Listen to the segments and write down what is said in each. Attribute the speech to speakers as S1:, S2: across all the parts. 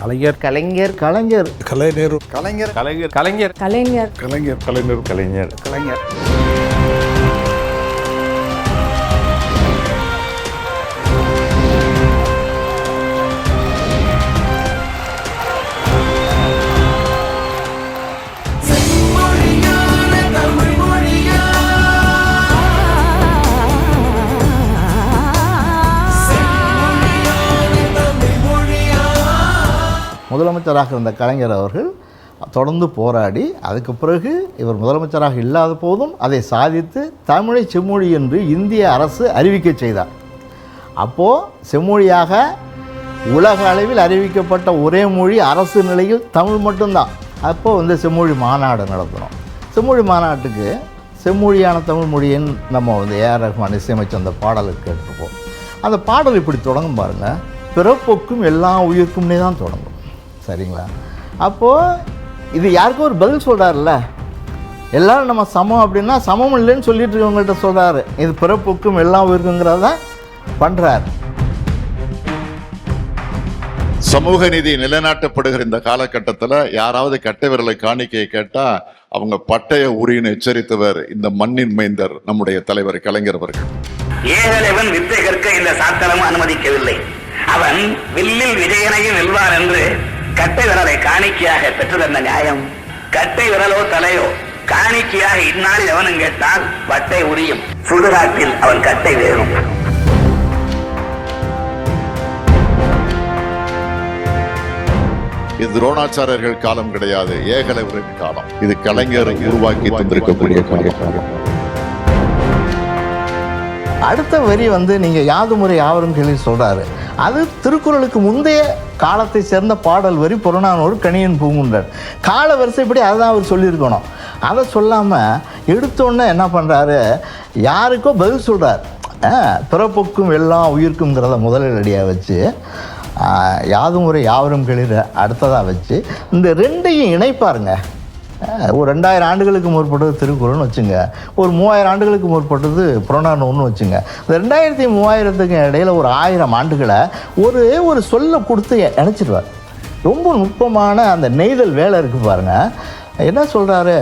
S1: கலைஞர்
S2: கலைஞர்
S1: கலைஞர்
S3: கலைஞர்
S1: கலைஞர்
S3: கலைஞர்
S1: கலைஞர்
S4: கலைஞர்
S3: கலைஞர் கலைஞர்
S1: கலைஞர்
S2: கலைஞர் முதலமைச்சராக இருந்த கலைஞர் அவர்கள் தொடர்ந்து போராடி அதுக்கு பிறகு இவர் முதலமைச்சராக இல்லாத போதும் அதை சாதித்து தமிழை செம்மொழி என்று இந்திய அரசு அறிவிக்க செய்தார். அப்போது செம்மொழியாக உலக அளவில் அறிவிக்கப்பட்ட ஒரே மொழி அரசு நிலையில் தமிழ் மட்டும்தான். அப்போது செம்மொழி மாநாடு நடத்துகிறோம். செம்மொழி மாநாட்டுக்கு செம்மொழியான தமிழ் மொழியின் நம்ம ஏஆர் ரஹ்மான் இசையமைச்ச அந்த பாடலை கேட்டிருப்போம். அந்த பாடல் இப்படி தொடங்கும் பாருங்கள், பிறப்பொக்கும் எல்லா உயிர்க்கும்னே தான் தொடங்கும். சரிங்களா? அப்போது இது யாருக்கும் ஒரு பதில் சொல்கிறாருல்ல, எல்லோரும் நம்ம சமம் அப்படின்னா சமம் இல்லைன்னு சொல்லிட்டு இருக்கவங்கள்ட்ட சொல்கிறாரு. இது பிறப்புக்கும் எல்லாம் இருக்குங்கிறத பண்ணுறார்.
S5: சமூக நீதி நிலைநாட்டப்படுகிற இந்த காலகட்டத்தில் யாராவது கட்டை விரலை காணிக்கையை கேட்டால் அவங்க பட்டய உரின்னு எச்சரித்தவர் இந்த மண்ணின் மைந்தர் நம்முடைய தலைவர் கலைஞர் அவர்கள்.
S6: ஏகலைவன் வித்தை கற்க இந்த சாத்திரமும் அனுமதிக்கவில்லை. அவன் வில்லில் விஜயனையும் வெல்வார் என்று கட்டை விரலை காணிக்கையாக பெற்று தந்த நியாயம். கட்டை விரலோ தலையோ காணிக்கையாக இந்நாளில் எவனும் கேட்டால் பட்டை உரியும். சுடுகாட்டில் அவன் கட்டை வேறும்.
S5: இது துரோணாச்சாரியர்கள் காலம் கிடையாது, ஏகலைவரின் காலம். இது கலைஞர் உருவாக்கி தந்திருக்கக்கூடிய காலம்.
S2: அடுத்த வரி நீங்கள் யாதுமுறை யாவரும் கேள்வி சொல்கிறாரு. அது திருக்குறளுக்கு முந்தைய காலத்தை சேர்ந்த பாடல் வரி. புறநானூறு கணியன் பூங்குன்றன் கால வரிசைப்படி அதுதான் அவர் சொல்லியிருக்கணும். அதை சொல்லாமல் எடுத்தோன்னே என்ன பண்ணுறாரு, யாருக்கோ பதில் சொல்கிறார். பிறப்புக்கும் எல்லாம் உயிர்க்குங்கிறத முதலடியாக வச்சு யாதுமுறை யாவரும் கேள்வி அடுத்ததாக வச்சு இந்த ரெண்டையும் இணைப்பாருங்க. ஒரு 2000 ஆண்டுகளுக்கு முற்பட்டது திருக்குறள்னு வச்சுங்க, ஒரு 3000 ஆண்டுகளுக்கு முற்பட்டது புறநானூறுன்னு வச்சுங்க. இந்த 2000 3000க்கு இடையில் ஒரு 1000 ஆண்டுகளை ஒரு சொல்ல கொடுத்து இணைச்சிடுவார். ரொம்ப நுட்பமான அந்த நெய்தல் வேலை இருக்குது பாருங்கள். என்ன சொல்கிறாரு,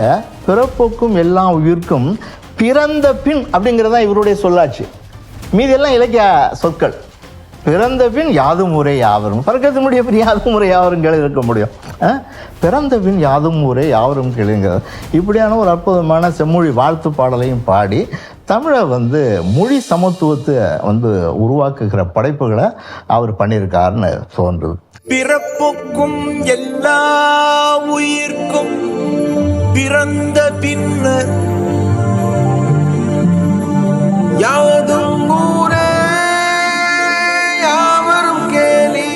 S2: பிறப்புக்கும் எல்லா உயிர்க்கும் பிறந்த பின் அப்படிங்கிறதான் இவருடைய சொல்லாச்சு. மீதெல்லாம் இலக்கிய சொற்கள். பிறந்த பின் யாதுமுறை யாவரும் பறக்கிறது முடிய பின் யாதுமுறை யாவரும் கேள்வி இருக்க முடியும். பிறந்த பின் யாதுமுறை யாவரும் கேளுங்கிறது இப்படியான ஒரு அற்புதமான செம்மொழி வாழ்த்து பாடலையும் பாடி தமிழை மொழி சமத்துவத்தை உருவாக்குகிற படைப்புகளை அவர் பண்ணியிருக்காருன்னு தோன்றுது.
S7: பிறப்புக்கும் எல்லா உயிர்க்கும் பிறந்த பின்னர் யாதும் ஊரே யாவரும் கேலி.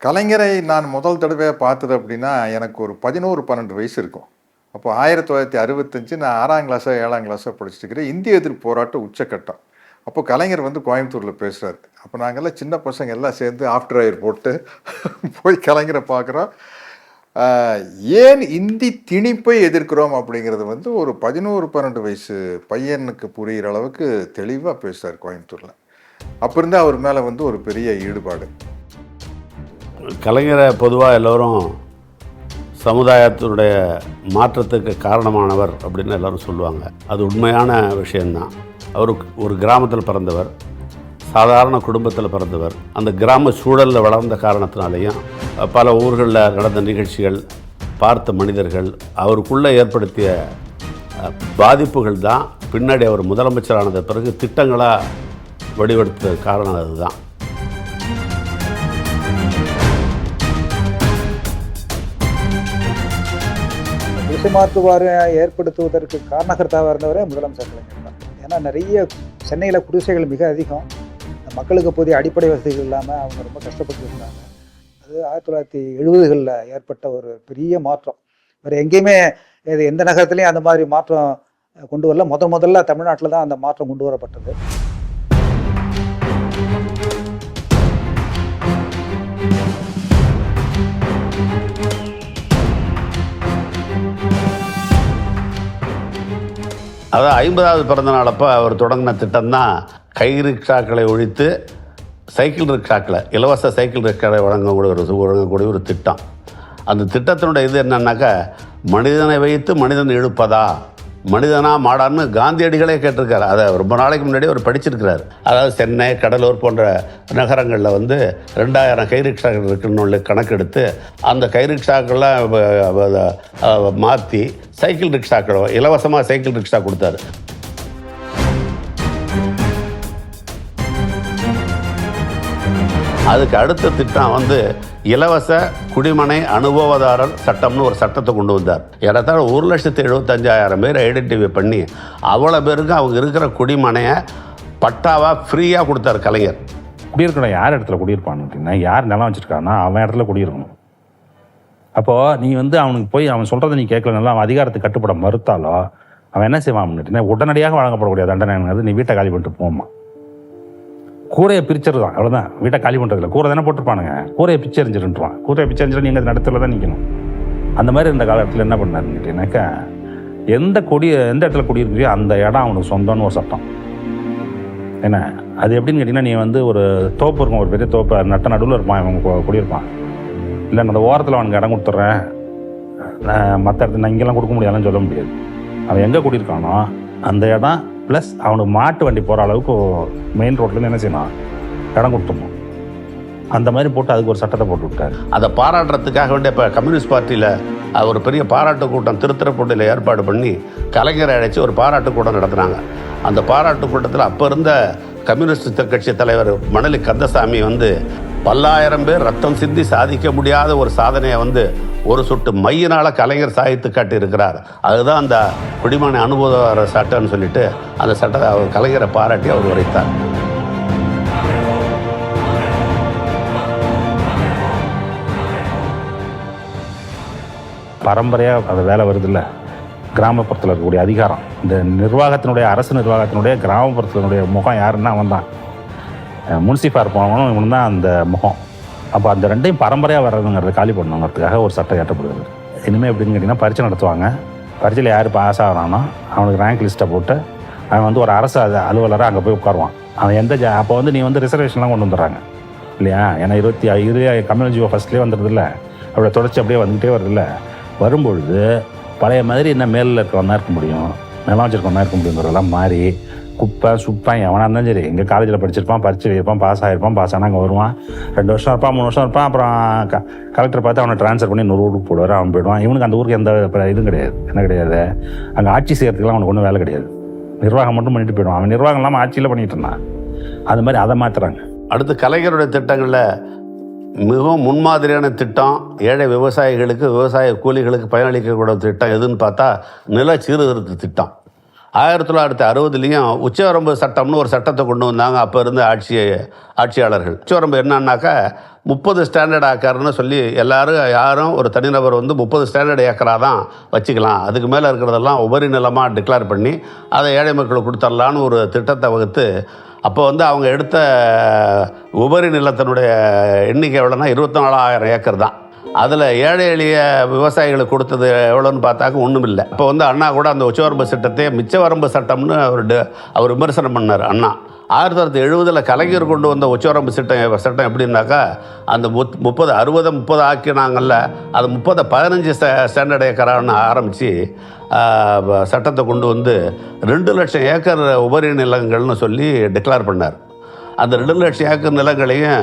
S3: கலைஞரை நான் முதல் தடவையாக பார்த்தது அப்படின்னா எனக்கு ஒரு 11-12 வயசு இருக்கும். அப்போ 1965 நான் 6ஆம் கிளாஸோ 7ஆம் கிளாஸோ படிச்சுட்டு இருக்கிறேன். இந்திய எதிர்ப்பு போராட்ட உச்சக்கட்டம். அப்போ கலைஞர் கோயம்புத்தூரில் பேசுகிறார். அப்போ நாங்கள்லாம் சின்ன பசங்க எல்லாம் சேர்ந்து ஆஃப்டர் ஆயர் போட்டு போய் கலைஞரை பார்க்குறோம். ஏன் இந்தி திணிப்பை எதிர்க்கிறோம் அப்படிங்கிறது ஒரு 11-12 வயசு பையனுக்கு புரிகிற அளவுக்கு தெளிவாக பேசுகிறார் கோயம்புத்தூரில். அப்போ இருந்து அவர் மேலே ஒரு பெரிய ஈடுபாடு.
S1: கலைஞரை பொதுவாக எல்லோரும் சமுதாயத்தினுடைய மாற்றத்துக்கு காரணமானவர் அப்படின்னு எல்லோரும் சொல்லுவாங்க. அது உண்மையான விஷயந்தான். அவர் ஒரு கிராமத்தில் பிறந்தவர், சாதாரண குடும்பத்தில் பிறந்தவர். அந்த கிராம சூழலில் வளர்ந்த காரணத்தினாலேயும் பல ஊர்களில் நடந்த நிகழ்ச்சிகள், பார்த்த மனிதர்கள், அவருக்குள்ளே ஏற்படுத்திய பாதிப்புகள் தான் பின்னாடி அவர் முதலமைச்சரானது பிறகு திட்டங்களாக வடிவெடுத்த காரணம் அதுதான்.
S8: குடிசைமாற்றுவாறு ஏற்படுத்துவதற்கு காரணகர்த்தாவாக இருந்தவரே முதலமைச்சர் கலைஞர் தான். ஏன்னா நிறைய சென்னையில் குடிசைகள் மிக அதிகம். மக்களுக்கு போதிய அடிப்படை வசதிகள் இல்லாமல் அவங்க ரொம்ப கஷ்டப்பட்டு இருந்தாங்க. அது 1970களில் ஏற்பட்ட ஒரு பெரிய மாற்றம். வேறு எங்கேயுமே எந்த நகரத்துலையும் அந்த மாதிரி மாற்றம் கொண்டு வரல. முதல்ல தமிழ்நாட்டில் தான் அந்த மாற்றம் கொண்டு வரப்பட்டது.
S1: அதான் 50வது பிறந்த நாளப்போ அவர் தொடங்கின திட்டம் தான் கை ரிக்ஷாக்களை ஒழித்து சைக்கிள் ரிக்ஷாக்களை இலவச சைக்கிள் ரிக்ஷாக்களை வழங்கக்கூடிய ஒரு திட்டம். அந்த திட்டத்தினுடைய இது என்னன்னாக்கா, மனிதனை வைத்து மனிதன் இழுப்பதா, மனிதனா மாடான்னு காந்தியடிகளே கேட்டிருக்காரு. அதை ரொம்ப நாளைக்கு முன்னாடி அவர் படிச்சிருக்கிறார். அதாவது சென்னை, கடலூர் போன்ற நகரங்களில் 2000 கை ரிக்ஷாக்கள் இருக்குன்னு கணக்கெடுத்து அந்த கை ரிக்ஷாக்கள்லாம் மாற்றி சைக்கிள் ரிக்ஷாக்களை இலவசமாக சைக்கிள் ரிக்ஷா கொடுத்தாரு. அதுக்கு அடுத்த திட்டம் இலவச குடிமனை அனுபவதாரர் சட்டம்னு ஒரு சட்டத்தை கொண்டு வந்தார். ஏறத்தாழ 1,75,000 பேர் ஐடென்டிஃபை பண்ணி அவ்வளோ பேருக்கு அவங்க இருக்கிற குடிமனையை பட்டாவாக ஃப்ரீயாக கொடுத்தார் கலைஞர்.
S4: குடியிருக்கணும் யார் இடத்துல குடியிருப்பான்னு அப்படின்னா, யார் நிலம் வச்சுருக்கான்னா அவன் இடத்துல குடியிருக்கணும். அப்போது நீ அவனுக்கு போய் அவன் சொல்கிறத நீ கேட்கலனால அவன் அதிகாரத்துக்கு கட்டுப்பட மறுத்தாலோ அவன் என்ன செய்வான் அப்படின்னா, உடனடியாக வழங்கப்படக்கூடிய தண்டனை நீ வீட்டை காலி பண்ணிட்டு போமா. கூரையை பிரிச்சது தான், அவ்வளோதான். வீட்டை காலி பண்ணுறதுல கூரை தானே போட்டிருப்பானுங்க, கூரையை பிச்சரிஞ்சிருன்றான். கூரையை பிச்சரிஞ்சு நீங்கள் நடத்துல தான் நிற்கணும். அந்த மாதிரி இந்த காலத்தில் என்ன பண்ணாருன்னு கேட்டீங்கன்னாக்கா, எந்த இடத்துல குடியிருக்கிறியோ அந்த இடம் அவனுக்கு சொந்தம்னு ஒரு சட்டம். என்ன அது எப்படின்னு கேட்டிங்கன்னா, நீ ஒரு தோப்பு இருக்கும், ஒரு பெரிய தோப்பு நட்ட நடுவில் இருப்பான், அவன் குடியிருப்பான். இல்லை அந்த ஓரத்தில் அவனுக்கு இடம் கொடுத்துட்றேன், மற்ற இடத்துல நான் இங்கெல்லாம் கொடுக்க முடியாதுன்னு சொல்ல முடியாது. அவன் எங்கே குடியிருக்கானோ அந்த இடம் ப்ளஸ் அவனுக்கு மாட்டு வண்டி போகிற அளவுக்கு மெயின் ரோட்லேருந்து என்ன செய்யணும், இடம் கொடுத்துடணும். அந்த மாதிரி போட்டு அதுக்கு ஒரு சட்டத்தை போட்டு விட்டார்.
S1: அதை பாராட்டுறதுக்காக வேண்டிய இப்போ கம்யூனிஸ்ட் பார்ட்டியில் ஒரு பெரிய பாராட்டு கூட்டம் திருத்துறைப்பூண்டியில் ஏற்பாடு பண்ணி கலைஞரை அழைச்சி ஒரு பாராட்டு கூட்டம் நடத்துனாங்க. அந்த பாராட்டு கூட்டத்தில் அப்போ இருந்த கம்யூனிஸ்ட் கட்சி தலைவர் மணலி கந்தசாமி பல்லாயிரம் பேர் ரத்தம் சிந்தி சாதிக்க முடியாத ஒரு சாதனையை ஒரு சொட்டு மையினால் கலைஞர் சாதித்து காட்டியிருக்கிறார். அதுதான் அந்த குடிமனை அனுபவ சட்டம்னு சொல்லிட்டு அந்த சட்டத்தை அவர் கலைஞரை பாராட்டி அவர் உரைத்தார்.
S4: பரம்பரையாக அந்த வேலை வருதில்ல, கிராமப்புறத்தில் இருக்கக்கூடிய அதிகாரம், இந்த நிர்வாகத்தினுடைய அரசு நிர்வாகத்தினுடைய கிராமப்புறத்தினுடைய முகம் யாருன்னா அவன் தான். முன்சிபார் போனவனும் இவனு தான் அந்த முகம். அப்போ அந்த ரெண்டையும் பரம்பரையாக வர்றதுங்கிறது காலி பண்ணணுங்கிறதுக்காக ஒரு சட்டம் ஏற்றப்படுகிறது. இனிமேல் எப்படின்னு கேட்டிங்கன்னா, பரீட்சை நடத்துவாங்க. பரீட்சையில் யார் பாஸ் ஆகிறானோ அவனுக்கு ரேங்க் லிஸ்ட்டை போட்டு அவன் ஒரு அரசு அலுவலராக அங்கே போய் உட்காருவான். அவன் அப்போ நீ ரிசர்வேஷன்லாம் கொண்டு வந்துடுறாங்க இல்லையா? ஏன்னா 25 கம்யூனிஸ்ட் ஃபஸ்ட்லேயே வந்துடுதில்ல, அப்படியே தொடர்ச்சி அப்படியே வந்துக்கிட்டே வருதில்ல. வரும்பொழுது பழைய மாதிரி என்ன மேலில் இருக்கிறவன் தான் இருக்க முடியும், நிலம் வச்சுருக்கவன் தான் இருக்க முடியுங்கிறதெல்லாம் மாறி குப்பை சுப்பான் எவனாக இருந்தாலும் சரி, எங்கள் காலேஜில் படிச்சிருப்பான், பரீட்சை எழுதியிருப்பான், பாஸ் ஆகிருப்பான், பாஸ் ஆனால் அங்கே வருவான், 2 வருஷம் இருப்பான், 3 வருஷம் இருப்பான். அப்புறம் கலெக்டர் பார்த்து அவனை ட்ரான்ஸ்ஃபர் பண்ணி இன்னொரு ஊருக்கு போடுவார், அவன் போயிடுவான். இவனுக்கு அந்த ஊருக்கு எந்த இதுவும் கிடையாது. என்ன கிடையாது, அங்கே ஆட்சி செய்கிறதுக்குலாம் அவனுக்கு ஒன்றும் வேலை கிடையாது, நிர்வாகம் மட்டும் பண்ணிட்டு போயிடுவான். அவன் நிர்வாகம் இல்லாமல் ஆட்சியில் பண்ணிகிட்டு இருந்தான். அது மாதிரி அதை மாற்றுறாங்க.
S1: அடுத்து கலைஞருடைய திட்டங்களில் மிகவும் முன்மாதிரியான திட்டம், ஏழை விவசாயிகளுக்கு விவசாய கூலிகளுக்கு பயனளிக்கக்கூடிய திட்டம் எதுன்னு பார்த்தா நில சீர்திருத்த திட்டம். 1960 உச்சவரம்பு சட்டம்னு ஒரு சட்டத்தை கொண்டு வந்தாங்க அப்போ இருந்த ஆட்சியாளர்கள். உச்சவரம்பு என்னன்னாக்கா 30 ஸ்டாண்டர்ட் ஏக்கர்னு சொல்லி யாரும் ஒரு தனிநபர் 30 ஸ்டாண்டர்ட் ஏக்கராக தான் வச்சுக்கலாம், அதுக்கு மேலே இருக்கிறதெல்லாம் உபரி நிலமாக டிக்ளேர் பண்ணி அதை ஏழை மக்களுக்கு கொடுத்துடலான்னு ஒரு திட்டத்தை வகுத்து, அப்போ அவங்க எடுத்த உபரி நிலத்தினுடைய எண்ணிக்கை எவ்வளோன்னா 24,000 ஏக்கர் தான். அதில் ஏழை எளிய விவசாயிகளுக்கு கொடுத்தது எவ்வளோன்னு பார்த்தாக்க ஒன்றும் இல்லை. இப்போ அண்ணா கூட அந்த உச்சவரம்பு சட்டத்தை மிச்சவரம்பு சட்டம்னு அவர் விமர்சனம் பண்ணார் அண்ணா. 1970 கலைஞர் கொண்டு வந்த உச்சவரம்பு சட்டம் எப்படின்னாக்கா, அந்த 30 ஆக்கினாங்கல்ல, அது 15 ஸ்டாண்டர்ட் ஏக்கரான்னு ஆரம்பித்து சட்டத்தை கொண்டு 2 லட்சம் ஏக்கர் உபரி நிலங்கள்னு சொல்லி டிக்ளேர் பண்ணார். அந்த 2 லட்சம் ஏக்கர் நிலங்களையும்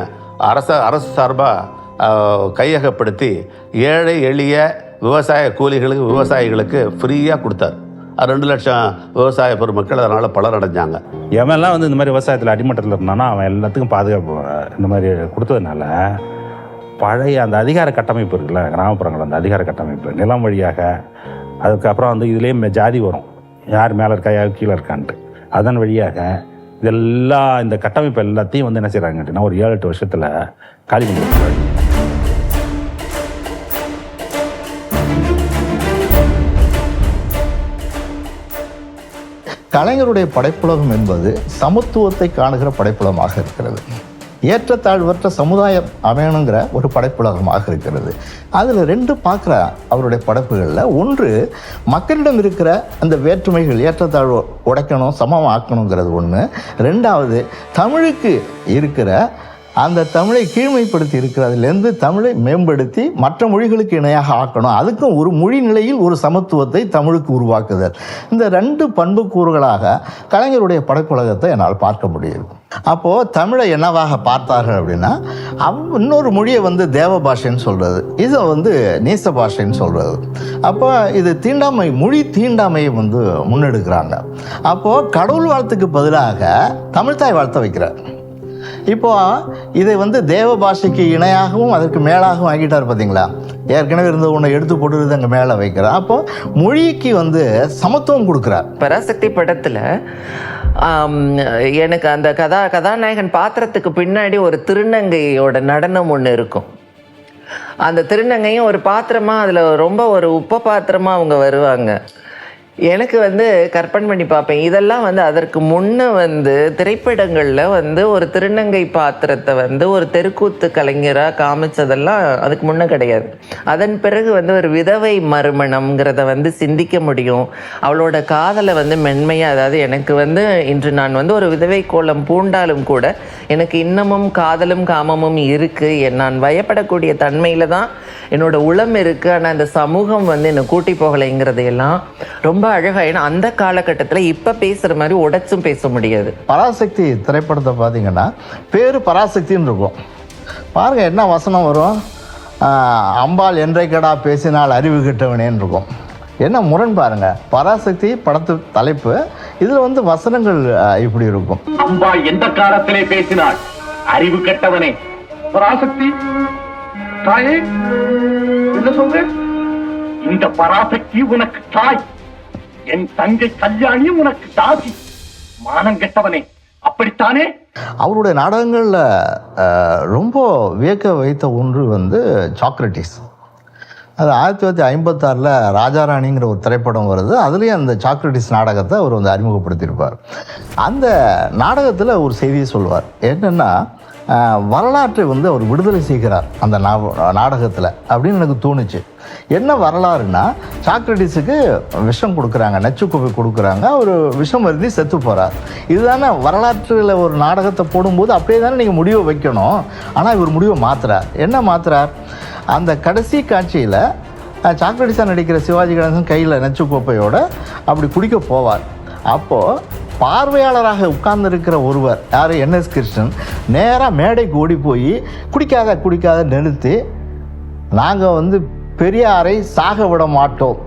S1: அரசு சார்பாக கையகப்படுத்தி ஏழை எளிய விவசாயிகளுக்கு ஃப்ரீயாக கொடுத்தார். 2 லட்சம் விவசாய பெருமக்கள் அதனால் பலரடைஞ்சாங்க.
S4: எவன்லாம் இந்த மாதிரி விவசாயத்தில் அடிமட்டத்தில் இருந்தானா அவன் எல்லாத்துக்கும் பாதுகாப்பு இந்த மாதிரி கொடுத்ததுனால பழைய அந்த அதிகார கட்டமைப்பு இருக்குல்ல, கிராமப்புறங்கள் அந்த அதிகார கட்டமைப்பு நிலம் வழியாக, அதுக்கப்புறம் இதுலேயே ஜாதி வரும், யார் மேலே இருக்கா யார் கீழே இருக்கான்ட்டு, அதன் வழியாக இதெல்லாம் இந்த கட்டமைப்பு எல்லாத்தையும் என்ன செய்கிறாங்க அப்படின்னா ஒரு 7-8 வருஷத்தில் காலி பண்ணிடுறாங்க.
S2: கலைஞருடைய படைப்புலகம் என்பது சமத்துவத்தை காணுகிற படைப்புலகமாக இருக்கிறது. ஏற்றத்தாழ்வற்ற சமுதாயம் அமையணுங்கிற ஒரு படைப்புலகமாக இருக்கிறது. அதில் 2 பார்க்குற அவருடைய படைப்புகளில், ஒன்று மக்களிடம் இருக்கிற அந்த வேற்றுமைகள் ஏற்றத்தாழ்வு உடைக்கணும், சமமாக்கணுங்கிறது ஒன்று. 2வது தமிழுக்கு இருக்கிற அந்த தமிழை கீழ்மைப்படுத்தி இருக்கிறதுலேருந்து தமிழை மேம்படுத்தி மற்ற மொழிகளுக்கு இணையாக ஆக்கணும். அதுக்கும் ஒரு மொழி நிலையில் ஒரு சமத்துவத்தை தமிழுக்கு உருவாக்குதல். இந்த 2 பண்புக்கூறுகளாக கலைஞருடைய படைப்புலகத்தை என்னால் பார்க்க முடியுது. அப்போது தமிழை என்னவாக பார்த்தார்கள் அப்படின்னா, இன்னொரு மொழியை வந்து தேவ பாஷைன்னு சொல்கிறது, இதை வந்து நேச பாஷைன்னு சொல்கிறது. அப்போ இது தீண்டாமை, மொழி தீண்டாமையை வந்து முன்னெடுக்கிறாங்க. அப்போது கடவுள் வாழ்த்துக்கு பதிலாக தமிழ்தாய் வாழ்த்த வைக்கிறார். இப்போ இதை வந்து தேவ பாஷைக்கு இணையாகவும் அதற்கு மேலாகவும் ஆக்கிட்டார் பார்த்தீங்களா. ஏற்கனவே இருந்த ஒன்றை எடுத்து போட்டு அங்கே மேலே வைக்கிறார். அப்போ மொழிக்கு வந்து சமத்துவம் கொடுக்குறார்.
S9: பராசக்தி படத்தில் எனக்கு அந்த கதாநாயகன் பாத்திரத்துக்கு பின்னாடி ஒரு திருநங்கையோட நடனம் ஒன்று இருக்கும். அந்த திருநங்கையும் ஒரு பாத்திரமாக அதில் ரொம்ப ஒரு உப்ப பாத்திரமாக அவங்க வருவாங்க. எனக்கு வந்து கற்பனை பண்ணி பார்ப்பேன், இதெல்லாம் வந்து அதற்கு முன்னே வந்து திரைப்படங்களில் வந்து ஒரு திருநங்கை பாத்திரத்தை வந்து ஒரு தெருக்கூத்து கலைஞராக காமிச்சதெல்லாம் அதுக்கு முன்னே கிடையாது. அதன் பிறகு வந்து ஒரு விதவை மறுமணம்ங்கிறத வந்து சிந்திக்க முடியும். அவளோட காதலை வந்து மென்மையாக, அதாவது எனக்கு வந்து இன்று நான் வந்து ஒரு விதவை கோலம் பூண்டாலும் கூட எனக்கு இன்னமும் காதலும் காமமும் இருக்குது. நான் பயப்படக்கூடிய தன்மையில் தான் என்னோட உளம் இருக்குது. ஆனால் அந்த சமூகம் வந்து என்னை கூட்டி போகலைங்கிறதையெல்லாம் ரொம்ப அழகா, ஏன்னா அந்த காலகட்டத்தில் இப்போ பேசுகிற மாதிரி உடைச்சும் பேச முடியாது.
S2: பராசக்தி திரைப்படத்தை பார்த்தீங்கன்னா பேர் பராசக்தின்னு இருக்கும். பாருங்க என்ன வசனம் வரும், அம்பாள் என்றைக்கடா பேசினால் அறிவு கிட்டவனேன்னு இருக்கும். என்ன முரண் பாருங்க. பராசக்தி படத்து தலைப்பு, இதில் வந்து வசனங்கள் இப்படி இருக்கும்.
S6: அம்பாள் எந்த காலத்திலே பேசினாள், அறிவு கெட்டவனே. பராசக்தி தாயே என்ன சொல்ற, இந்த பராசக்தி உனக்கு தாய், என் தங்கை கல்யாணி உனக்கு தாசி, மானம் கெட்டவனே, அப்படித்தானே?
S2: அவருடைய நாடகங்களில் ரொம்ப வியக்க வைத்த ஒன்று வந்து சாக்ரட்டிஸ். அது 1956 ராஜாராணிங்கிற ஒரு திரைப்படம் வருது. அதுலேயும் அந்த சாக்ரட்டிஸ் நாடகத்தை அவர் வந்து அறிமுகப்படுத்தியிருப்பார். அந்த நாடகத்தில் ஒரு செய்தியை சொல்லுவார். என்னென்னா, வரலாற்றை வந்து அவர் விடுதலை செய்கிறார் அந்த நாடகத்தில் அப்படின்னு எனக்கு தோணுச்சு. என்ன வரலாறுனா, சாக்ரட்டிஸுக்கு விஷம் கொடுக்குறாங்க, நச்சுக்கொப்பை கொடுக்குறாங்க, ஒரு விஷம் வருதி செத்து போகிறார். இதுதானே வரலாற்றில் ஒரு நாடகத்தை போடும்போது அப்படியே தானே நீங்கள் முடிவை வைக்கணும். ஆனால் இவர் முடிவை மாற்றுறார். என்ன மாற்றுறார், அந்த கடைசி காட்சியில் சாக்ரட்டிஸாக நடிக்கிற சிவாஜி கணேசன் கையில் நச்சுக்கோப்பையோடு அப்படி குடிக்க போவார். அப்போது பார்வையாளராக உட்கார்ந்துருக்கிற ஒருவர், யார், என்எஸ் கிருஷ்ணன், நேராக மேடைக்கு ஓடி போய் குடிக்காத நிறுத்தி, நாங்கள் வந்து பெரியாரை சாக விட மாட்டோம்,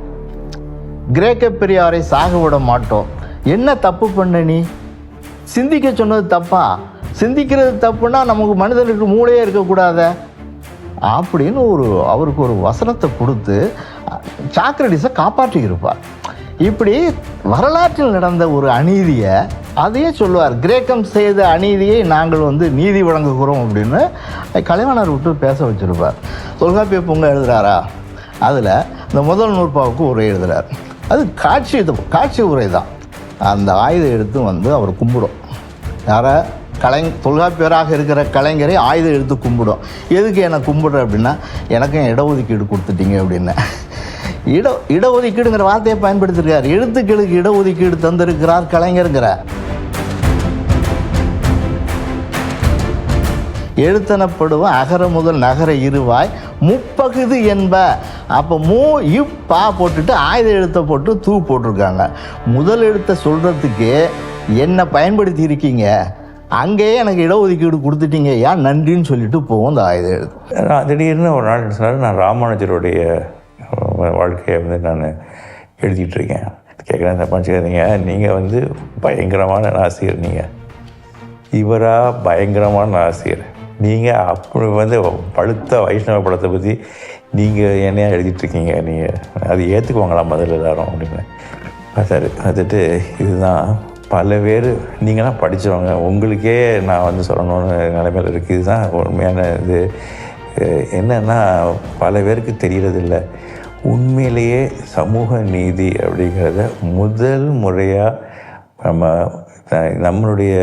S2: கிரேக்க பெரியாரை சாக விட மாட்டோம். என்ன தப்பு பண்ண நீ? சிந்திக்க சொன்னது தப்பா? சிந்திக்கிறது தப்புன்னா நமக்கு மனிதனுக்கு மூளையே இருக்கக்கூடாத அப்படின்னு அவருக்கு ஒரு வசனத்தை கொடுத்து சாக்ரட்டிஸை காப்பாற்றி இருப்பார். இப்படி வரலாற்றில் நடந்த ஒரு அநீதியை அதையே சொல்லுவார். கிரேக்கம் செய்த அநீதியை நாங்கள் வந்து நீதி வழங்குகிறோம் அப்படின்னு கலைவாணர் விட்டு பேச வச்சுருப்பார். தொல்காப்பிய பொங்க எழுதுகிறாரா, அதில் இந்த முதல் நூற்பாவுக்கு உரை எழுதுகிறார். அது காட்சி உரை தான். அந்த ஆயுதம் எடுத்து வந்து அவர் கும்பிடும். யாரை? தொல்காப்பியராக இருக்கிற கலைஞரை ஆயுதம் எடுத்து கும்பிடும். எதுக்கு என்னை கும்பிடுற அப்படின்னா, எனக்கும் இடஒதுக்கீடு கொடுத்துட்டீங்க அப்படின்னு. இடஒதுக்கீடுங்கிற வார்த்தையை பயன்படுத்திருக்கார். எழுத்துக்களுக்கு இடஒதுக்கீடு தந்திருக்கிறார் கலைஞருங்கிற. எழுத்தனப்படுவ அகர முதல் நகர இருவாய் முப்பகுது என்ப. அப்போ பா போட்டுட்டு ஆயுத எழுத்தை போட்டு தூ போட்டிருக்காங்க. முதல் எழுத்தை சொல்கிறதுக்கு என்ன பயன்படுத்தி இருக்கீங்க, அங்கேயே எனக்கு இடஒதுக்கீடு கொடுத்துட்டீங்க, ஏன் நன்றின்னு சொல்லிட்டு போவோம் இந்த ஆயுத எழுத்து.
S10: திடீர்னு ஒரு நாள் சொன்னார், நான் ராமானுஜருடைய வாழ்க்கையை வந்து நான் எழுதிட்டுருக்கேன். கேட்குறேன், தப்பாச்சுக்காதீங்க, நீங்கள் வந்து பயங்கரமான ஆசிரியர், நீங்கள் இவரா பயங்கரமான ஆசிரியர், நீங்கள் அப்படி வந்து பழுத்த வைஷ்ணவ படத்தை பற்றி நீங்கள் என்னையா எழுதிட்டுருக்கீங்க, நீங்கள் அது ஏற்றுக்குவாங்களா முதல்ல எல்லாரும் அப்படின்னு பார்த்தாரு. பார்த்துட்டு, இதுதான் பல பேர் நீங்களாம் படித்தவங்க, உங்களுக்கே நான் வந்து சொல்லணும்னு நிலைமையில் இருக்குது. இதுதான் உண்மையான இது. என்னென்னா, பல பேருக்கு தெரியறதில்ல, உண்மையிலேயே சமூக நீதி அப்படிங்கிறத முதல் முறையாக நம்மளுடைய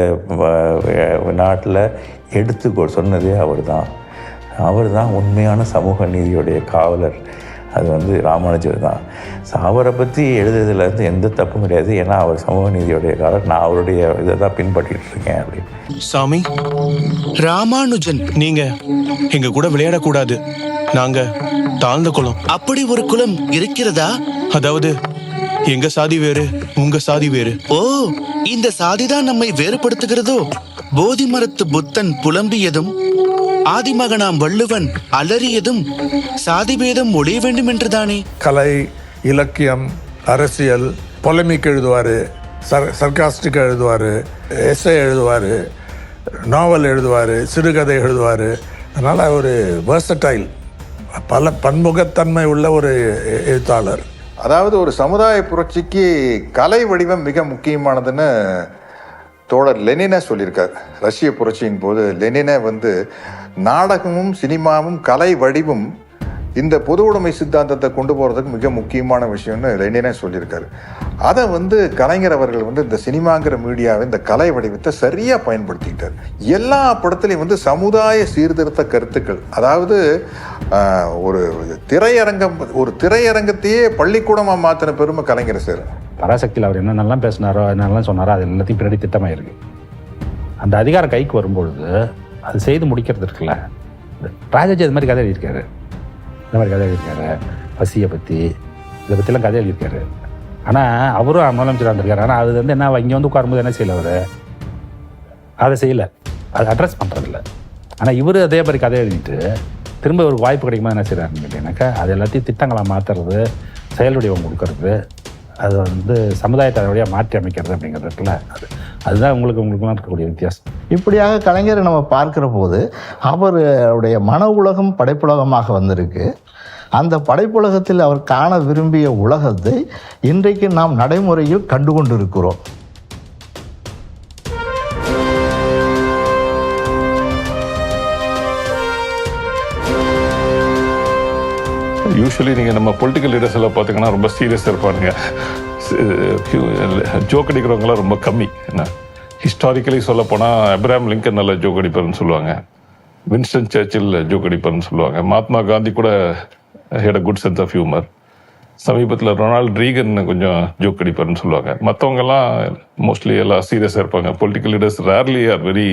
S10: நாட்டில் சொன்னதே அவர் தான் உண்மையான சமூக நீதியுடைய காவலர். அது வந்து ராமானுஜர் தான். ஸோ அவரை பற்றி எழுதுறதுலேருந்து எந்த தப்பும் கிடையாது. ஏன்னா அவர் சமூக நீதியுடைய காலம், நான் அவருடைய இதை தான் பின்பற்றிட்டு இருக்கேன் அப்படின்னு.
S7: சாமி, ராமானுஜன் நீங்க எங்க கூட விளையாடக்கூடாது. நாங்க தாழ்ந்த குலம்.
S11: அப்படி ஒரு குலம் இருக்கிறதா?
S7: அதாவது எங்க சாதி வேறு, உங்க சாதி வேறு.
S11: ஓ, இந்த சாதிதான் நம்மை வேறுபடுத்துகிறதோ? போதி மரத்து புத்தன் புலம்பியதும் ஆதிமகனாம் வள்ளுவன் அலறியதும் சாதி பேதம் ஒழிய வேண்டும் என்றுதானே.
S12: கலை, இலக்கியம், அரசியல், பொலமிக் எழுதுவார், சர்காஸ்டிக் எழுதுவார், எஸ்ஸே எழுதுவார், நாவல் எழுதுவார், சிறுகதை எழுதுவார். அதனால் ஒரு வேர்சடைல், பல பன்முகத்தன்மை உள்ள ஒரு எழுத்தாளர்.
S3: அதாவது ஒரு சமுதாய புரட்சிக்கு கலை வடிவம் மிக முக்கியமானதுன்னு தோழர் லெனினே சொல்லியிருக்கார். ரஷ்ய புரட்சியின் போது லெனினே வந்து நாடகமும் சினிமாவும் கலை வடிவும் இந்த பொது உடைமை சித்தாந்தத்தை கொண்டு போகிறதுக்கு மிக முக்கியமான விஷயம்னு லெனினே சொல்லியிருக்காரு. அதை வந்து கலைஞர் அவர்கள் வந்து இந்த சினிமாங்கிற மீடியாவை, இந்த கலை வடிவத்தை சரியாக பயன்படுத்திக்கிட்டார். எல்லா படத்துலையும் வந்து சமுதாய சீர்திருத்த கருத்துக்கள், அதாவது ஒரு திரையரங்கத்தையே பள்ளிக்கூடமாக மாற்றின பெருமை கலைஞர் சார்.
S4: பராசக்தியில் அவர் என்னென்னலாம் பேசினாரோ, என்னென்னலாம் சொன்னாரோ, அது எல்லாத்தையும் பின்னாடி திட்டமாக இருக்கு. அந்த அதிகாரம் கைக்கு வரும்பொழுது அது செய்து முடிக்கிறது இருக்குல்ல. ராஜாஜி அது மாதிரி கதை எழுதியிருக்காரு, இந்த மாதிரி கதை எழுதியிருக்காரு, பசியை பற்றி, இதை பற்றிலாம் கதை எழுதியிருக்காரு. ஆனால் அவரும் முதலமைச்சராக இருந்திருக்காரு. ஆனால் அது வந்து என்ன, இங்கே வந்து உட்காரும்போது என்ன செய்யலை, அவர் அதை செய்யலை, அதை அட்ரஸ் பண்ணுறதில்ல. ஆனால் இவர் அதே மாதிரி கதை எழுதிட்டு திரும்ப ஒரு வாய்ப்பு கிடைக்குமா என்ன செய்கிறாருன்னு கேட்டீங்கன்னாக்கா, அது எல்லாத்தையும் திட்டங்களாக மாற்றுறது, செயல் வடிவம் கொடுக்கறது, அது வந்து சமுதாயத்தை வழியாக மாற்றி அமைக்கிறது அப்படிங்கிறது இருக்குல்ல, அதுதான் உங்களுக்குலாம் இருக்கக்கூடிய வித்தியாசம்.
S2: இப்படியாக கலைஞரை நம்ம பார்க்கிற போது அவருடைய மன உலகம் படைப்புலகமாக வந்திருக்கு. அந்த படைப்புலகத்தில் அவர் காண விரும்பிய உலகத்தை இன்றைக்கு நாம் நடைமுறையில் கண்டுகொண்டு இருக்கிறோம்.
S13: யூஸ்வலி நீங்கள் நம்ம பொலிட்டிக்கல் லீடர்ஸ் எல்லாம் பார்த்தீங்கன்னா ரொம்ப சீரியஸாக இருப்பானுங்க. ஜோக் அடிக்கிறவங்களாம் ரொம்ப கம்மி. என்ன ஹிஸ்டாரிக்கலி சொல்ல போனால் அப்ரஹாம் லிங்கன் நல்ல ஜோக் அடிப்பார்னு சொல்லுவாங்க, வின்ஸ்டன் சர்ச்சில் ஜோக் அடிப்பார்னு சொல்லுவாங்க, மகாத்மா காந்தி கூட had a good sense of humour. சமீபத்தில் ரொனால்ட் ரீகன் கொஞ்சம் ஜோக் அடிப்பார்னு சொல்லுவாங்க. மற்றவங்கெல்லாம் மோஸ்ட்லி எல்லாம் சீரியஸாக இருப்பாங்க. Political leaders rarely are very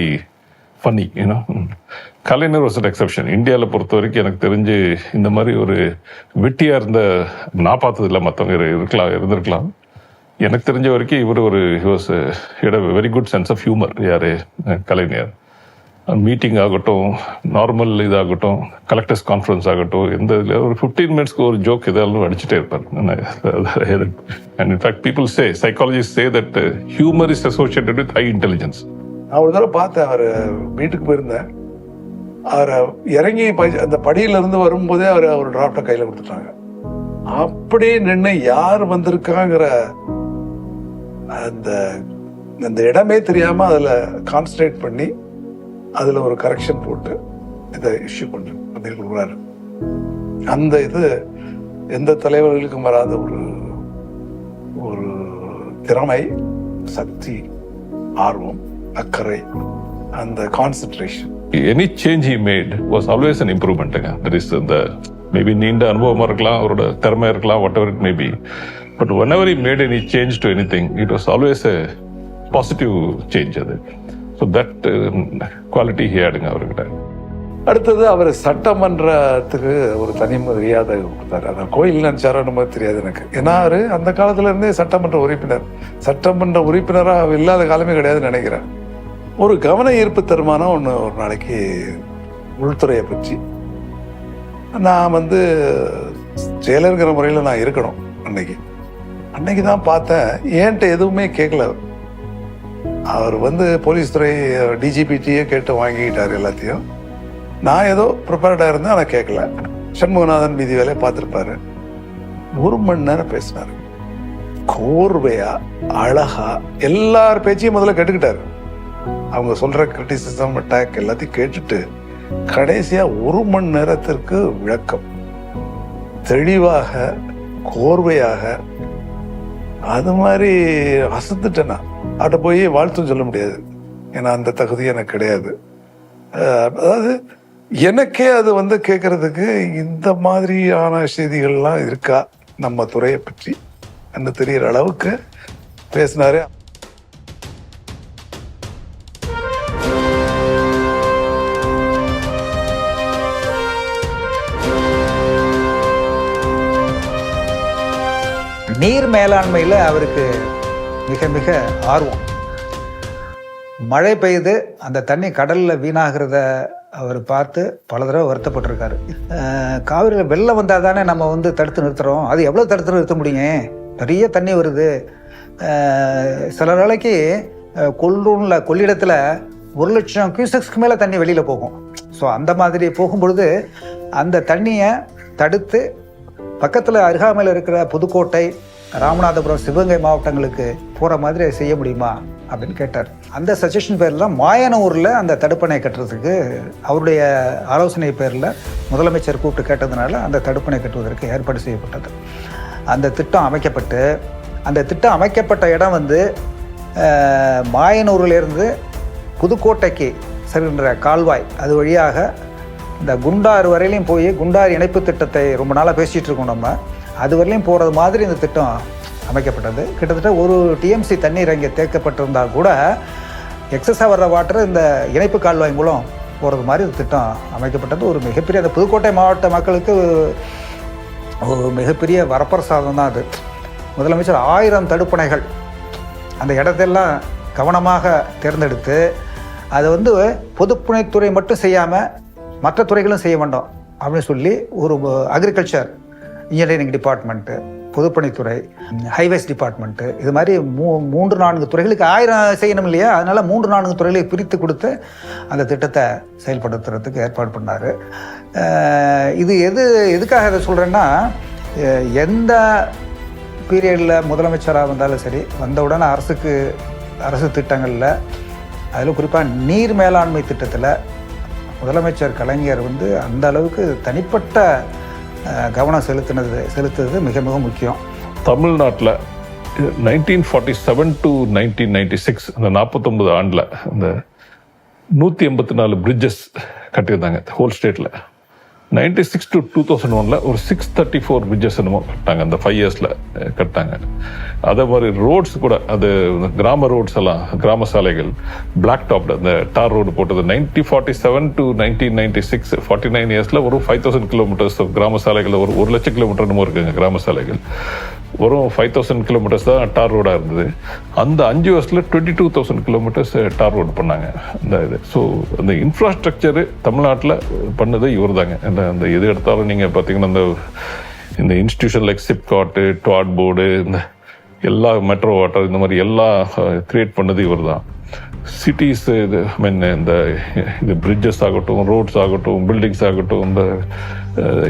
S13: funny. ஏன்னா கலைஞர் வாஸ் அன் எக்ஸப்ஷன். இந்தியாவில் பொறுத்த வரைக்கும் எனக்கு தெரிஞ்சு இந்த மாதிரி ஒரு வெட்டியாக இருந்த நான் பார்த்ததில்ல. மற்றவங்க இருந்திருக்கலாம். எனக்கு தெரிஞ்ச வரைக்கும் இவர் ஒரு very good sense of humour. யார் கலைஞர். மீட்டிங் ஆகட்டும், நார்மல் இதாகட்டும், கலெக்டர்ஸ் கான்ஃபரன்ஸ் ஆகட்டும், எந்த இதில் ஒரு 15 மினிட்ஸ்க்கு ஒரு ஜோக் எதாவது அடிச்சுட்டே இருப்பார். And in fact people say, psychologist say that humour is associated with high intelligence.
S12: நான் ஒரு தடவை பார்த்தேன், அவர் வீட்டுக்கு போயிருந்தேன். அவரை இறங்கி அந்த படியிலிருந்து வரும்போதே அவர் டிராப்டை கையில் கொடுத்துட்டாங்க. அப்படியே நின்று யார் வந்திருக்காங்கிற அந்த இடமே தெரியாமல் அதில் கான்சன்ட்ரேட் பண்ணி அதில் ஒரு கரெக்ஷன் போட்டு இதை இஷ்யூ பண்ணி கொடுக்குறாரு. அந்த இது எந்த தலைவர்களுக்கும் வராத ஒரு திறமை, சக்தி, ஆர்வம், அக்கறை, அந்த concentration.
S13: Any change he made was always an improvement. There is the maybe நீண்ட அனுபவமாக இருக்கலாம், அவரோட திறமை இருக்கலாம், whatever it may be. But whenever he made any change to anything, it was always a positive change. So that quality he had அவர்கிட்ட.
S12: அடுத்தது அவர் சட்டமன்றத்துக்கு ஒரு தனி மரியாதை கொடுத்தாரு. அந்த கோயில் நினைச்சாரோ நம்ம தெரியாது எனக்கு. ஏன்னா அவர் அந்த காலத்துல இருந்தே சட்டமன்ற உறுப்பினராக இல்லாத காலமே கிடையாதுன்னு நினைக்கிறேன். ஒரு கவன ஈர்ப்பு தருமானம் ஒன்று ஒரு நாளைக்கு உள்துறையை பற்றி நான் செயலருங்கிற முறையில் நான் இருக்கணும். அன்னைக்கு தான் பார்த்தேன். ஏன்ட்ட எதுவுமே கேட்கல. அவர் போலீஸ் துறை டிஜிபிடியே கேட்டு வாங்கிக்கிட்டார் எல்லாத்தையும். நான் ஏதோ ப்ரிப்பேர்டாக இருந்தேன், ஆனால் கேட்கல. சண்முகநாதன் மீதி வேலையை பார்த்துருப்பாரு. 1 மணி நேரம் பேசினார். கோர்வையா, அழகா, எல்லார் பேச்சையும் முதல்ல கேட்டுக்கிட்டாரு. அவங்க சொல்ற கிரிட்டிசிசம், அட்டாக் எல்லாத்தையும் கேட்டுட்டு கடைசியா 1 மணி நேரத்திற்கு விளக்கம், தெளிவாக, கோர்வையாக. அது மாதிரி அசத்துட்டேன்னா அவட்ட போய் வாழ்த்தும் சொல்ல முடியாது. ஏன்னா அந்த தகுதி எனக்கு கிடையாது. அதாவது எனக்கே அது வந்து கேட்குறதுக்கு இந்த மாதிரியான செய்திகள்லாம் இருக்கா நம்ம துறையை பற்றி அந்த தெரிகிற அளவுக்கு பேசினாரு.
S8: நீர் மேலாண்மையில் அவருக்கு மிக மிக ஆர்வம். மழை பெய்து அந்த தண்ணி கடலில் வீணாகிறத அவர் பார்த்து பல தடவை வருத்தப்பட்டிருக்காரு. காவிரியில் வெள்ளம் வந்தால் தானே நம்ம வந்து தடுத்து நிறுத்துகிறோம், அது எவ்வளோ தடுத்து நிறுத்த முடியுங்க, நிறைய தண்ணி வருது. சில நாளைக்கு கொள்ளிடத்தில் 1,00,000 கியூசெக்ஸ்க்கு மேலே தண்ணி வெளியில் போகும். ஸோ அந்த மாதிரி போகும்பொழுது அந்த தண்ணியை தடுத்து பக்கத்தில் அருகாமையில் இருக்கிற புதுக்கோட்டை, ராமநாதபுரம், சிவகங்கை மாவட்டங்களுக்கு போகிற மாதிரி செய்ய முடியுமா அப்படின்னு கேட்டார். அந்த சஜஷன் பேரில் தான் மாயனூரில் அந்த தடுப்பணை கட்டுறதுக்கு அவருடைய ஆலோசனை பேரில் முதலமைச்சர் கூப்பிட்டு கேட்டதுனால அந்த தடுப்பணை கட்டுவதற்கு ஏற்பாடு செய்யப்பட்டது. அந்த திட்டம் அமைக்கப்பட்ட இடம் வந்து மாயனூரிலிருந்து புதுக்கோட்டைக்கு செல்கின்ற கால்வாய், அது வழியாக இந்த குண்டாறு வரையிலையும் போய் குண்டாறு இணைப்பு திட்டத்தை ரொம்ப நாளாக பேசிகிட்டு இருக்கோம் நம்ம, அது வரையிலையும் போகிறது மாதிரி இந்த திட்டம் அமைக்கப்பட்டது. கிட்டத்தட்ட 1 TMC தண்ணீர் அங்கே தேக்கப்பட்டிருந்தால் கூட எக்ஸஸாக வர்ற வாட்டர் இந்த இணைப்பு கால்வாய் மூலம் போகிறது மாதிரி இந்த திட்டம் அமைக்கப்பட்டது. ஒரு மிகப்பெரிய அந்த புதுக்கோட்டை மாவட்ட மக்களுக்கு ஒரு மிகப்பெரிய வரப்பிரசாதம் தான் அது. முதலமைச்சர் 1000 தடுப்பணைகள் அந்த இடத்தெல்லாம் கவனமாக தேர்ந்தெடுத்து அதை வந்து பொதுப்பணித்துறை மட்டும் செய்யாமல் மற்ற துறைகளும் செய்ய வேண்டாம் அப்படின்னு சொல்லி ஒரு அக்ரிகல்ச்சர், இன்ஜினியரிங் டிபார்ட்மெண்ட்டு, பொதுப்பணித்துறை, ஹைவேஸ் டிபார்ட்மெண்ட்டு, இது மாதிரி 3-4 துறைகளுக்கு 1000 செய்யணும் இல்லையா, அதனால் 3-4 துறைகளை பிரித்து கொடுத்து அந்த திட்டத்தை செயல்படுத்துறதுக்கு ஏற்பாடு பண்ணார். இது எதுக்காக இதை சொல்கிறேன்னா, எந்த பீரியடில் முதலமைச்சராக வந்தாலும் சரி, வந்தவுடனே அரசு திட்டங்களில், அதில் குறிப்பாக நீர் மேலாண்மை திட்டத்தில் முதலமைச்சர் கலைஞர் வந்து அந்த அளவுக்கு தனிப்பட்ட கவனம் செலுத்துறது மிக மிக முக்கியம்.
S13: தமிழ்நாட்டில் 1947 to 1996 அந்த 49 ஆண்டில் இந்த 184 பிரிட்ஜஸ் கட்டியிருந்தாங்க ஹோல் ஸ்டேட்டில். 96 to 2001 ஒரு 634 பிரிட்ஜஸ் என்னமோ கட்டாங்க, அந்த 5 இயர்ஸில் கட்டாங்க. அதே மாதிரி ரோட்ஸ் கூட, அது கிராம ரோட்ஸ் எல்லாம், கிராம சாலைகள் பிளாக் டாப்டு அந்த டார் ரோடு போட்டது 1947 to 1996 49 இயர்ஸில் ஒரு 5000 கிலோமீட்டர்ஸ் கிராம சாலைகள், ஒரு 1,00,000 கிலோமீட்டர் என்னமோ இருக்குங்க கிராம சாலைகள், வெறும் 5000 கிலோமீட்டர்ஸ் தான் டார் ரோடாக இருந்தது. அந்த 5 வருஷத்தில் 22,000 கிலோமீட்டர்ஸ் டார் ரோடு பண்ணாங்க அந்த இது. ஸோ அந்த இன்ஃப்ராஸ்ட்ரக்சரு தமிழ்நாட்டில் பண்ணது இவர் தாங்க. அந்த எது எடுத்தாலும் நீங்கள் பார்த்தீங்கன்னா இந்த institution like SIPCOT, dot board, இந்த எல்லா மெட்ரோ வாட்டர், இந்த மாதிரி எல்லாம் கிரியேட் பண்ணது இவர் தான். சிட்டிஸ் இது இந்த பிரிட்ஜஸ் ஆகட்டும், ரோட்ஸ் ஆகட்டும், பில்டிங்ஸ் ஆகட்டும், இந்த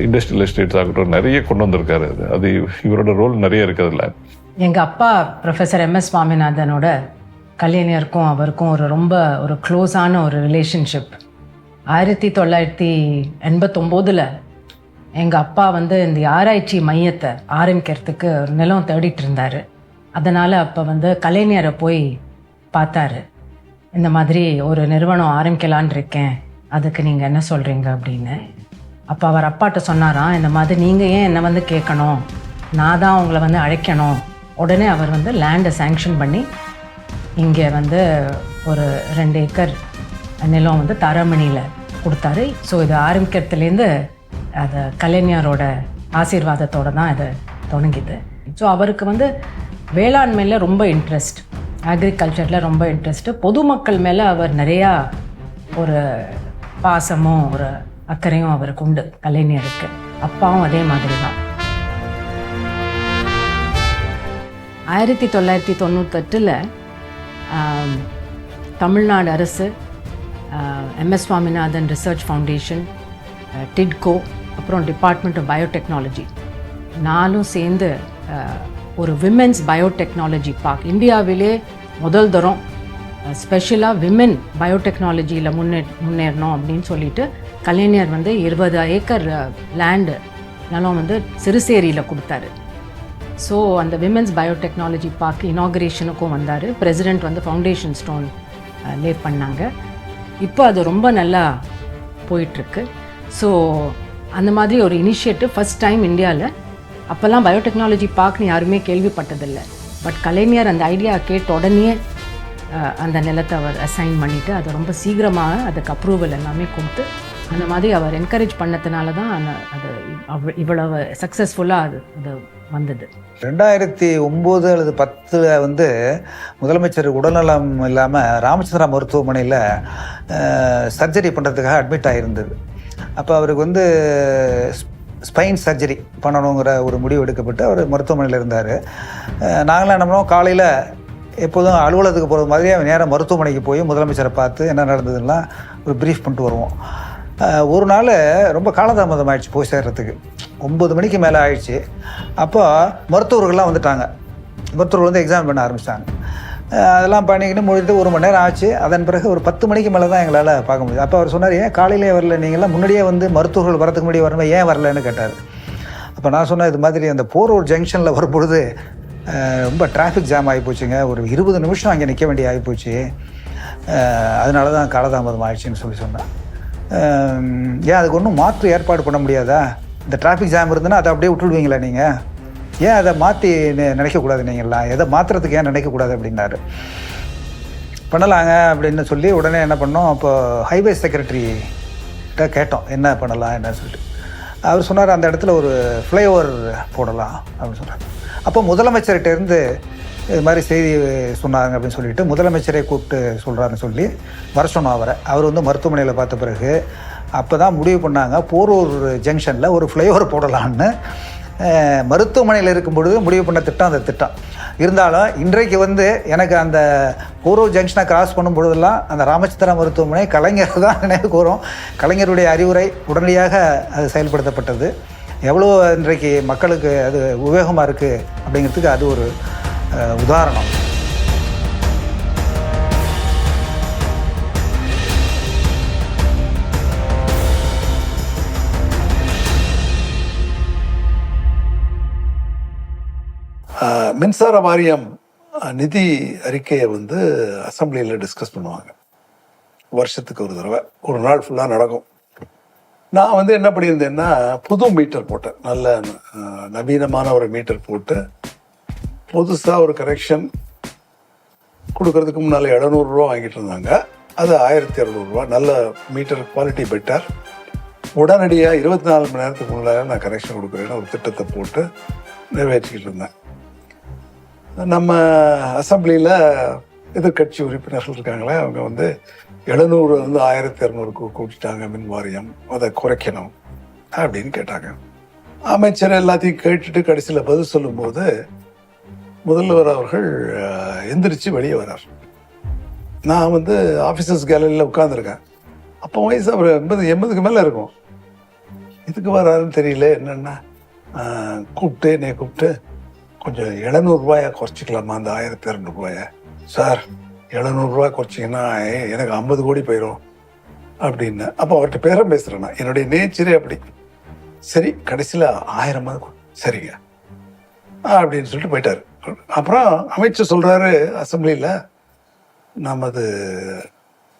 S13: இண்டஸ்ட்ரியல் எஸ்டேட்ஸ் ஆகட்டும், நிறைய கொண்டு வந்திருக்காரு. அது இவரோட ரோல் நிறைய இருக்குதுல்ல.
S14: எங்கள் அப்பா ப்ரொஃபஸர் MS சுவாமிநாதனோட கலைஞருக்கும் அவருக்கும் ரொம்ப ஒரு க்ளோஸான ஒரு ரிலேஷன்ஷிப். 1989 எங்கள் அப்பா வந்து இந்த ஆராய்ச்சி மையத்தை ஆரம்பிக்கிறதுக்கு ஒரு நிலம் தேடிட்டு இருந்தார். அதனால் அப்போ வந்து கலைஞரை போய் பார்த்தாரு. இந்த மாதிரி ஒரு நிறுவனம் ஆரம்பிக்கலான் இருக்கேன், அதுக்கு நீங்கள் என்ன சொல்கிறீங்க அப்படின்னு. அப்போ அவர் அப்பாட்ட சொன்னாராம், இந்த மாதிரி நீங்கள் ஏன் என்னை வந்து கேட்கணும், நான் தான் உங்களை வந்து அழைக்கணும். உடனே அவர் வந்து லேண்டை சேங்ஷன் பண்ணி இங்கே வந்து ஒரு 2 ஏக்கர் நிலம் வந்து தரமணியில் கொடுத்தாரு. ஸோ இது ஆரம்பிக்கிறதுலேருந்து அது கலைஞரோட ஆசீர்வாதத்தோடு தான் இது தொடங்கிது. ஸோ அவருக்கு வந்து வேளாண்மையில் ரொம்ப இன்ட்ரெஸ்ட், அக்ரிகல்ச்சரில் ரொம்ப இன்ட்ரெஸ்ட்டு, பொதுமக்கள் மேலே அவர் நிறையா ஒரு பாசமும் ஒரு அக்கறையும் அவருக்கு உண்டு கலைஞருக்கு. அப்பாவும் அதே மாதிரி தான். 1998 தமிழ்நாடு அரசு, MS Swaminathan research foundation, TIDCO, அப்புறம் டிபார்ட்மெண்ட் ஆஃப் பயோடெக்னாலஜி 4 சேர்ந்து ஒரு விமென்ஸ் பயோடெக்னாலஜி பார்க் இந்தியாவிலே முதல் தரம் ஸ்பெஷலாக விமென் பயோடெக்னாலஜியில் முன்னேறணும் அப்படின்னு சொல்லிட்டு கலைஞர் வந்து 20 ஏக்கர் லேண்டு நிலம் வந்து சிறுசேரியில் கொடுத்தாரு. ஸோ அந்த விமென்ஸ் பயோடெக்னாலஜி பார்க் இனாகரேஷனுக்கும் வந்தார். பிரசிடெண்ட் வந்து ஃபவுண்டேஷன் ஸ்டோன் லே பண்ணாங்க. இப்போ அது ரொம்ப நல்லா போயிட்டுருக்கு. ஸோ அந்த மாதிரி ஒரு இனிஷியேட்டிவ் ஃபஸ்ட் டைம் இந்தியாவில். அப்போல்லாம் பயோடெக்னாலஜி பார்க்னு யாருமே கேள்விப்பட்டதில்லை. பட் கலைஞர் அந்த ஐடியா கேட்ட உடனே அந்த நிலத்தை அவர் அசைன் பண்ணிவிட்டு அதை ரொம்ப சீக்கிரமாக அதுக்கு அப்ரூவல் எல்லாமே கொடுத்து அந்த மாதிரி அவர் என்கரேஜ் பண்ணதுனால தான் அது இவ்வளவு சக்ஸஸ்ஃபுல்லாக அது வந்தது.
S8: 2009 அல்லது 10 வந்து முதலமைச்சர் உடல்நலம் இல்லாமல் ராமச்சந்திரா மருத்துவமனையில் சர்ஜரி பண்ணுறதுக்காக அட்மிட் ஆகியிருந்தது. அப்போ அவருக்கு வந்து ஸ்பைன் சர்ஜரி பண்ணணுங்கிற ஒரு முடிவு எடுக்கப்பட்டு அவர் மருத்துவமனையில் இருந்தார். நாங்களாம் என்ன பண்ணோம், காலையில் எப்போதும் அலுவலகத்துக்கு போகிறது மாதிரியே நேராக மருத்துவமனைக்கு போய் முதலமைச்சரை பார்த்து என்ன நடந்ததுன்னா ஒரு ப்ரீஃப் பண்ணிட்டு வருவோம். ஒரு நாள் ரொம்ப காலதாமதம் ஆயிடுச்சு போய் சேர்கிறதுக்கு. 9 மணிக்கு மேலே ஆயிடுச்சு. அப்போ மருத்துவர்கள்லாம் வந்துட்டாங்க. மருத்துவர்கள் வந்து எக்ஸாம் பண்ண ஆரம்பிச்சிட்டாங்க. அதெல்லாம் பண்ணிக்கிட்டு முடித்து 1 மணி நேரம் ஆச்சு. அதன் பிறகு ஒரு 10 மணிக்கு மேலே தான் எங்களால் பார்க்க முடியுது. அப்போ அவர் சொன்னார், ஏன் காலையிலே வரல, நீங்கள்லாம் முன்னாடியே வந்து மருத்துவர்கள் வரதுக்கு முன்னாடியே வரணும், ஏன் வரலன்னு கேட்டார். அப்போ நான் சொன்னேன், இது மாதிரி அந்த போரூர் ஜங்ஷனில் வரும்பொழுது ரொம்ப டிராஃபிக் ஜாம் ஆகி போச்சுங்க, ஒரு 20 நிமிஷம் அங்கே நிற்க வேண்டிய ஆகிப்போச்சு, அதனால தான் காலதாமதம் ஆயிடுச்சுன்னு சொன்னேன். ஏன் அதுக்கு ஒன்றும் மாற்று ஏற்பாடு பண்ண முடியாதா? இந்த டிராஃபிக் ஜாம் இருந்ததுன்னா அதை அப்படியே விட்டுடுவீங்களா நீங்கள்? ஏன் அதை மாற்றி நினைக்கக்கூடாது? நீங்கள்லாம் எதை மாற்றுறதுக்கு ஏன் நினைக்கக்கூடாது அப்படின்னாரு. பண்ணலாங்க அப்படின்னு சொல்லி உடனே என்ன பண்ணோம், அப்போ ஹைவே செக்ரட்டரிகிட்ட கேட்டோம் என்ன பண்ணலாம் என்னன்னு சொல்லிட்டு. அவர் சொன்னார், அந்த இடத்துல ஒரு ஃப்ளைஓவர் போடலாம் அப்படின்னு சொன்னார். அப்போ முதலமைச்சர்கிட்டேருந்து இது மாதிரி செய்தி சொன்னாங்க அப்படின்னு சொல்லிட்டு முதலமைச்சரை கூப்பிட்டு சொல்கிறாருன்னு சொல்லி வர சொன்னோம் அவரை. அவர் வந்து மருத்துவமனையில் பார்த்த பிறகு அப்போ தான் முடிவு பண்ணாங்க, போரூர் ஜங்ஷனில் ஒரு ஃப்ளைஓவர் போடலான்னு. மருத்துவமனையில் இருக்கும் பொழுது முடிவு பண்ண திட்டம் அந்த திட்டம். இருந்தாலும் இன்றைக்கு வந்து எனக்கு அந்த போரூர் ஜங்ஷனை கிராஸ் பண்ணும் பொழுதெல்லாம் அந்த ராமச்சந்திரா மருத்துவமனை கலைஞர் தான் நினைவு கூறும். கலைஞருடைய அறிவுரை உடனடியாக அது செயல்படுத்தப்பட்டது. எவ்வளோ இன்றைக்கு மக்களுக்கு அது உபயோகமாக இருக்குது அப்படிங்கிறதுக்கு அது ஒரு உதாரணம்.
S12: மின்சார வாரியம் நிதி அறிக்கையை வந்து அசம்பிளியில் டிஸ்கஸ் பண்ணுவாங்க. வருஷத்துக்கு ஒரு தடவை ஒரு நாள் ஃபுல்லாக நடக்கும். நான் வந்து என்ன பண்ணியிருந்தேன்னா புது மீட்டர் போட்டேன், நல்ல நவீனமான ஒரு மீட்டர் போட்டு புதுசாக ஒரு கரெக்ஷன் கொடுக்கறதுக்கு முன்னால் 700 ரூபா வாங்கிட்டு இருந்தாங்க. அது 1200 ரூபா. நல்ல மீட்டர் குவாலிட்டி பெட்டர். உடனடியாக 24 மணி நேரத்துக்கு முன்னாடி நான் கரெக்ஷன் கொடுக்குறேன்னு ஒரு திட்டத்தை போட்டு நிறைவேற்றிக்கிட்டு இருந்தேன். நம்ம அசம்பிளியில் எதிர்கட்சி உறுப்பினர்கள் இருக்காங்களே, அவங்க வந்து 700 வந்து 1200க்கு கூட்டிட்டாங்க மின் வாரியம், அதை குறைக்கணும் அப்படின்னு கேட்டாங்க. அமைச்சர் எல்லாத்தையும் கேட்டுட்டு கடைசியில் பதில் சொல்லும்போது முதல்வர் அவர்கள் எந்திரிச்சு வெளியே வரார். நான் வந்து ஆஃபீஸர்ஸ் கேலரியில் உட்காந்துருக்கேன். அப்போ வயசு அவர் 80க்கு மேலே இருக்கும். இதுக்கு வராருன்னு தெரியல. என்னென்னா கூப்பிட்டு கொஞ்சம் 700 ரூபாயை குறைச்சிக்கலாமா அந்த 1200 ரூபாயை? சார் 700 ரூபாய் குறைச்சிங்கன்னா எனக்கு 50 கோடி போயிடும் அப்படின்னு. அப்போ அவர்கிட்ட பேரம் பேசுகிறேன் நான், என்னுடைய நேச்சரே அப்படி. சரி கடைசியில் 1000 சரிங்க அப்படின்னு சொல்லிட்டு போயிட்டார். அப்புறம் அமைச்சர் சொல்கிறாரு அசம்பிளியில், நமது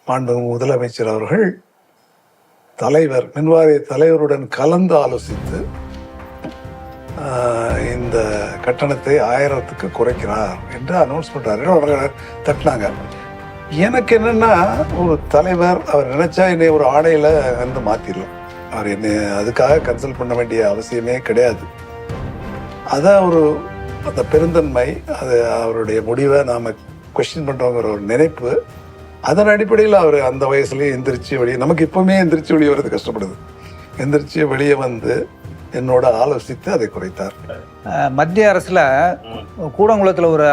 S12: மாண்புமிகு முதலமைச்சர் அவர்கள் தலைவர் மின்வாரிய தலைவருடன் கலந்து ஆலோசித்து இந்த கட்டணத்தை 1000க்கு குறைக்கிறார் என்று அனௌன்ஸ் பண்ணுறாரு. தட்டினாங்க. எனக்கு என்னென்னா, ஒரு தலைவர் அவர் நினச்சா என்னை ஒரு ஆணையில் வந்து மாற்றிடலாம். அவர் என்னை அதுக்காக கன்சல்ட் பண்ண வேண்டிய அவசியமே கிடையாது. அதான் அந்த பெருந்தன்மை, அது அவருடைய முடிவை நாம் கொஸ்டின் பண்ணுறோங்கிற ஒரு நினைப்பு. அதன் அடிப்படையில் அவர் அந்த வயசுலேயே எந்திரிச்சு வெளியே, நமக்கு இப்போவுமே எந்திரிச்சு வெளியே வர்றது கஷ்டப்படுது, எந்திரிச்சு வெளியே வந்து என்னோட ஆலோசித்து அதை குறைத்தார்.
S8: மத்திய அரசில் கூடங்குளத்தில் ஒரு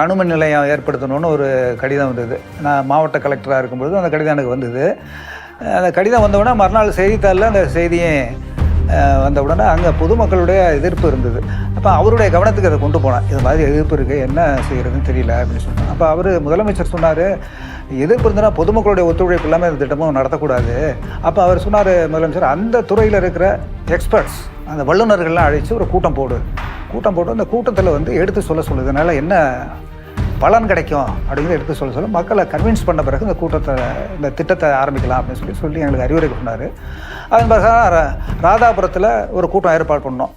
S8: அணுமின் நிலையம் ஏற்படுத்தணும்னு ஒரு கடிதம் வந்தது. நான் மாவட்ட கலெக்டராக இருக்கும்பொழுது அந்த கடிதம் எனக்கு வந்தது. அந்த கடிதம் வந்தவுடனே மறுநாள் செய்தித்தாளில் அந்த செய்தியே வந்தவுடனே அங்கே பொதுமக்களுடைய எதிர்ப்பு இருந்தது. அப்போ அவருடைய கவனத்துக்கு அதை கொண்டு போனேன். இது மாதிரி எதிர்ப்பு இருக்குது, என்ன செய்கிறதுன்னு தெரியல அப்படின்னு சொன்னேன். அப்போ அவர் முதலமைச்சர் சொன்னார், எதிர்ப்பு இருந்ததுன்னா பொதுமக்களுடைய ஒத்துழைப்பு இல்லாமல் இந்த திட்டமும் நடத்தக்கூடாது. அப்போ அவர் சொன்னார் முதலமைச்சர், அந்த துறையில் இருக்கிற எக்ஸ்பர்ட்ஸ், அந்த வல்லுநர்கள்லாம் அழைச்சி ஒரு கூட்டம் போட்டு அந்த கூட்டத்தில் வந்து எடுத்து சொல்லுது. அதனால் என்ன பலன் கிடைக்கும் அப்படிங்கிறத எடுத்து சொல்ல மக்களை கன்வின்ஸ் பண்ண பிறகு இந்த திட்டத்தை ஆரம்பிக்கலாம் அப்படின்னு சொல்லி எங்களுக்கு அறிவுரை சொன்னார். அதன் பிறகு ராதாபுரத்தில் ஒரு கூட்டம் ஏற்பாடு பண்ணோம்.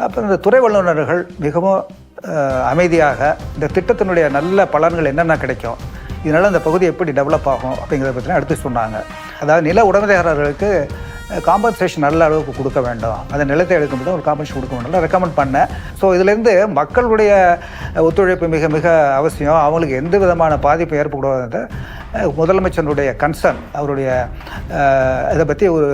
S8: அப்போ இந்த துறை வல்லுநர்கள் மிகவும் அமைதியாக இந்த திட்டத்தினுடைய நல்ல பலன்கள் என்னென்ன கிடைக்கும், இதனால் இந்த பகுதி எப்படி டெவலப் ஆகும் அப்படிங்கிறத பற்றிலாம் எடுத்து சொன்னாங்க. அதாவது நில உடமைதாரர்களுக்கு காம்பன்சேஷன் நல்ல அளவுக்கு கொடுக்க வேண்டும், அந்த நிலத்தை எடுக்கும்போது ஒரு காம்பன்சேஷன் கொடுக்க வேண்டும் ரெக்கமெண்ட் பண்ணேன். ஸோ இதுலேருந்து மக்களுடைய ஒத்துழைப்பு மிக மிக அவசியம். அவங்களுக்கு எந்த விதமான பாதிப்பு ஏற்படாத முதலமைச்சருடைய கன்சர்ன், அவருடைய இதை பற்றி ஒரு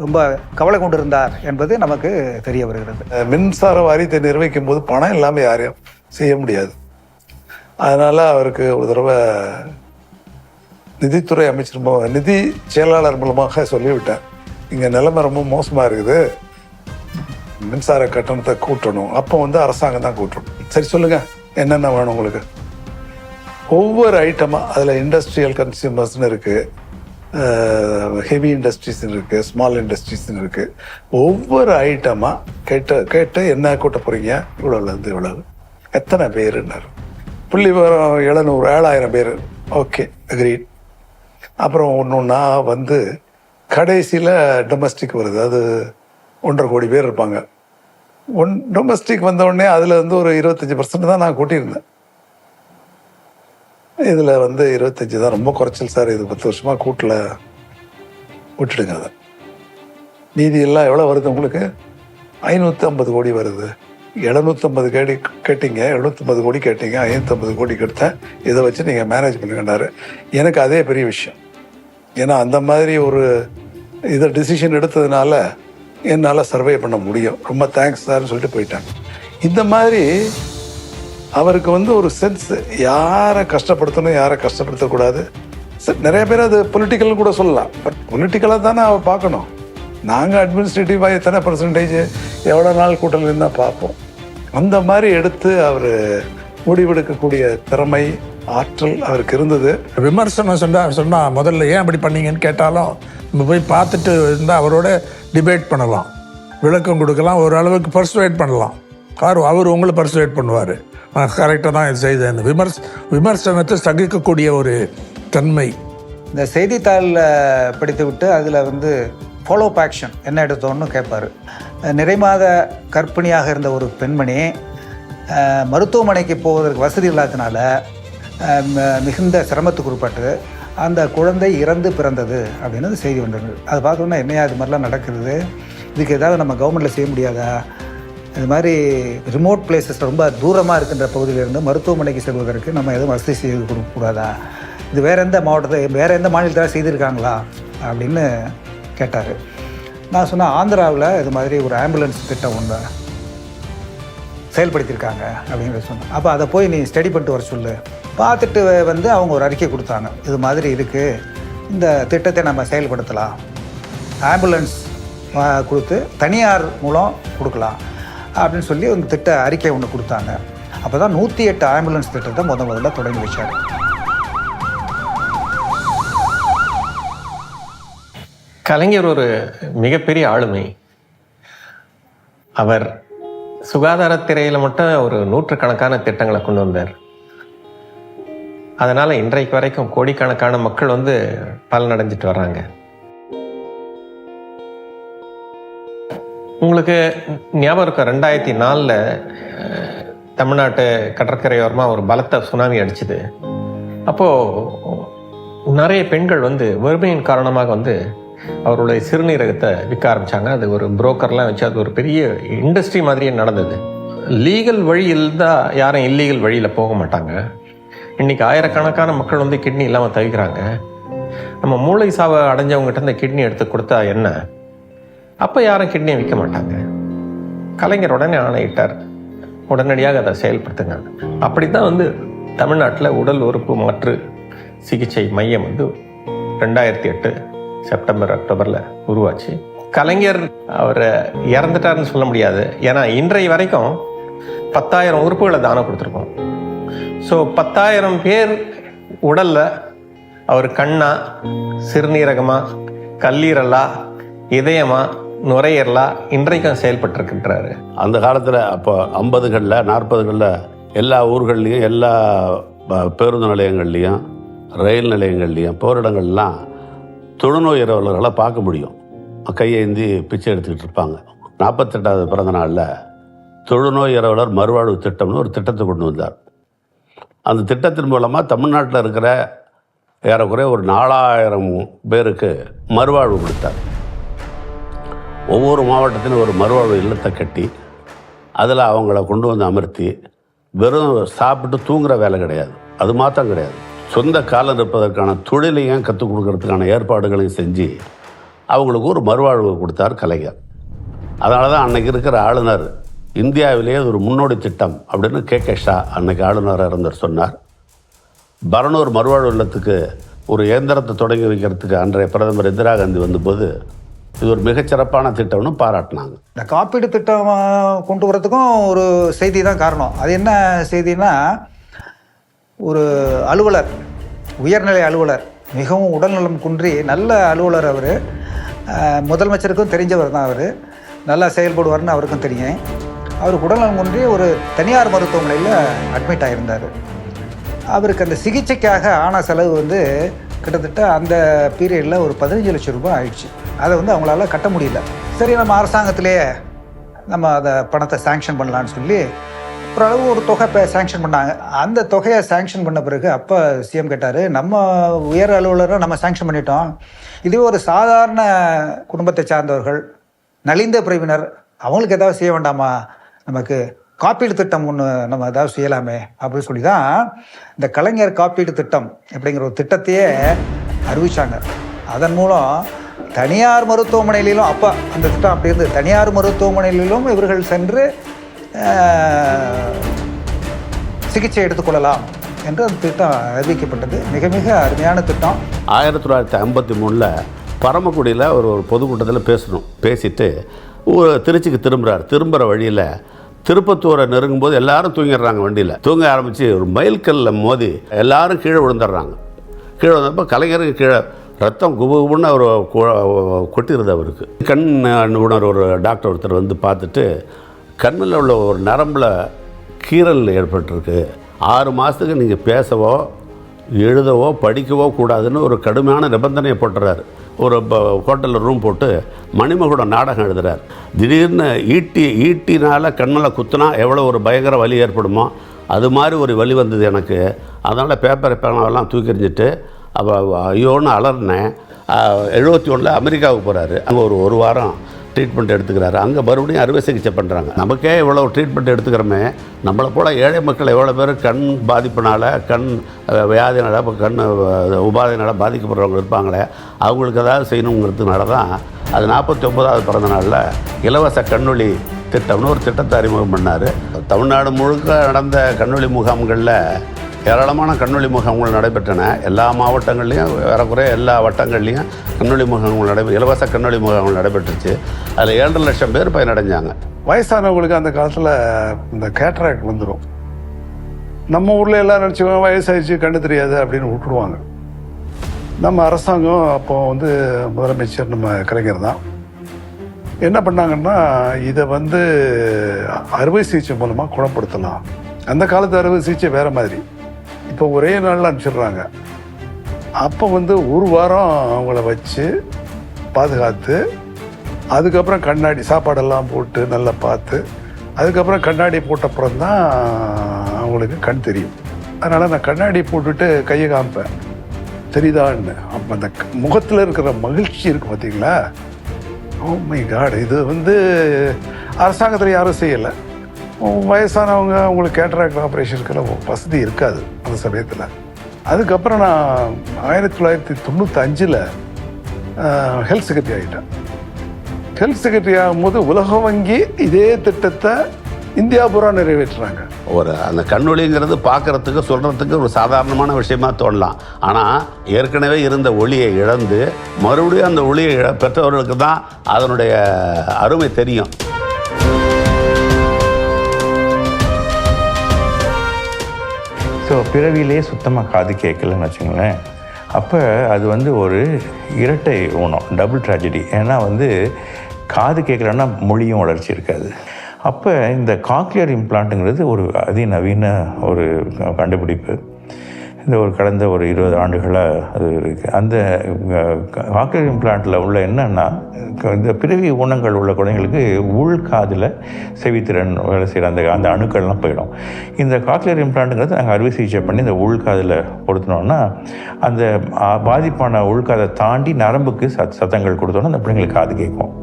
S8: ரொம்ப கவலை கொண்டு இருந்தார் என்பது நமக்கு தெரிய வருகிறது.
S12: மின்சார வாரியத்தை நிர்வகிக்கும் போது பணம் இல்லாமல் யாரையும் செய்ய முடியாது. அதனால் அவருக்கு ஒரு தடவை நிதித்துறை அமைச்சர் நிதி செயலாளர் மூலமாக சொல்லிவிட்டேன், இங்கே நிலைமை ரொம்ப மோசமாக இருக்குது, மின்சார கட்டணத்தை கூட்டணும். அப்போ அரசாங்கம் தான் கூட்டணும். சரி சொல்லுங்கள், என்னென்ன வேணும் உங்களுக்கு? ஒவ்வொரு ஐட்டமாக அதில் இண்டஸ்ட்ரியல் கன்சியூமர்ஸ்னு இருக்குது, ஹெவி இண்டஸ்ட்ரீஸ்ன்னு இருக்குது, ஸ்மால் இண்டஸ்ட்ரீஸ்ன்னு இருக்குது. ஒவ்வொரு ஐட்டமாக கேட்டு என்ன கூட்ட போகிறீங்க, இவ்வளோலேருந்து இவ்வளவு, எத்தனை பேருன்னாரு. புள்ளி வரும் 700-7000 பேர். Okay, agreed. அப்புறம் ஒன்று ஒன்றா கடைசியில் டொமஸ்டிக் வருது. அது 1.5 கோடி பேர் இருப்பாங்க. டொமஸ்டிக் வந்தவுடனே அதில் ஒரு 25% தான் நான் கூட்டியிருந்தேன். இதில் 25 தான் ரொம்ப குறைச்சல் சார், இது 10 வருஷமாக கூட்டல, விட்டுடுங்க. அதை நீதி எல்லாம் எவ்வளோ வருது உங்களுக்கு? 550 கோடி வருது. 750 கேட்டீங்க, 750 கோடி கேட்டீங்க, 550 கோடி கொடுத்தேன், இதை வச்சு நீங்கள் மேனேஜ் பண்ணுங்கன்னாரு. எனக்கு அதே பெரிய விஷயம். ஏன்னா அந்த மாதிரி ஒரு இதை டிசிஷன் எடுத்ததுனால என்னால் சர்வே பண்ண முடியும். ரொம்ப தேங்க்ஸ் சார்னு சொல்லிட்டு போயிட்டாங்க. இந்த மாதிரி அவருக்கு ஒரு சென்ஸ், யாரை கஷ்டப்படுத்தணும், யாரை கஷ்டப்படுத்தக்கூடாது. நிறைய பேர் அது பொலிட்டிக்கல்னு கூட சொல்லலாம். பட் பொலிட்டிக்கலாக தானே அவள் பார்க்கணும். நாங்கள் அட்மினிஸ்ட்ரேட்டிவாக எத்தனை பர்சன்டேஜ் எவ்வளோ நாள் கூட்டல் இருந்தால் பார்ப்போம். அந்த மாதிரி எடுத்து அவர் முடிவெடுக்கக்கூடிய திறமை, ஆற்றல் அவருக்கு இருந்தது.
S15: விமர்சனம் சொன்னால் முதல்ல ஏன் அப்படி பண்ணீங்கன்னு கேட்டாலும் நம்ம போய் பார்த்துட்டு இருந்தால் அவரோட டிபேட் பண்ணலாம், விளக்கம் கொடுக்கலாம், ஓரளவுக்கு பர்சுவேட் பண்ணலாம். அவர் உங்களை பர்சுவேட் பண்ணுவார், கரெக்டாக தான் இது செய்தேன். விமர்சனத்தை சகிக்கக்கூடிய ஒரு தன்மை.
S8: இந்த செய்தித்தாளில் படித்து விட்டு அதில் ஃபாலோ அப் ஆக்ஷன் என்ன எடுத்தோன்னு கேட்பார். நிறைமாத கர்ப்பிணியாக இருந்த ஒரு பெண்மணி மருத்துவமனைக்கு போவதற்கு வசதி இல்லாததுனால மிகுந்த சிரமத்துக்கு உட்பட்டு அந்த குழந்தை இறந்து பிறந்தது அப்படின்னு செய்தி வந்தது. அது பார்த்தோன்னா என்னையா இது மாதிரிலாம் நடக்குது, இதுக்கு ஏதாவது நம்ம கவர்மெண்ட்டில் செய்ய முடியாதா? இது மாதிரி ரிமோட் பிளேசஸ், ரொம்ப தூரமாக இருக்கின்ற பகுதியிலிருந்து மருத்துவமனைக்கு செல்வதற்கு நம்ம எதுவும் வசதி செய்து கொடுக்கக்கூடாதா? இது வேறு எந்த மாவட்டத்தில், வேறு எந்த மாநிலத்தில் செய்திருக்காங்களா அப்படின்னு கேட்டார். நான் சொன்னேன், ஆந்திராவில் இது மாதிரி ஒரு ஆம்புலன்ஸ் திட்டம் ஒன்று செயல்படுத்தியிருக்காங்க அப்படிங்கிறத சொன்னேன். அப்போ அதை போய் நீ ஸ்டடி பண்ணிட்டு வர சொல்லு. பார்த்துட்டு அவங்க ஒரு அறிக்கை கொடுத்தாங்க, இது மாதிரி இருக்குது, இந்த திட்டத்தை நம்ம செயல்படுத்தலாம், ஆம்புலன்ஸ் கொடுத்து தனியார் மூலம் கொடுக்கலாம் அப்படின்னு சொல்லி ஒரு திட்ட அறிக்கை ஒன்று கொடுத்தாங்க. அப்போ தான் 108 ஆம்புலன்ஸ் திட்டத்தை முதல்ல தொடங்கி வச்சார்.
S16: கலைஞர் ஒரு மிகப்பெரிய ஆளுமை. அவர் சுகாதாரத்துறையில் மட்டும் ஒரு 100கணக்கான திட்டங்களை கொண்டு வந்தார். அதனால் இன்றைக்கு வரைக்கும் கோடிக்கணக்கான மக்கள் பலனடைஞ்சிட்டு வர்றாங்க. உங்களுக்கு ஞாபகம் இருக்கும், 2004 தமிழ்நாட்டு கடற்கரையோரமாக ஒரு பலத்த சுனாமி அடிச்சுது. அப்போது நிறைய பெண்கள் வறுமையின் காரணமாக அவருடைய சிறுநீரகத்தை விற்க ஆரம்பித்தாங்க. அது ஒரு புரோக்கர்லாம் வச்சு அது ஒரு பெரிய இண்டஸ்ட்ரி மாதிரியே நடந்தது. லீகல் வழியில் தான் யாரும் இல்லீகல் வழியில் போக மாட்டாங்க. இன்றைக்கி ஆயிரக்கணக்கான மக்கள் கிட்னி இல்லாமல் தவிக்கிறாங்க. நம்ம மூளை சாவை அடைஞ்சவங்ககிட்ட இந்த கிட்னி எடுத்து கொடுத்தா என்ன? அப்போ யாரும் கிட்னியை விற்க மாட்டாங்க. கலைஞர் உடனே ஆணையிட்டார், உடனடியாக அதை செயல்படுத்துங்க. அப்படி தான் தமிழ்நாட்டில் உடல் உறுப்பு மாற்று சிகிச்சை மையம் 2008 செப்டம்பர் அக்டோபரில் உருவாச்சு. கலைஞர் அவரை இறந்துட்டாருன்னு சொல்ல முடியாது. ஏன்னா இன்றைய வரைக்கும் 10,000 உறுப்புகளை தானம் கொடுத்துருக்கோம். ஸோ 10,000 பேர் உடலில் அவர் கண்ணா, சிறுநீரகமா, கல்லீரலா, இதயமா, நுரையீரலா இன்றைக்கும் செயல்பட்டுருக்கின்றாரு.
S1: அந்த காலத்தில் அப்போ 50களில் 40களில் எல்லா ஊர்கள்லேயும் எல்லா பேருந்து நிலையங்கள்லேயும் ரயில் நிலையங்கள்லேயும் போரிடங்கள்லாம் தொழுநோய் இரவலர்களை பார்க்க முடியும். கையேந்தி பிச்சை எடுத்துக்கிட்டு இருப்பாங்க. 48வது பிறந்த நாளில் தொழுநோய் இரவலர் மறுவாழ்வு திட்டம்னு ஒரு திட்டத்தை கொண்டு வந்தார். அந்த திட்டத்தின் மூலமாக தமிழ்நாட்டில் இருக்கிற ஏறக்குறைய ஒரு 4000 பேருக்கு மறுவாழ்வு கொடுத்தார். ஒவ்வொரு மாவட்டத்திலும் ஒரு மறுவாழ்வு இல்லத்தை கட்டி அதில் அவங்கள கொண்டு வந்து அமர்த்தி, வெறும் சாப்பிட்டு தூங்குகிற வேலை கிடையாது, அது மாத்திரம் கிடையாது, சொந்த காலம் இருப்பதற்கான தொழிலையும் கற்றுக் கொடுக்கறதுக்கான ஏற்பாடுகளையும் செஞ்சு அவங்களுக்கு ஒரு மறுவாழ்வு கொடுத்தார் கலைஞர். அதனால தான் அன்றைக்கி இருக்கிற ஆளுநர் இந்தியாவிலேயே ஒரு முன்னோடி திட்டம் அப்படின்னு கே ஷா அன்னைக்கு ஆளுநராக இருந்தவர் சொன்னார். பரனூர் மறுவாழ்வு இல்லத்துக்கு ஒரு இயந்திரத்தை தொடங்கி வைக்கிறதுக்கு அன்றைய பிரதமர் இந்திரா காந்தி வந்தபோது இது ஒரு மிகச்சிறப்பான திட்டம்னு பாராட்டினாங்க.
S8: இந்த காப்பீடு திட்டம் கொண்டு வரதுக்கும் ஒரு செய்தி தான் காரணம். அது என்ன செய்தின்னா, ஒரு அலுவலர், உயர்நிலை அலுவலர், மிகவும் உடல்நலம் குன்றி நல்ல அலுவலர் அவர், முதலமைச்சருக்கும் தெரிஞ்சவர் தான் அவர், நல்லா செயல்படுவார்னு அவருக்கும் தெரியும். அவருக்கு உடல்நலம் குன்றி ஒரு தனியார் மருத்துவமனையில் அட்மிட் ஆகியிருந்தார். அவருக்கு அந்த சிகிச்சைக்காக ஆன செலவு வந்து கிட்டத்தட்ட அந்த பீரியடில் ஒரு 15 லட்சம் ரூபாய் ஆயிடுச்சு. அதை வந்து அவங்களால கட்ட முடியல. சரி, நம்ம அரசாங்கத்திலேயே நம்ம அதை பணத்தை சேங்ஷன் பண்ணலான்னு சொல்லி ஓரளவு ஒரு தொகை சேங்ஷன் பண்ணாங்க. அந்த தொகையை சேங்ஷன் பண்ண பிறகு அப்போ சிஎம் கேட்டார், நம்ம உயர் அலுவலரை நம்ம சேங்ஷன் பண்ணிட்டோம், இதுவே ஒரு சாதாரண குடும்பத்தை சார்ந்தவர்கள், நலிந்த பிரிவினர், அவங்களுக்கு ஏதாவது செய்ய வேண்டாமா, நமக்கு காப்பீடு திட்டம் ஒன்று நம்ம ஏதாவது செய்யலாமே அப்படின்னு சொல்லி தான் இந்த கலைஞர் காப்பீடு திட்டம் அப்படிங்கிற ஒரு திட்டத்தையே அறிவித்தாங்க. அதன் மூலம் தனியார் மருத்துவமனையிலும், அப்போ அந்த திட்டம் அப்படி இருந்து தனியார் மருத்துவமனையிலும் இவர்கள் சென்று சிகிச்சை எடுத்துக்கொள்ளலாம் என்று அந்த திட்டம் அறிவிக்கப்பட்டது. மிக மிக அருமையான திட்டம்.
S1: 1953 பரமக்குடியில் ஒரு பொதுக்கூட்டத்தில் பேசிட்டு திருச்சிக்கு திரும்புகிற வழியில் திருப்பத்தூரை நெருங்கும்போது எல்லாரும் தூங்கிடுறாங்க. வண்டியில் தூங்க ஆரம்பித்து ஒரு மைல்கல்லில் மோதி எல்லாரும் கீழே விழுந்துடுறாங்க. கீழே வந்தப்போ கலைஞருக்கு கீழே ரத்தம் குபுகுபுன்னு அவர் கொட்டிருது. அவருக்கு கண் நிபுணர் ஒரு டாக்டர் ஒருத்தர் வந்து பார்த்துட்டு, கண்ணில் உள்ள ஒரு நரம்பில் கீறல் ஏற்பட்டிருக்கு, 6 மாதத்துக்கு நீங்கள் பேசவோ எழுதவோ படிக்கவோ கூடாதுன்னு ஒரு கடுமையான நிபந்தனையை போட்டுறாரு. ஒரு ஹோட்டலில் ரூம் போட்டு மணிமகுடம் நாடகம் எழுதுகிறார். திடீர்னு ஈட்டினால் கண்ணில் குத்துனா எவ்வளோ ஒரு பயங்கர வலி ஏற்படுமோ அது மாதிரி ஒரு வலி வந்தது எனக்கு. அதனால் பேப்பர் பேனாவெல்லாம் தூக்கி எறிஞ்சிட்டு ஐயோன்னு அலர்னேன். 71 அமெரிக்காவுக்கு போகிறாரு. அங்கே ஒரு வாரம் ட்ரீட்மெண்ட் எடுத்துக்கிறாரு. அங்கே மறுபடியும் அறுவை சிகிச்சை பண்ணுறாங்க. நமக்கே இவ்வளோ ட்ரீட்மெண்ட் எடுத்துக்கிறோமே, நம்மளை போல் ஏழை மக்கள் எவ்வளோ பேர் கண் பாதிப்பினால், கண் வியாதினால், இப்போ கண் உபாதையினால் பாதிக்கப்படுறவங்க இருப்பாங்களே, அவங்களுக்கு ஏதாவது செய்யணுங்கிறதுனால தான் அது 49வது பிறந்த நாளில் இலவச கண்ணொளி திட்டம்னு ஒரு திட்டத்தை அறிமுகம் பண்ணார். தமிழ்நாடு முழுக்க நடந்த கண்ணொளி முகாம்களில் ஏராளமான கண்ணொளி முகாம்கள் நடைபெற்றன. எல்லா மாவட்டங்கள்லேயும் ஏறக்குறைய எல்லா வட்டங்கள்லேயும் கண்ணொளி முகாம்கள் இலவச கண்ணொளி முகாம்கள் நடைபெற்றுச்சு. அதில் 7.5 லட்சம் பேர் பயனடைஞ்சாங்க.
S12: வயசானவங்களுக்கு அந்த காலத்தில் இந்த கேட்ராக்ட் வந்துடும். நம்ம ஊரில் எல்லாம் நினச்சிக்குவாங்க வயசாகிடுச்சு கண்ணு தெரியாது அப்படின்னு விட்டுருவாங்க. நம்ம அரசாங்கம் அப்போ வந்து முதலமைச்சர் நம்ம கலைஞர் தான் என்ன பண்ணாங்கன்னா, இதை வந்து அறுவை சிகிச்சை மூலமாக குணப்படுத்தலாம். அந்த காலத்து அறுவை சிகிச்சை வேறு மாதிரி, இப்போ ஒரே நாளில் அனுப்பிச்சிடுறாங்க. அப்போ வந்து ஒரு வாரம் அவங்கள வச்சு பாதுகாத்து, அதுக்கப்புறம் கண்ணாடி சாப்பாடெல்லாம் போட்டு நல்லா பார்த்து, அதுக்கப்புறம் கண்ணாடி போட்டப்புறம் தான் அவங்களுக்கு கண் தெரியும். அதனால் நான் கண்ணாடி போட்டுட்டு கையை காமிப்பேன், தெரியுதான்னு. அப்போ அந்த முகத்தில் இருக்கிற மகிழ்ச்சி இருக்குது பார்த்தீங்களா, ஓ மை காட். இது வந்து அரசாங்கத்தில் யாரும் செய்யலை. வயசானவங்க அவங்களுக்கு கேட்ராக்ட் ஆப்ரேஷனுக்கெல்லாம் வசதி இருக்காது அந்த சமயத்தில். அதுக்கப்புறம் நான் 1995 ஹெல்த் செக்ரட்டரி ஆகிட்டேன். ஹெல்த் செக்ரட்டரி ஆகும்போது உலக வங்கி இதே திட்டத்தை இந்தியா பூரா நிறைவேற்றுறாங்க.
S1: அந்த கண்ணொளிங்கிறது பார்க்குறதுக்கு சொல்கிறதுக்கு ஒரு சாதாரணமான விஷயமா தோணலாம். ஆனால் ஏற்கனவே இருந்த ஒளியை இழந்து மறுபடியும் அந்த ஒளியை பெற்றவர்களுக்கு தான் அதனுடைய அருமை தெரியும்.
S10: ஸோ பிறவிலே சுத்தமாக காது கேட்கலன்னு வச்சுங்களேன். அப்போ அது வந்து ஒரு இரட்டை ஊனம், டபுள் ட்ராஜடி. ஏன்னா வந்து காது கேட்கலன்னா மொழியும் வளர்ச்சி இருக்காது. அப்போ இந்த காக்லியர் இம்ப்ளான்ட்டுங்கிறது ஒரு அதிநவீன ஒரு கண்டுபிடிப்பு. இந்த கடந்த ஒரு 20 ஆண்டுகளாக அது இருக்குது. அந்த காக்லியர் இம்ப்ளான்ட்டில் உள்ள என்னென்னா, இந்த பிறவி ஊனங்கள் உள்ள குழந்தைங்களுக்கு உள்காதில் செவித்திறன் வேலை செய்கிற அந்த அணுக்கள்லாம் போயிடும். இந்த காக்லியர் இம்ப்ளான்ட்டுங்கிறது நாங்கள் அறுவை சிகிச்சை பண்ணி இந்த உள்காதில் பொருத்தினோன்னா அந்த பாதிப்பான உள்காதை தாண்டி நரம்புக்கு சத்தங்கள் கொடுத்தோன்னா அந்த பிள்ளைங்களுக்கு காது கேட்கும்.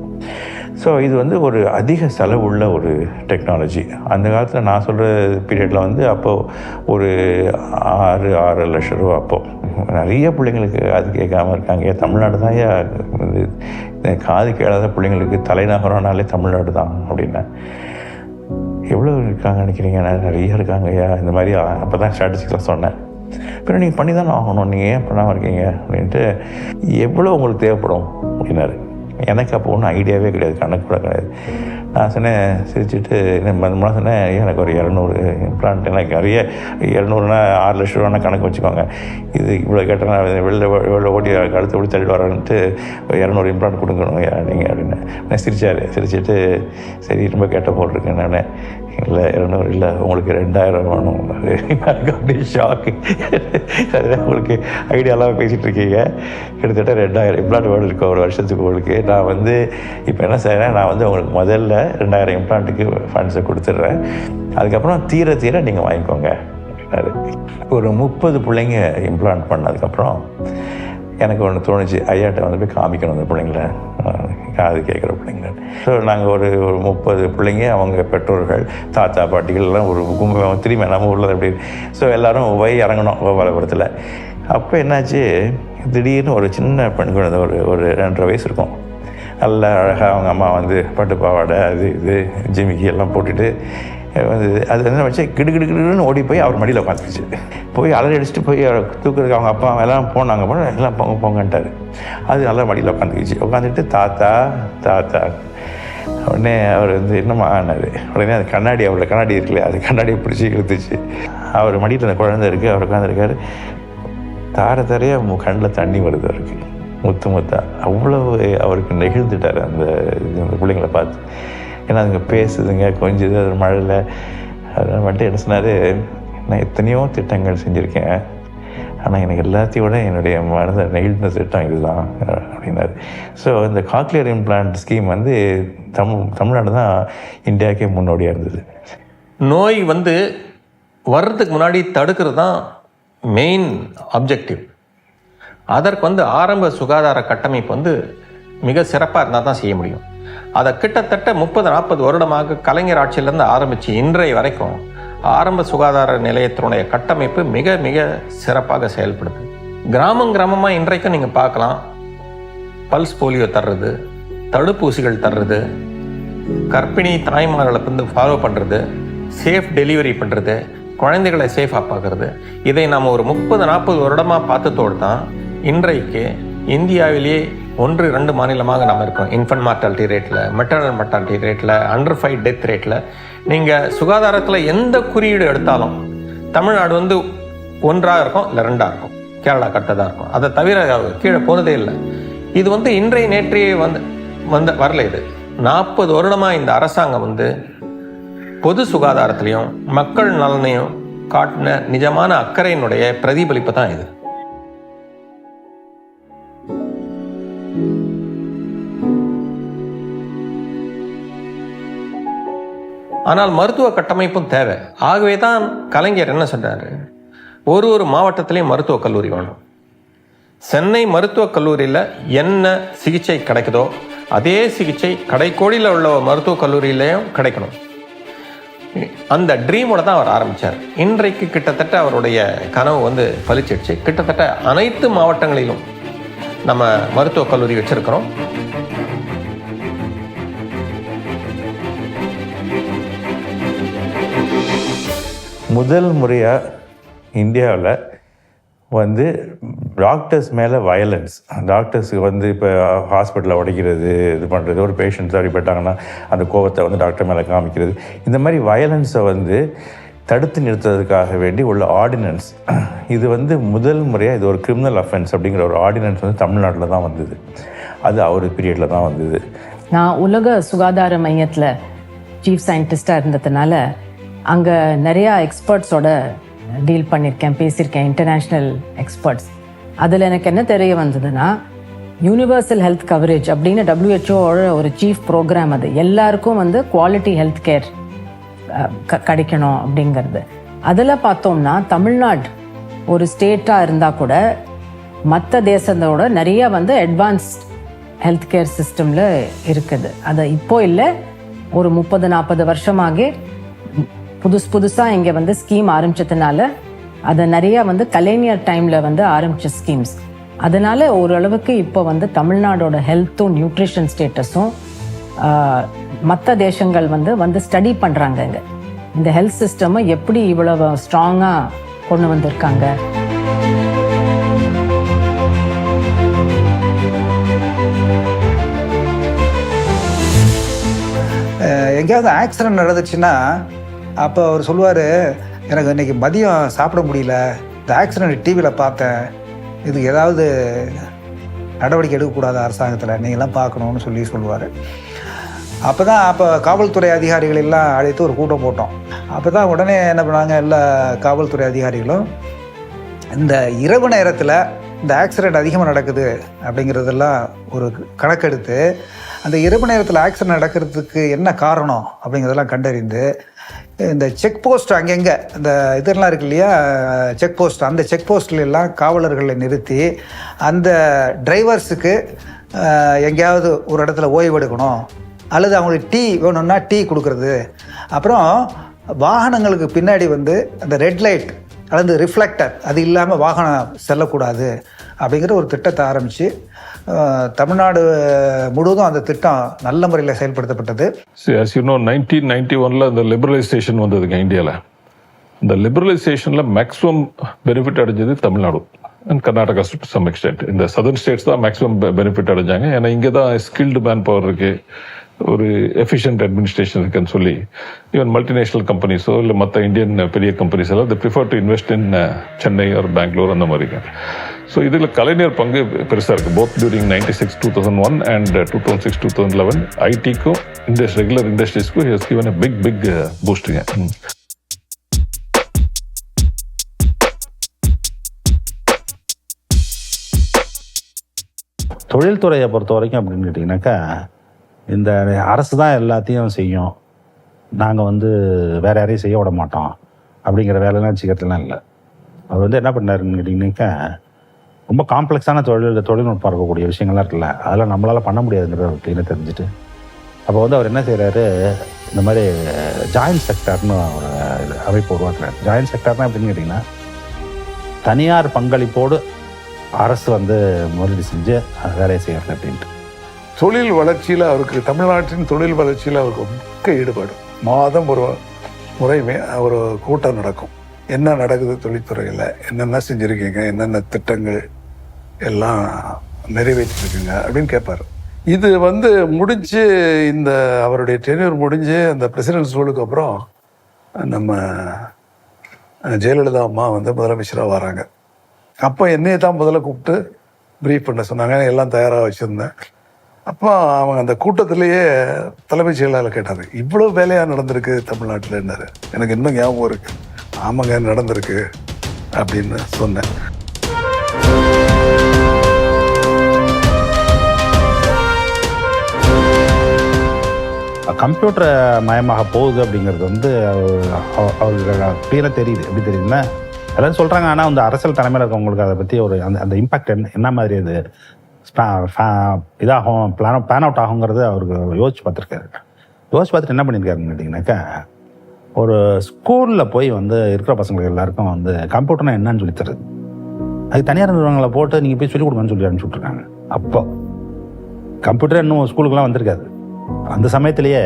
S10: ஸோ இது வந்து ஒரு அதிக செலவுள்ள ஒரு டெக்னாலஜி. அந்த காலத்தில் நான் சொல்கிற பீரியடில் அப்போது ஒரு 6 லட்சம் ரூபா. அப்போது நிறைய பிள்ளைங்களுக்கு காது கேட்காமல் இருக்காங்க. தமிழ்நாடு தான் வந்து காது கேளாத பிள்ளைங்களுக்கு தலைநகரம்னாலே தமிழ்நாடு தான் அப்படின்னா எவ்வளோ இருக்காங்க நினைக்கிறீங்க? நிறைய இருக்காங்க ஐயா. இந்த மாதிரி அப்போ தான் ஸ்டாட்டிஸ்டிக்ஸில் சொன்னேன். பின்ன நீங்கள் பண்ணி தானே ஆகணும், நீங்கள் ஏன் பண்ணாமல் இருக்கீங்க அப்படின்ட்டு. எவ்வளோ உங்களுக்கு தேவைப்படும் அப்படின்னாரு. எனக்கு அப்போ ஒன்றும் ஐடியாவே கிடையாது, கணக்கு கூட கிடையாது. நான் சொன்னேன், சிரிச்சுட்டு சொன்னேன், எனக்கு ஒரு 200 இம்ப்ளான்ட், எனக்கு நிறைய 200னா 6 லட்ச ரூபானா கணக்கு வச்சுக்கோங்க. இது இவ்வளோ கேட்டேன்னா வெளில ஓட்டி கழுத்து ஓடி தள்ளிட்டு வரேன்ட்டு 200 இம்ப்ளான்ட் கொடுக்கணும் நீங்கள் அப்படின்னு நான் சிரிச்சிட்டு சரி ரொம்ப கேட்ட போட்டிருக்கேன் நான். இல்லை 200 இல்லை, உங்களுக்கு 2000 வேணும். எனக்கு அப்படியே ஷாக்கு. உங்களுக்கு ஐடியாலாம் பேசிகிட்டு இருக்கீங்க, கிட்டத்தட்ட 2000 இம்ப்ளான்ட் வேர்டு இருக்கு ஒரு வருஷத்துக்கு உங்களுக்கு. நான் இப்போ என்ன செய்கிறேன், நான் உங்களுக்கு முதல்ல 2000 இம்ப்ளான்ட்டுக்கு ஃபண்ட்ஸை கொடுத்துட்றேன், அதுக்கப்புறம் தீர நீங்கள் வாங்கிக்கோங்க அப்படின்னாரு. ஒரு 30 பிள்ளைங்க இம்ப்ளான்ட் பண்ணதுக்கப்புறம் எனக்கு ஒன்று தோணுச்சு, ஐயாட்ட போய் காமிக்கணும் அந்த பிள்ளைங்கள, காது கேட்குற பிள்ளைங்க. ஸோ நாங்கள் ஒரு 30 பிள்ளைங்க, அவங்க பெற்றோர்கள், தாத்தா பாட்டிகள் எல்லாம் ஒரு கும்பம் திரும்பி நம்ம ஊரில் அப்படி. ஸோ எல்லோரும் போய் இறங்கணும் கோபாலபுரத்தில். அப்போ என்னாச்சு, திடீர்னு ஒரு சின்ன பெண் குழந்தை ஒரு 2.5 வயசு இருக்கும், நல்லா அழகாக அவங்க அம்மா பட்டு பாவாடை அது இது ஜிமிக்கி எல்லாம் போட்டுட்டு அது என்ன வச்சு கிடுகிடுன்னு ஓடி போய் அவர் மடியில் உட்காந்துருச்சு. போய் அலறி அடிச்சுட்டு போய் தூக்குறதுக்கு அவங்க அப்பா எல்லாம் போனாங்க, எல்லாம் போங்கன்ட்டார். அது நல்லா மடியில் உட்காந்துட்டு தாத்தா உடனே அவர் என்னம்மா ஆனார். உடனே அது கண்ணாடி, அவரோட கண்ணாடி இருக்குல்ல, அது கண்ணாடியை பிடிச்சி இழுத்துச்சு. அவர் மடியில் அந்த குழந்தை இருக்குது, அவர் உட்காந்துருக்காரு. தாரையாக கண்ணில் தண்ணி வருது அவருக்கு, முத்தா. அவ்வளவு அவருக்கு நெகிழ்ந்துட்டார் அந்த பிள்ளைங்களை பார்த்து. ஏன்னா அதுங்க பேசுதுங்க, கொஞ்சம் அது மழையில். அதனால் மட்டும் என்ன சொன்னார், நான் எத்தனையோ திட்டங்கள் செஞ்சுருக்கேன், ஆனால் எனக்கு எல்லாத்தையும் விட என்னுடைய மனதை நெகிழ்ந்த திட்டம் இதுதான் அப்படின்னாரு. ஸோ இந்த காக்லியர் இம்ப்ளான்ட் ஸ்கீம் தமிழ்நாடு தான் இந்தியாவுக்கே முன்னோடியாக இருந்தது.
S16: நோய் வர்றதுக்கு முன்னாடி தடுக்கிறது தான் மெயின் ஆப்ஜெக்டிவ். அதற்கு ஆரம்ப சுகாதார கட்டமைப்பு மிக சிறப்பாக இருந்தால் தான் செய்ய முடியும். அதை கிட்டத்தட்ட 30-40 வருடமாக கலைஞர் ஆட்சியிலேருந்து ஆரம்பித்து இன்றைய வரைக்கும் ஆரம்ப சுகாதார நிலையத்தினுடைய கட்டமைப்பு மிக மிக சிறப்பாக செயல்படுது. கிராமமாக இன்றைக்கும் நீங்கள் பார்க்கலாம், பல்ஸ் போலியோ தர்றது, தடுப்பூசிகள் தர்றது, கர்ப்பிணி தாய்மார்களை ஃபாலோ பண்ணுறது, சேஃப் டெலிவரி பண்ணுறது, குழந்தைகளை சேஃபாக பார்க்குறது. இதை நாம் ஒரு 30-40 வருடமாக பார்த்ததோடு தான் இன்றைக்கு இந்தியாவிலேயே 1-2 மாநிலமாக நம்ம இருக்கோம். இன்ஃபன்ட் மார்டாலிட்டி ரேட்டில், மெட்டர்னல் மார்டாலிட்டி ரேட்டில், அண்டர் 5 டெத் ரேட்டில். நீங்கள் சுகாதாரத்தில் எந்த குறியீடு எடுத்தாலும் தமிழ்நாடு 1 இருக்கும், இல்லை 2 இருக்கும், கேரளா கட்டதாக இருக்கும். அதை தவிர கீழே போனதே இல்லை. இது இன்றைய நேற்றையே வரல. இது 40 வருடமாக இந்த அரசாங்கம் பொது சுகாதாரத்திலையும் மக்கள் நலனையும் காட்டின நிஜமான அக்கறையினுடைய பிரதிபலிப்பு தான் இது. ஆனால் மருத்துவ கட்டமைப்பும் தேவை. ஆகவே தான் கலைஞர் என்ன சொன்னார், ஒரு மாவட்டத்திலையும் மருத்துவக் கல்லூரி வேணும். சென்னை மருத்துவக் கல்லூரியில் என்ன சிகிச்சை கிடைக்குதோ அதே சிகிச்சை கடைக்கோடியில் உள்ள மருத்துவக் கல்லூரியிலையும் கிடைக்கணும். அந்த ட்ரீமோட தான் அவர் ஆரம்பித்தார். இன்றைக்கு கிட்டத்தட்ட அவருடைய கனவு பலிச்சிடுச்சு. கிட்டத்தட்ட அனைத்து மாவட்டங்களிலும் நம்ம மருத்துவக் கல்லூரி வச்சிருக்கிறோம்.
S10: முதல் முறையாக இந்தியாவில் டாக்டர்ஸ் மேலே வயலன்ஸ், டாக்டர்ஸுக்கு இப்போ ஹாஸ்பிட்டலில் உடைக்கிறது, இது பண்ணுறது, ஒரு பேஷண்ட் சரிப்பட்டாங்கன்னா அந்த கோபத்தை டாக்டர் மேலே காமிக்கிறது, இந்த மாதிரி வயலன்ஸை தடுத்து நிறுத்துறதுக்காக வேண்டி உள்ள ஆர்டினன்ஸ் இது முதல் முறையாக இது ஒரு கிரிமினல் அஃபென்ஸ் அப்படிங்கிற ஒரு ஆர்டினன்ஸ் தமிழ்நாட்டில் தான் வந்தது. அது அவர் பீரியடில் தான் வந்தது.
S14: நான் உலக சுகாதார மையத்தில் சீஃப் சயின்டிஸ்டாக இருந்ததுனால அங்கே நிறையா எக்ஸ்பர்ட்ஸோட டீல் பண்ணியிருக்கேன், பேசியிருக்கேன், இன்டர்நேஷ்னல் எக்ஸ்பர்ட்ஸ். அதில் எனக்கு என்ன தெரிய வந்ததுன்னா, யூனிவர்சல் ஹெல்த் கவரேஜ் அப்படின்னு WHO ஒரு சீஃப் ப்ரோக்ராம், அது எல்லாருக்கும் குவாலிட்டி ஹெல்த் கேர் கிடைக்கணும் அப்படிங்கிறது. அதில் பார்த்தோம்னா தமிழ்நாடு ஒரு ஸ்டேட்டாக இருந்தால் கூட மற்ற தேசத்தோட நிறைய அட்வான்ஸ்ட் ஹெல்த் கேர் சிஸ்டமில் இருக்குது. அது இப்போ இல்லை, ஒரு 30-40 வருஷமாகவே புதுசாக இங்கே ஸ்கீம் ஆரம்பிச்சதுனால அதை நிறையா கலைஞர் டைமில் ஆரம்பித்த ஸ்கீம்ஸ். அதனால் ஓரளவுக்கு இப்போ தமிழ்நாடோட ஹெல்த்தும் நியூட்ரிஷன் ஸ்டேட்டஸும் மற்ற தேசங்கள் ஸ்டடி பண்ணுறாங்க. இங்கே இந்த ஹெல்த் சிஸ்டமை எப்படி இவ்வளவு ஸ்ட்ராங்காக கொண்டு வந்திருக்காங்க.
S8: எங்கேயாவது ஆக்சிடென்ட் நடந்துச்சுன்னா அப்போ அவர் சொல்லுவார், எனக்கு இன்றைக்கி மதியம் சாப்பிட முடியல, இந்த ஆக்சிடென்ட் டிவியில் பார்த்தேன், இதுக்கு ஏதாவது நடவடிக்கை எடுக்கக்கூடாது அரசாங்கத்தில், நீங்களாம் பார்க்கணுன்னு சொல்லுவார். அப்போ காவல்துறை அதிகாரிகள் எல்லாம் அழைத்து ஒரு கூட்டம் போட்டோம். அப்போ தான் உடனே என்ன பண்ணாங்க, எல்லா காவல்துறை அதிகாரிகளும் இந்த இரவு நேரத்தில் இந்த ஆக்சிடெண்ட் அதிகமாக நடக்குது அப்படிங்கிறதெல்லாம் ஒரு கணக்கெடுத்து அந்த இரவு நேரத்தில் ஆக்சிடென்ட் நடக்கிறதுக்கு என்ன காரணம் அப்படிங்கிறதெல்லாம் கண்டறிந்து இந்த செக் போஸ்ட் அங்கங்கே இந்த இதெல்லாம் இருக்கு இல்லையா, செக் போஸ்ட், அந்த செக் போஸ்ட்லாம் காவலர்களை நிறுத்தி அந்த டிரைவர்ஸுக்கு எங்கேயாவது ஒரு இடத்துல ஓய்வு எடுக்கணும் அல்லது அவங்களுக்கு டீ வேணும்னா டீ கொடுக்குறது, அப்புறம் வாகனங்களுக்கு பின்னாடி அந்த ரெட் லைட் அல்லது ரிஃப்ளெக்டர் அது இல்லாமல் வாகனம் செல்லக்கூடாது அப்படிங்கிற ஒரு திட்டத்தை ஆரம்பித்து தமிழ்நாடு முழுவதும் அந்த திட்டம் நல்ல முறையில் செயல்படுத்தப்பட்டது.
S13: As you know, 1991 இந்த லிபரலைசேஷன் வந்ததுங்க இந்தியாவில். இந்த லிபரலைசேஷனில் மேக்ஸிமம் பெனிஃபிட் அடைஞ்சது Tamil Nadu and Karnataka to some extent. இந்த சதர்ன் ஸ்டேட்ஸ் தான் மேக்ஸிமம் பெனிஃபிட் அடைஞ்சாங்க. ஏன்னா இங்கே தான் ஸ்கில்டு மேன் பவர் இருக்குது, ஒரு எஃபிஷியன்ட் அட்மினிஸ்ட்ரேஷன் இருக்குன்னு சொல்லி ஈவன் மல்டிநேஷ்னல் கம்பெனிஸோ இல்லை மற்ற இந்தியன் பெரிய கம்பெனிஸ் எல்லாம் prefer to invest in Chennai ஒரு பெங்களூர் அந்த மாதிரிங்க. ஸோ இதில் கலைஞர் பங்கு பெருசாக இருக்குது. போத் டியூரிங் 96, 2001 அண்ட் 2006, 2011 ஐடிக்கும் ரெகுலர் இண்டஸ்ட்ரீஸ்க்கும் ஹஸ் கிவன் அ பிக் பூஸ்ட்டுங்க.
S4: தொழில்துறையை பொறுத்த வரைக்கும் அப்படின்னு கேட்டிங்கனாக்கா, இந்த அரசு தான் எல்லாத்தையும் செய்யும், நாங்கள் வேறு யாரையும் செய்ய விட மாட்டோம் அப்படிங்கிற வேலைலாம் வச்சுக்கிறதுலாம் இல்லை. அவர் என்ன பண்ணாருன்னு கேட்டிங்கனாக்கா, ரொம்ப காம்ப்ளெக்ஸான தொழில்நுட்பம் இருக்கக்கூடிய விஷயங்கள்லாம் இருக்குல்ல, அதெல்லாம் நம்மளால் பண்ண முடியாதுங்கிற அப்படின்னு தெரிஞ்சுட்டு அப்போ அவர் என்ன செய்கிறாரு, இந்த மாதிரி ஜாயின்ட் செக்டர்னு ஒரு அமைப்பு உருவாக்குறாரு. ஜாயின்ட் செக்டர்னா எப்படின்னு கேட்டிங்கன்னா, தனியார் பங்களிப்போடு அரசு முதலீடு செஞ்சு வேலையை செய்கிறது அப்படின்ட்டு.
S12: தொழில் வளர்ச்சியில் அவருக்கு, தமிழ்நாட்டின் தொழில் வளர்ச்சியில் அவருக்கு மிக்க ஈடுபாடு. மாதம் ஒரு முறையுமே ஒரு கூட்டம் நடக்கும். என்ன நடக்குது தொழில்துறையில், என்னென்ன செஞ்சுருக்கீங்க, என்னென்ன திட்டங்கள் எல்லாம் நிறைவேற்றிருக்குங்க அப்படின்னு கேட்பார். இது முடிஞ்சு இந்த அவருடைய டென்யூர் முடிஞ்சு அந்த பிரசிடென்ட் ரூலுக்கு அப்புறம் நம்ம ஜெயலலிதா அம்மா முதலமைச்சராக வராங்க. அப்போ என்னையை தான் முதல்ல கூப்பிட்டு ப்ரீஃப் பண்ண சொன்னாங்க. எல்லாம் தயாராக வச்சுருந்தேன். அப்போ அவங்க அந்த கூட்டத்திலேயே தலைமைச் செயலாளர் கேட்டார், இவ்வளோ வேலையாக நடந்திருக்கு தமிழ்நாட்டில்னாரு. எனக்கு இன்னும் ஞாபகம் இருக்குது. ஆமாங்க நடந்திருக்கு அப்படின்னு சொன்னேன்.
S4: கம்ப்யூட்டர் மயமாக போகுது அப்படிங்கிறது அவருக்கு கிளியராக தெரியுது. எப்படி தெரியுதுன்னா, எல்லாரும் சொல்கிறாங்க, ஆனால் அரசியல் தலைமையில் இருக்கவங்களுக்கு அதை பற்றி ஒரு அந்த இம்பாக்ட் என்ன மாதிரி அது இதாகும், பிளான் அவுட் ஆகுங்கிறது அவருக்கு யோசிச்சு பார்த்துருக்காரு. யோசிச்சு பார்த்துட்டு என்ன பண்ணியிருக்காருன்னு கேட்டிங்கனாக்கா, ஒரு ஸ்கூலில் போய் இருக்கிற பசங்களுக்கு எல்லாருக்கும் கம்ப்யூட்டர்னா என்னன்னு சொல்லி தருது. அது தனியார் நிறுவனங்களை போட்டு நீங்கள் போய் சொல்லிக் கொடுங்கன்னு சொல்லி அனுப்பிச்சி விட்ருக்காங்க. அப்போ கம்ப்யூட்டர் இன்னும் ஸ்கூலுக்குலாம் வந்திருக்காது. அந்த சமயத்திலேயே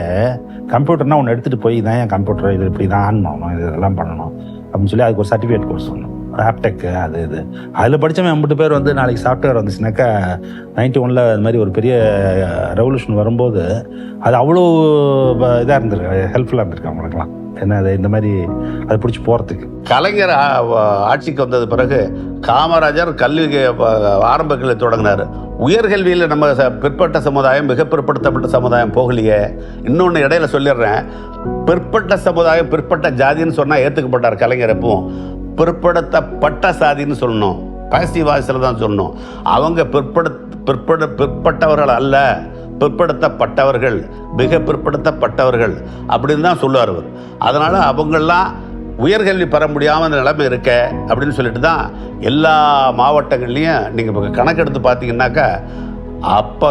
S4: கம்ப்யூட்டர்னால் ஒன்று எடுத்துகிட்டு போய் தான் என் கம்ப்யூட்டர் இது இப்படி தான் ஆன் பண்ணணும், இது இதெல்லாம் பண்ணணும் அப்படின்னு சொல்லி அதுக்கு ஒரு சர்டிஃபிகேட் கோர்ஸ் சொல்லணும். ஆப்டெக்கு அது இது அதில் படித்தவன் 50 பேர் நாளைக்கு சாஃப்ட்வேர் வந்துச்சுனாக்கா 91 அது மாதிரி ஒரு பெரிய ரெவல்யூஷன் வரும்போது அது அவ்வளோ இதாக இருந்திருக்கு, ஹெல்ப்ஃபுல்லாக இருந்திருக்கு அவங்களுக்குலாம். என்ன அது இந்த மாதிரி அதை பிடிச்சி போகிறதுக்கு.
S1: கலைஞர் ஆட்சிக்கு வந்தது பிறகு காமராஜர் கல்வி ஆரம்ப கல்வி தொடங்கினார். உயர்கல்வியில் நம்ம பிற்பட்ட சமுதாயம், மிக பிற்படுத்தப்பட்ட சமுதாயம் போகலையே. இன்னொன்று இடையில சொல்லிடுறேன், பிற்பட்ட சமுதாயம் பிற்பட்ட ஜாதின்னு சொன்னால் ஏற்றுக்கப்பட்டார் கலைஞர். எப்பவும் பிற்படுத்தப்பட்ட சாதின்னு சொல்லணும், பாசிட்டிவ் வாய்ஸில் தான் சொல்லணும். அவங்க பிற்பட்டவர்கள் அல்ல, பிற்படுத்தப்பட்டவர்கள், மிக பிற்படுத்தப்பட்டவர்கள் அப்படின்னு தான் சொல்லுவார் அவர். அதனால் அவங்கெல்லாம் உயர்கல்வி பெற முடியாமல் நிலைமை இருக்க அப்படின்னு சொல்லிட்டு தான் எல்லா மாவட்டங்கள்லேயும் நீங்கள் இப்போ கணக்கெடுத்து பார்த்தீங்கன்னாக்கா அப்போ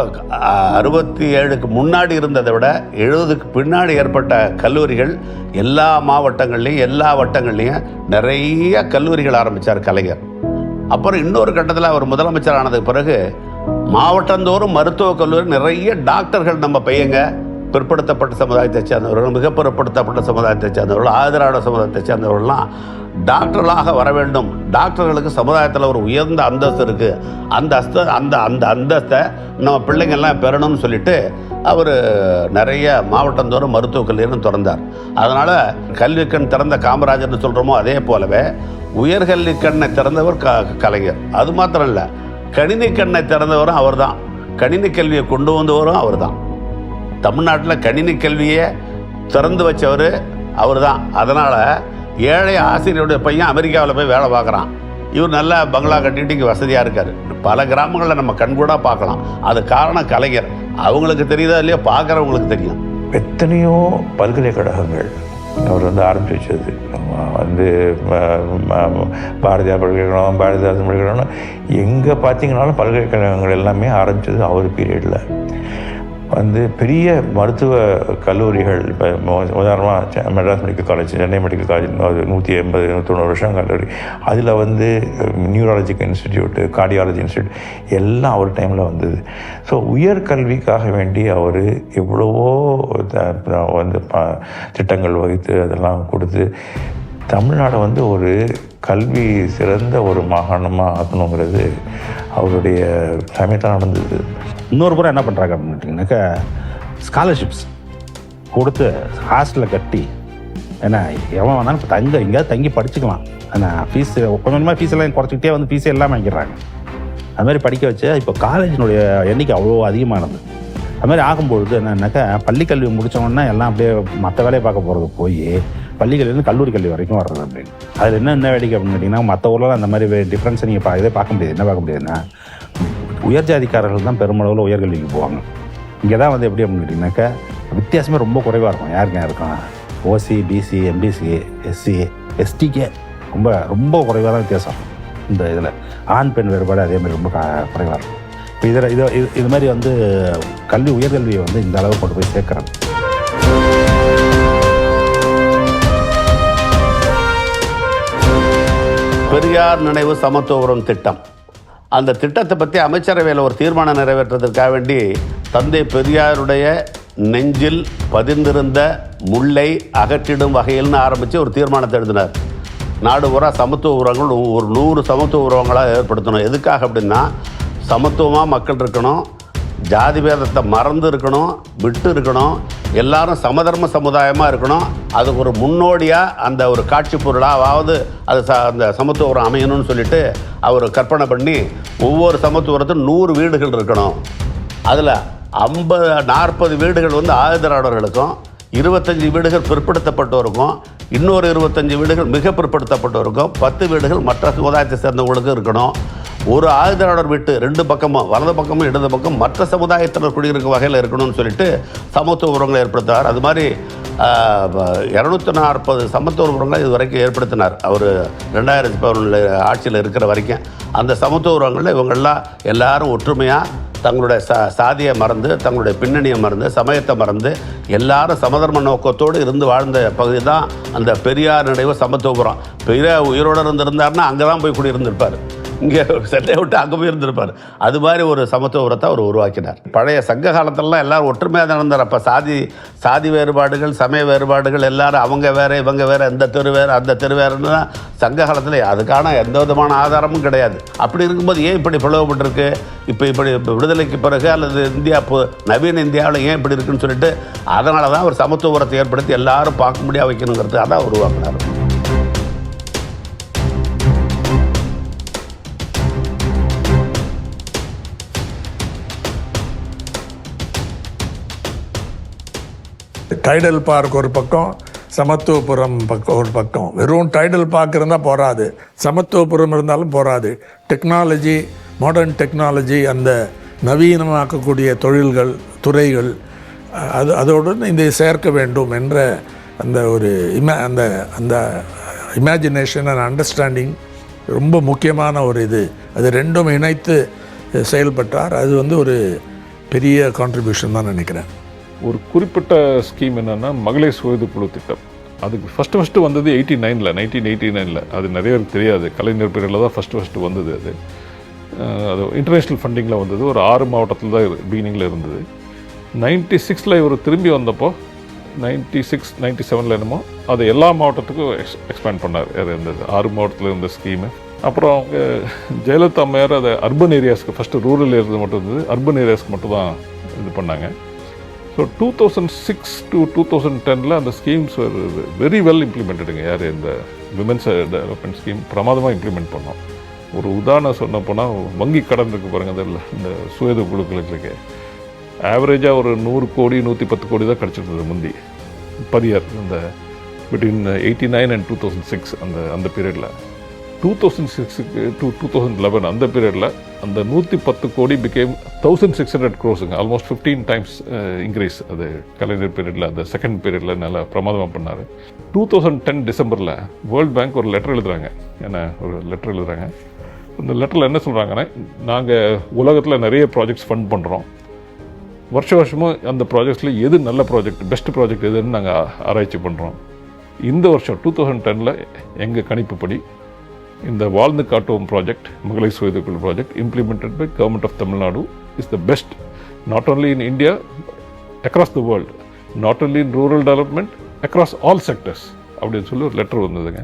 S1: 67க்கு முன்னாடி இருந்ததை விட 70க்கு பின்னாடி ஏற்பட்ட கல்லூரிகள் எல்லா மாவட்டங்கள்லேயும் எல்லா வட்டங்கள்லேயும் நிறைய கல்லூரிகள் ஆரம்பித்தார் கலைஞர். அப்புறம் இன்னொரு கட்டத்தில் அவர் முதலமைச்சர் ஆனதுக்கு பிறகு மாவட்டந்தோறும் மருத்துவக் கல்லூரி நிறைய டாக்டர்கள் நம்ம பையங்க பிற்படுத்தப்பட்ட சமுதாயத்தை சேர்ந்தவர்கள், மிக பிற்படுத்தப்பட்ட சமுதாயத்தை சேர்ந்தவர்கள், ஆதரவான சமுதாயத்தை சேர்ந்தவர்கள்லாம் டாக்டர்களாக வர வேண்டும். டாக்டர்களுக்கு சமுதாயத்தில் ஒரு உயர்ந்த அந்தஸ்து இருக்குது, அந்த அந்தஸ்தை நம்ம பிள்ளைங்கள்லாம் பெறணும்னு சொல்லிட்டு அவர் நிறைய மாவட்டந்தோறும் மருத்துவக் கல்லூரியும் திறந்தார். அதனால் கல்விக்கண் திறந்த காமராஜர்னு சொல்கிறோமோ அதே போலவே உயர்கல்வி கண்ணை திறந்தவர் கலைஞர். அது மாத்திரம் இல்லை, கணினி கண்ணை திறந்தவரும் அவர் தான், கணினி கல்வியை கொண்டு வந்தவரும் அவர் தான். தமிழ்நாட்டில் கணினி கல்வியை திறந்து வச்சவர் அவர் தான். அதனால் ஏழை ஆசிரியருடைய பையன் அமெரிக்காவில் போய் வேலை பார்க்குறான், இவர் நல்லா பங்களா கட்டிட்டு இங்கே வசதியாக இருக்கார். பல கிராமங்களில் நம்ம கண்கூடாக பார்க்கலாம். அது காரணம் கலைஞர். அவங்களுக்கு தெரியுதா இல்லையோ, பார்க்குறவங்களுக்கு தெரியும்.
S10: எத்தனையோ பல்கலைக்கழகங்கள் அவர் வந்து ஆரம்பித்து வச்சது. வந்து பாரதியார் பல்கலைக்கழகம், பாரதிதாசன் பல்கலைக்கழகம், எங்கே பார்த்தீங்கன்னாலும் பல்கலைக்கழகங்கள் எல்லாமே ஆரம்பித்தது அவர் பீரியடில். வந்து பெரிய மருத்துவ கல்லூரிகள், இப்போ உதாரணமாக Madras medical college, Chennai medical college 180 190 வருஷம் கல்லூரி. அதில் வந்து நியூராலஜிக்கல் இன்ஸ்டிடியூட்டு, கார்டியாலஜி இன்ஸ்டியூட் எல்லாம் அவர் டைமில் வந்தது. ஸோ உயர்கல்விக்காக வேண்டி அவர் எவ்வளவோ வந்து திட்டங்கள் வகுத்து அதெல்லாம் கொடுத்து தமிழ்நாடு வந்து ஒரு கல்வி சிறந்த ஒரு மாகாணமாக ஆக்கணுங்கிறது அவருடைய சமயத்தில் நடந்தது.
S4: இன்னொரு புறம் என்ன பண்ணுறாங்க அப்படின்னு கேட்டிங்கனாக்கா, ஸ்காலர்ஷிப்ஸ் கொடுத்து ஹாஸ்டலில் கட்டி, ஏன்னா எவன் வேணாலும் இப்போ எங்கேயாவது தங்கி படிச்சுக்கலாம். ஏன்னா ஃபீஸ் கொஞ்சம் கொஞ்சமாக ஃபீஸ் எல்லாம் குறைச்சிக்கிட்டே வந்து ஃபீஸே எல்லாம் வாங்கிடுறாங்க. அதுமாதிரி படிக்க வச்சு இப்போ காலேஜினுடைய எண்ணிக்கை அவ்வளோ அதிகமானது. அதுமாதிரி ஆகும்பொழுது என்னன்னாக்கா, பள்ளிக்கல்வி முடித்தவொடனே எல்லாம் அப்படியே மற்ற வேலையை பார்க்க போகிறது போய் பள்ளிக்கல்விலேருந்து கல்லூரி கல்வி வரைக்கும் வர்றது அப்படின்னு. அதில் என்ன வேடிக்கை அப்படின்னு கேட்டிங்கன்னா, மற்ற ஊரில் அந்த மாதிரி டிஃப்ரென்ஸை நீங்கள் இதே பார்க்க முடியாது. என்ன பார்க்க முடியாதுன்னா, உயர் ஜாதிக்காரர்கள் தான் பெருமளவில் உயர்கல்விக்கு போவாங்க. இங்கே தான் வந்து எப்படி அப்படின்னு கேட்டிங்கனாக்கா, வித்தியாசமே ரொம்ப குறைவாக இருக்கும். யாருக்கும் இருக்கும் ஓசி, பிசி, எம்பிசி, எஸ்சி, எஸ்டிக்கே ரொம்ப ரொம்ப குறைவாக தான் வித்தியாசம். இந்த இதில் ஆண் பெண் வேறுபாடு அதேமாதிரி ரொம்ப குறைவாக இருக்கும். இப்போ இது மாதிரி வந்து கல்வி உயர்கல்வியை வந்து இந்த அளவு கொண்டு போய் சேர்க்குறாங்க.
S1: பெரியார் நினைவு சமத்துவபுரம் திட்டம், அந்த திட்டத்தை பற்றி அமைச்சரவையில் ஒரு தீர்மானம் நிறைவேற்றதற்காக வேண்டி தந்தை பெரியாருடைய நெஞ்சில் பதிந்திருந்த முல்லை அகற்றிடும் வகையில்னு ஆரம்பித்து ஒரு தீர்மானத்தை எழுதினார். நாடு பூரா சமத்துவ உறவுகள் ஒரு 100 சமத்துவ உறவங்களாக ஏற்படுத்தணும். எதுக்காக அப்படின்னா, சமத்துவமாக மக்கள் இருக்கணும், ஜாதி பேதத்தை மறந்து இருக்கணும், விட்டு இருக்கணும், எல்லாரும் சமதர்ம சமுதாயமாக இருக்கணும். அதுக்கு ஒரு முன்னோடியாக அந்த ஒரு காட்சி பொருளாக அதாவது அது அந்த சமத்துவம் அமையணும்னு சொல்லிட்டு அவர் கற்பனை பண்ணி ஒவ்வொரு சமத்துவத்தும் 100 வீடுகள் இருக்கணும். அதில் 40 வீடுகள் வந்து ஆயுதராடர்களுக்கும், 25 வீடுகள் பிற்படுத்தப்பட்டோருக்கும், இன்னொரு 25 வீடுகள் மிக பிற்படுத்தப்பட்டோருக்கும், 10 வீடுகள் மற்ற சமுதாயத்தை சேர்ந்தவங்களுக்கும் இருக்கணும். ஒரு ஆயுதராடர் வீட்டு 2 பக்கமும், வலது பக்கமும் இடது பக்கம் மற்ற சமுதாயத்தினர் குடியிருக்கும் வகையில் இருக்கணும்னு சொல்லிட்டு சமத்துவ உறவுகளை ஏற்படுத்தினார். அது மாதிரி 240 சமத்துவ உறவுகளை இது வரைக்கும் ஏற்படுத்தினார் அவர் 2011 ஆட்சியில் இருக்கிற வரைக்கும். அந்த சமத்துவ உறவுகளில் இவங்கெல்லாம் எல்லாரும் ஒற்றுமையாக தங்களுடைய சாதியை மறந்து, தங்களுடைய பின்னணியை மறந்து, சமயத்தை மறந்து எல்லாரும் சமதர்ம நோக்கத்தோடு இருந்து வாழ்ந்த பகுதி தான் அந்த பெரியார் நினைவு சமத்துவபுரம். பெரியார் உயிரோடு இருந்திருந்தாருன்னா அங்கே தான் போய் குடியிருந்திருப்பார், இங்கே சென்னையை விட்டு அங்கே போய் இருந்திருப்பார். அது மாதிரி ஒரு சமத்துவபுரத்தை அவர் உருவாக்கினார். பழைய சங்க காலத்திலலாம் எல்லோரும் ஒற்றுமையாக தான் இருந்தார். அப்போ சாதி வேறுபாடுகள், சமய வேறுபாடுகள், எல்லாரும் அவங்க வேறு இவங்க வேறு, இந்த தெரு வேறு அந்த தெரு வேறுன்னு தான் சங்க காலத்தில் அதுக்கான எந்த விதமான ஆதாரமும் கிடையாது. அப்படி இருக்கும்போது ஏன் இப்படி பிளவுபட்டிருக்கு, இப்போ இப்படி விடுதலைக்கு பிறகு அல்லது இந்தியா நவீன இந்தியாவில் ஏன் இப்படி இருக்குன்னு சொல்லிட்டு அதனால தான் ஒரு சமத்துவபுரத்தை ஏற்படுத்தி எல்லாரும் பார்க்க முடியாது வைக்கணுங்கிறது அதான் உருவாக்கினார்.
S15: டைடல் பார்க் ஒரு பக்கம், சமத்துவபுரம் பக்கம் ஒரு பக்கம். வெறும் டைட்டில் பார்க் இருந்தால் போகாது, சமத்துவபுரம் இருந்தாலும் போகாது. டெக்னாலஜி, மாடர்ன் டெக்னாலஜி, அந்த நவீனமாக்கக்கூடிய தொழில்கள், துறைகள், அதோடு இதை சேர்க்க வேண்டும் என்ற அந்த ஒரு அந்த இமேஜினேஷன் அண்ட் அண்டர்ஸ்டாண்டிங் ரொம்ப முக்கியமான ஒரு இது. அது ரெண்டும் இணைத்து செயல்பட்டார். அது வந்து ஒரு பெரிய கான்ட்ரிபியூஷன் தான் நினைக்கிறேன்.
S13: ஒரு குறிப்பிட்ட ஸ்கீம் என்னென்னா மகளிர் சுயது குழு திட்டம். அதுக்கு ஃபஸ்ட்டு வந்தது 1989. அது நிறைய பேருக்கு தெரியாது. கலைஞர் பீரியடில் தான் ஃபஸ்ட்டு வந்தது. அது இன்டர்நேஷ்னல் ஃபண்டிங்கில் வந்தது. ஒரு 6 மாவட்டத்தில் தான் பிகினிங்கில் இருந்தது. 96 இவர் திரும்பி வந்தப்போ 96, 97 என்னமோ அது எல்லா மாவட்டத்துக்கும் எக்ஸ்பேண்ட் பண்ணார். இருந்தது 6 மாவட்டத்தில் இருந்த ஸ்கீமு. அப்புறம் அவங்க ஜெயலலிதா அம்மையார் அதை அர்பன் ஏரியாஸ்க்கு, ஃபஸ்ட்டு ரூரல் ஏரியா மட்டும் இருந்தது, அர்பன் ஏரியாஸ்க்கு மட்டும் தான் இது பண்ணாங்க. ஸோ 2006 to 2010 அந்த ஸ்கீம்ஸ் வெரி வெல் இம்ப்ளிமெண்டடுங்க. யார் இந்த விமென்ஸ் டெவலப்மெண்ட் ஸ்கீம் பிரமாதமாக இம்ப்ளிமெண்ட் பண்ணோம். ஒரு உதாரணம் சொன்ன போனால் வங்கி கடன் இருக்குது பாருங்கள், அதில் இந்த சுயது குழுக்களுக்கு ஆவரேஜாக ஒரு 100 கோடி 110 கோடி தான் கிடச்சிருந்தது முந்தி பர் இயர். இந்த பிட்வீன் 89 and 2006 அந்த பீரியடில். 2006 to 2011 அந்த பீரியடில் அந்த 110 கோடி became 1600 crores, almost 15 times increase. அது கலைஞர் பீரியடில், அந்த செகண்ட் பீரியடில் நல்லா பிரமாதமாக பண்ணார். 2010 டிசம்பரில் வேர்ல்ட் பேங்க் ஒரு லெட்டர் எழுதுகிறாங்க. அந்த லெட்டரில் என்ன சொல்கிறாங்கன்னா, நாங்கள் உலகத்தில் நிறைய ப்ராஜெக்ட்ஸ் ஃபண்ட் பண்ணுறோம். வருஷமும் அந்த ப்ராஜெக்ட்ஸில் எது நல்ல ப்ராஜெக்ட், பெஸ்ட் ப்ராஜெக்ட் எதுன்னு நாங்கள் ஆராய்ச்சி பண்ணுறோம். இந்த வருஷம் 2010 எங்கள் கணிப்புப்படி இந்த வாழ்ந்து காட்டுவோம் ப்ராஜெக்ட், மகளிர் சுயதொழில் project implemented by government of Tamil Nadu is the best, not only in India, across the world, not only in rural development, across all sectors அப்படின்னு சொல்லி ஒரு லெட்டர் வந்ததுங்க.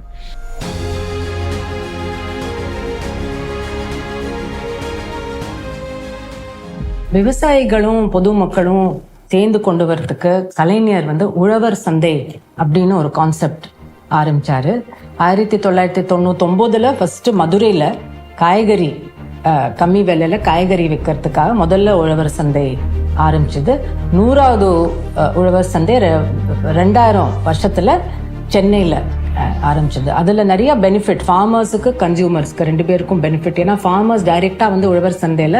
S14: விவசாயிகளும் பொதுமக்களும் சேர்ந்து கொண்டு வரதுக்கு கலைஞர் வந்து உழவர் சந்தை அப்படின்னு ஒரு கான்செப்ட் ஆரம்பிச்சாரு. 1999 ஃபர்ஸ்ட் மதுரையில் காய்கறி கம்மி விலையில் காய்கறி விற்கிறதுக்காக முதல்ல உழவர் சந்தை ஆரம்பிச்சது. 100வது உழவர் சந்தை 2000 வருஷத்தில் சென்னையில் ஆரம்பிச்சது. அதில் நிறைய பெனிஃபிட் ஃபார்மர்ஸுக்கு, கன்சியூமர்ஸ்க்கு 2 பேருக்கும் பெனிஃபிட். ஏன்னா ஃபார்மர்ஸ் டைரெக்டாக வந்து உழவர் சந்தையில்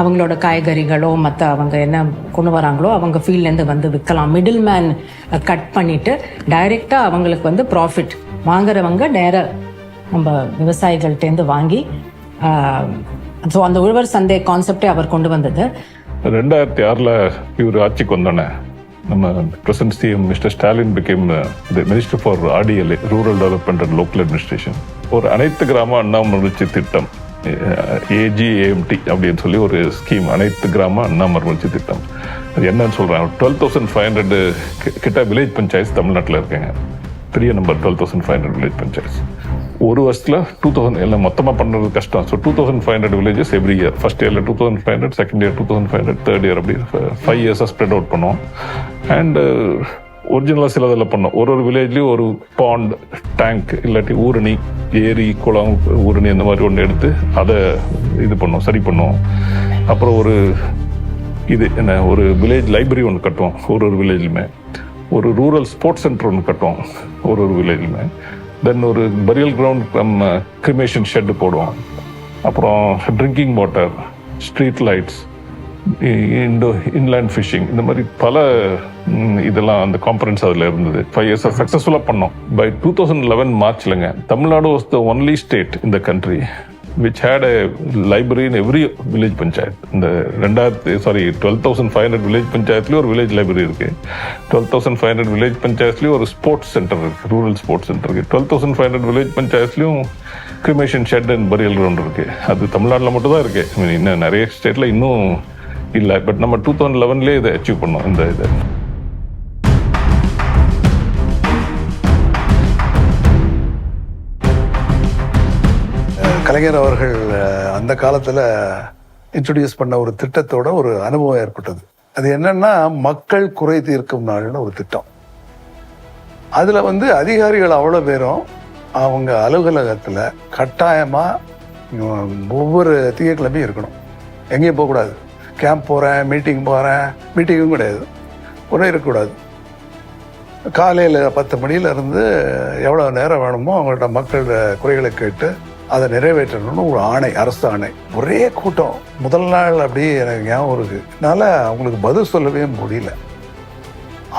S14: அவங்களோட காய்கறிகளோ மற்ற அவங்க என்ன கொண்டு வராங்களோ அவங்க ஃபீல்ட்லேருந்து வந்து விற்கலாம். மிடில் மேன் கட் பண்ணிவிட்டு டைரெக்டாக அவங்களுக்கு வந்து ப்ராஃபிட், வாங்குறவங்க நேராக நம்ம விவசாயிகள்கிட்டேருந்து வாங்கி. ஸோ அந்த உழவர் சந்தை கான்செப்டே அவர் கொண்டு வந்தது.
S13: 2006 இவர் ஆட்சிக்கு வந்தோன்னே நம்ம present CM mister Stalin became the minister for RDLA, rural development and local administration. ஒரு அனைத்து கிராம அண்ணாமலர்ச்சி திட்டம், AGAMT அப்படின்னு சொல்லி ஒரு ஸ்கீம், அனைத்து கிராம அண்ணாமலர்ச்சி திட்டம். அது என்னன்னு சொல்கிறாங்க, 12,500 கிட்ட வில்லேஜ் பஞ்சாயத்து தமிழ்நாட்டில் இருக்காங்க. பெரிய நம்பர் 12,500 வில்லேஜ் பஞ்சாயத்து. ஒரு வருஷத்தில் 2000 எல்லாம் மொத்தமாக பண்ணுறது கஷ்டம். So 2500 villages every year. First இயரில் 2500, செகண்ட் இயர் 2500, தேர்ட் இயர் அப்படி 5 இயர்ஸாக ஸ்ப்ரெட் அவுட் பண்ணோம். அண்டு ஒரிஜினலாக சிலதில் பண்ணோம். ஒரு வில்லேஜ்லேயும் ஒரு பாண்ட், டேங்க், இல்லாட்டி ஊரணி, ஏரி, குளம், ஊரணி அந்த மாதிரி ஒன்று எடுத்து அதை இது பண்ணோம், சரி பண்ணோம். அப்புறம் ஒரு வில்லேஜ் லைப்ரரி ஒன்று கட்டுவோம் ஒரு வில்லேஜ்லுமே. ஒரு ரூரல் ஸ்போர்ட்ஸ் சென்டர் ஒன்று கட்டுவோம் ஒரு வில்லேஜ்லுமே. தென் ஒரு பரியல் கிரவுண்ட் நம்ம கிரிமேஷன் ஷெட்டு போடுவோம். அப்புறம் drinking water, street lights, inland fishing, இந்த மாதிரி பல இதெல்லாம் அந்த காம்பனன்ஸ் அதில் இருந்தது. 5 இயர்ஸ் சக்ஸஸ்ஃபுல்லாக பண்ணோம். பை 2011 மார்ச்லங்க Tamil Nadu was the only state in the country which had a library in every village panchayat. இந்த 12,500 வில்லேஜ் பஞ்சாயத்துலேயும் ஒரு வில்லேஜ் லைப்ரரி இருக்குது. 12,500 வில்லேஜ் பஞ்சாயத்துலேயும் ஒரு ஸ்போர்ட்ஸ் சென்டர் இருக்குது, ரூரல் ஸ்போர்ட்ஸ் சென்டர் இருக்குது. 12,500 வில்லேஜ் பஞ்சாயத்துலேயும் cremation shed and burial ground இருக்குது. அது தமிழ்நாட்டில் மட்டும் தான் இருக்குது. இன்னும் நிறைய ஸ்டேட்டில் இன்னும் இல்லை. பட் நம்ம 2011 இதை அச்சீவ் பண்ணோம் இந்த இதை.
S12: கலைஞர் அவர்கள் அந்த காலத்தில் இன்ட்ரடியூஸ் பண்ண ஒரு திட்டத்தோட ஒரு அனுபவம் ஏற்பட்டது. அது என்னன்னா, மக்கள் குறை தீர்க்கும் நாள்னு ஒரு திட்டம். அதில் அதிகாரிகள் அவ்வளோ பேரும் அவங்க அலுவலகத்தில் கட்டாயமாக ஒவ்வொரு திங்கட்கிழமையும் இருக்கணும். எங்கேயும் போகக்கூடாது. கேம்ப் போகிறேன், மீட்டிங் போகிறேன், மீட்டிங்கும் கிடையாது, ஒன்றும் இருக்கக்கூடாது. காலையில் 10 மணியிலேருந்து எவ்வளோ நேரம் வேணுமோ அவங்கள்ட்ட மக்கள் குறைகளை கேட்டு அதை நிறைவேற்றணும்னு ஒரு ஆணை, அரசு ஆணை. ஒரே கூட்டம். முதல் நாள் அப்படியே எனக்கு ஞாபகம் இருக்குது. என்னால் அவங்களுக்கு பதில் சொல்லவே முடியல.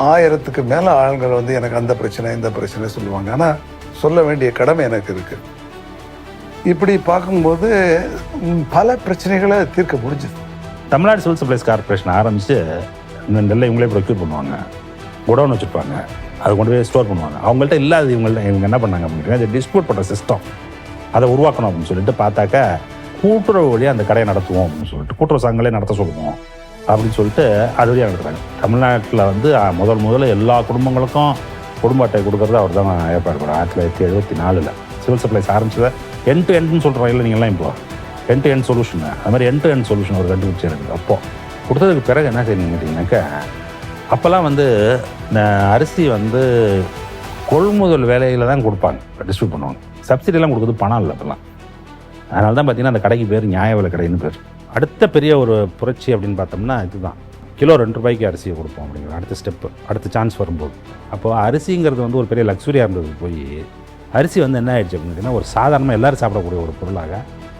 S12: 1000க்கு மேலே ஆளுங்கள் வந்து எனக்கு அந்த பிரச்சனை இந்த பிரச்சனை சொல்லுவாங்க. ஆனால் சொல்ல வேண்டிய கடமை எனக்கு இருக்குது. இப்படி பார்க்கும்போது பல பிரச்சனைகளை தீர்க்க முடிஞ்சுது.
S4: தமிழ்நாடு சிவில் சப்ளைஸ் கார்பரேஷன் ஆரம்பித்து இந்த நெல்லை இவங்களே ப்ரொக்யூர் பண்ணுவாங்க, குடோன் வச்சுருப்பாங்க, அதை கொண்டு போய் ஸ்டோர் பண்ணுவாங்க. அவங்கள்ட்ட இல்லாத இவங்க என்ன பண்ணாங்க அப்படின்னா அதை டிஸ்ட்ரிபியூட் பண்ணுற சிஸ்டம் அதை உருவாக்கணும் அப்படின்னு சொல்லிட்டு பார்த்தாக்கா கூட்டுறவு வழியாக அந்த கடையை நடத்துவோம் அப்படின்னு சொல்லிட்டு கூட்டுறவு சங்கங்களே நடத்த சொல்லுவோம் அப்படின்னு சொல்லிட்டு அது வழியாக நடத்துகிறாங்க. தமிழ்நாட்டில் வந்து முதல்ல எல்லா குடும்பங்களுக்கும் குடும்ப அட்டை கொடுக்கறது அவர் தான் ஏற்பாடு பண்ணுறாங்க. 1974 சிவில் சப்ளைஸ் ஆரம்பிச்சதை எண்ட் டு எண்ட்னு சொல்கிறோம் இல்லை நீங்கள்லாம் இப்போ எண்ட் டு எண்ட் சொல்யூஷன், அது மாதிரி எண்ட் டு எண்ட் சொல்யூஷன் ஒரு கண்டுபிடிச்சி இருக்குது. அப்போது கொடுத்ததுக்கு பிறகு என்ன செய்யணும்னு கேட்டிங்கனாக்கா அப்போல்லாம் வந்து இந்த அரிசி வந்து கொள்முதல் வேலையில் தான் கொடுப்பாங்க, டிஸ்ட்ரிபியூட் பண்ணுவாங்க. சப்சிடிலாம் கொடுக்குறது பணம் இல்லை அப்போல்லாம். அதனால தான் பார்த்திங்கன்னா அந்த கடைக்கு பேர் நியாய விலை கடைன்னு பேர். அடுத்த பெரிய ஒரு புரட்சி அப்படின்னு பார்த்தோம்னா இதுதான், கிலோ 2 ரூபாய்க்கு அரிசியை கொடுப்போம் அப்படிங்கிற அடுத்த ஸ்டெப்பு, அடுத்த சான்ஸ் வரும்போது. அப்போது அரிசிங்கிறது வந்து ஒரு பெரிய லக்ஸுரியாக இருந்தது போய் அரிசி வந்து என்ன ஆகிடுச்சு அப்படின்னு கேட்டிங்கன்னா ஒரு சாதாரணமாக எல்லோரும் சாப்பிடக்கூடிய ஒரு பொருளாக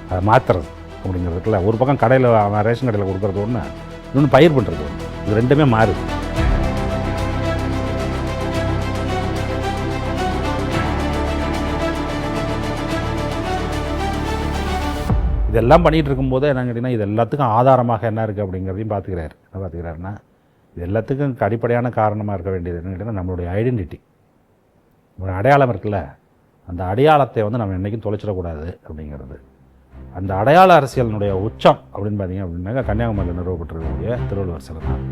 S4: அதை மாற்றுறது அப்படிங்கிறதுக்குல ஒரு பக்கம் கடையில் ரேஷன் கடையில் கொடுக்குறது ஒன்று, இன்னொன்று பயிர் பண்ணுறது ஒன்று, இது ரெண்டுமே மாறுது. இதெல்லாம் பண்ணிகிட்டு இருக்கும்போது என்ன கேட்டிங்கன்னா இது எல்லாத்துக்கும் ஆதாரமாக என்ன இருக்குது அப்படிங்கிறதையும் பார்த்துக்கிறாரு. என்ன பார்த்துக்கிறாருன்னா இது எல்லாத்துக்கும் அடிப்படையான காரணமாக இருக்க வேண்டியது என்னன்னு கேட்டிங்கன்னா நம்மளுடைய ஐடென்டிட்டி, ஒரு அடையாளம் இருக்குல்ல, அந்த அடையாளத்தை வந்து நம்ம என்றைக்கும் தொலைச்சிடக்கூடாது அப்படிங்கிறது. அந்த அடையாள அரசியலினுடைய உச்சம் அப்படின்னு பார்த்தீங்க அப்படின்னாக்கா கன்னியாகுமரியில் நிறுவப்பட்டிருக்கக்கூடிய திருவள்ளுவர் சிலை தான்.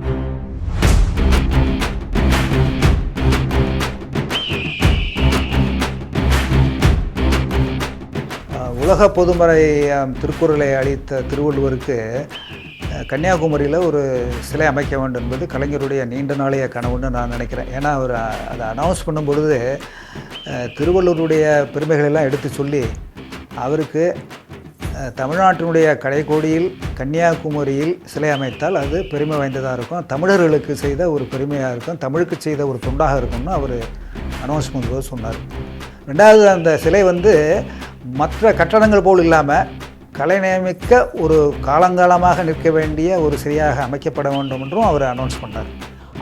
S8: உலக பொதுமறை திருக்குறளை அளித்த திருவள்ளுவருக்கு கன்னியாகுமரியில் ஒரு சிலை அமைக்க வேண்டும் என்பது கலைஞருடைய நீண்ட நாளைய கனவுன்னு நான் நினைக்கிறேன். ஏன்னா அவர் அதை அனௌன்ஸ் பண்ணும் பொழுது திருவள்ளுவருடைய பெருமைகளெல்லாம் எடுத்து சொல்லி அவருக்கு தமிழ்நாட்டினுடைய கடைக்கோடியில் கன்னியாகுமரியில் சிலை அமைத்தால் அது பெருமை வாய்ந்ததாக இருக்கும், தமிழர்களுக்கு செய்த ஒரு பெருமையாக இருக்கும், தமிழுக்கு செய்த ஒரு தொண்டாக இருக்கும்னு அவர் அனௌன்ஸ் பண்ணும்போது சொன்னார். ரெண்டாவது, அந்த சிலை வந்து மற்ற கட்டடங்கள் போல் இல்லாமல் கலைநயமிக்க ஒரு காலங்காலமாக நிற்க வேண்டிய ஒரு சிலையாக அமைக்கப்பட வேண்டும் என்றும் அவர் அனௌன்ஸ் பண்ணார்.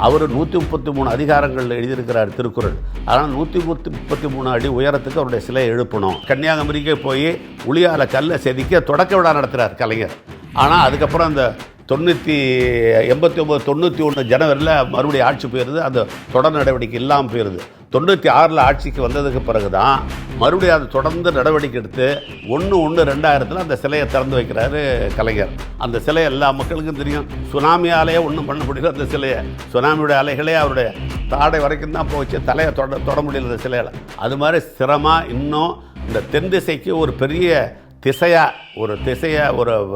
S1: அவர் 133 அதிகாரங்கள் எழுதியிருக்கிறார் திருக்குறள். அதனால் 133 அடி உயரத்துக்கு அவருடைய சிலையை எழுப்பணும். கன்னியாகுமரிக்கே போய் உளியால கல்லை செதுக்க தொடக்க விழா நடத்துகிறார் கலைஞர். ஆனால் அதுக்கப்புறம் அந்த 89-91 ஜனவரியில் மறுபடியும் ஆட்சி போயிடுது, அந்த தொடர் நடவடிக்கை இல்லாமல் போயிடுது. 96 ஆட்சிக்கு வந்ததுக்கு பிறகு தான் மறுபடியும் அதை தொடர்ந்து நடவடிக்கை எடுத்து 1/1/2000 அந்த சிலையை திறந்து வைக்கிறாரு கலைஞர். அந்த சிலை எல்லா மக்களுக்கும் தெரியும். சுனாமியாலேயே ஒன்றும் பண்ண முடியல அந்த சிலையை. சுனாமியோடைய அலைகளே அவருடைய தாடை வரைக்கும் தான் போச்சு, தலையை தொட முடியல அந்த சிலையில். அது மாதிரி சிரமமாக இன்னும் இந்த தென் திசைக்கு ஒரு பெரிய ஒரு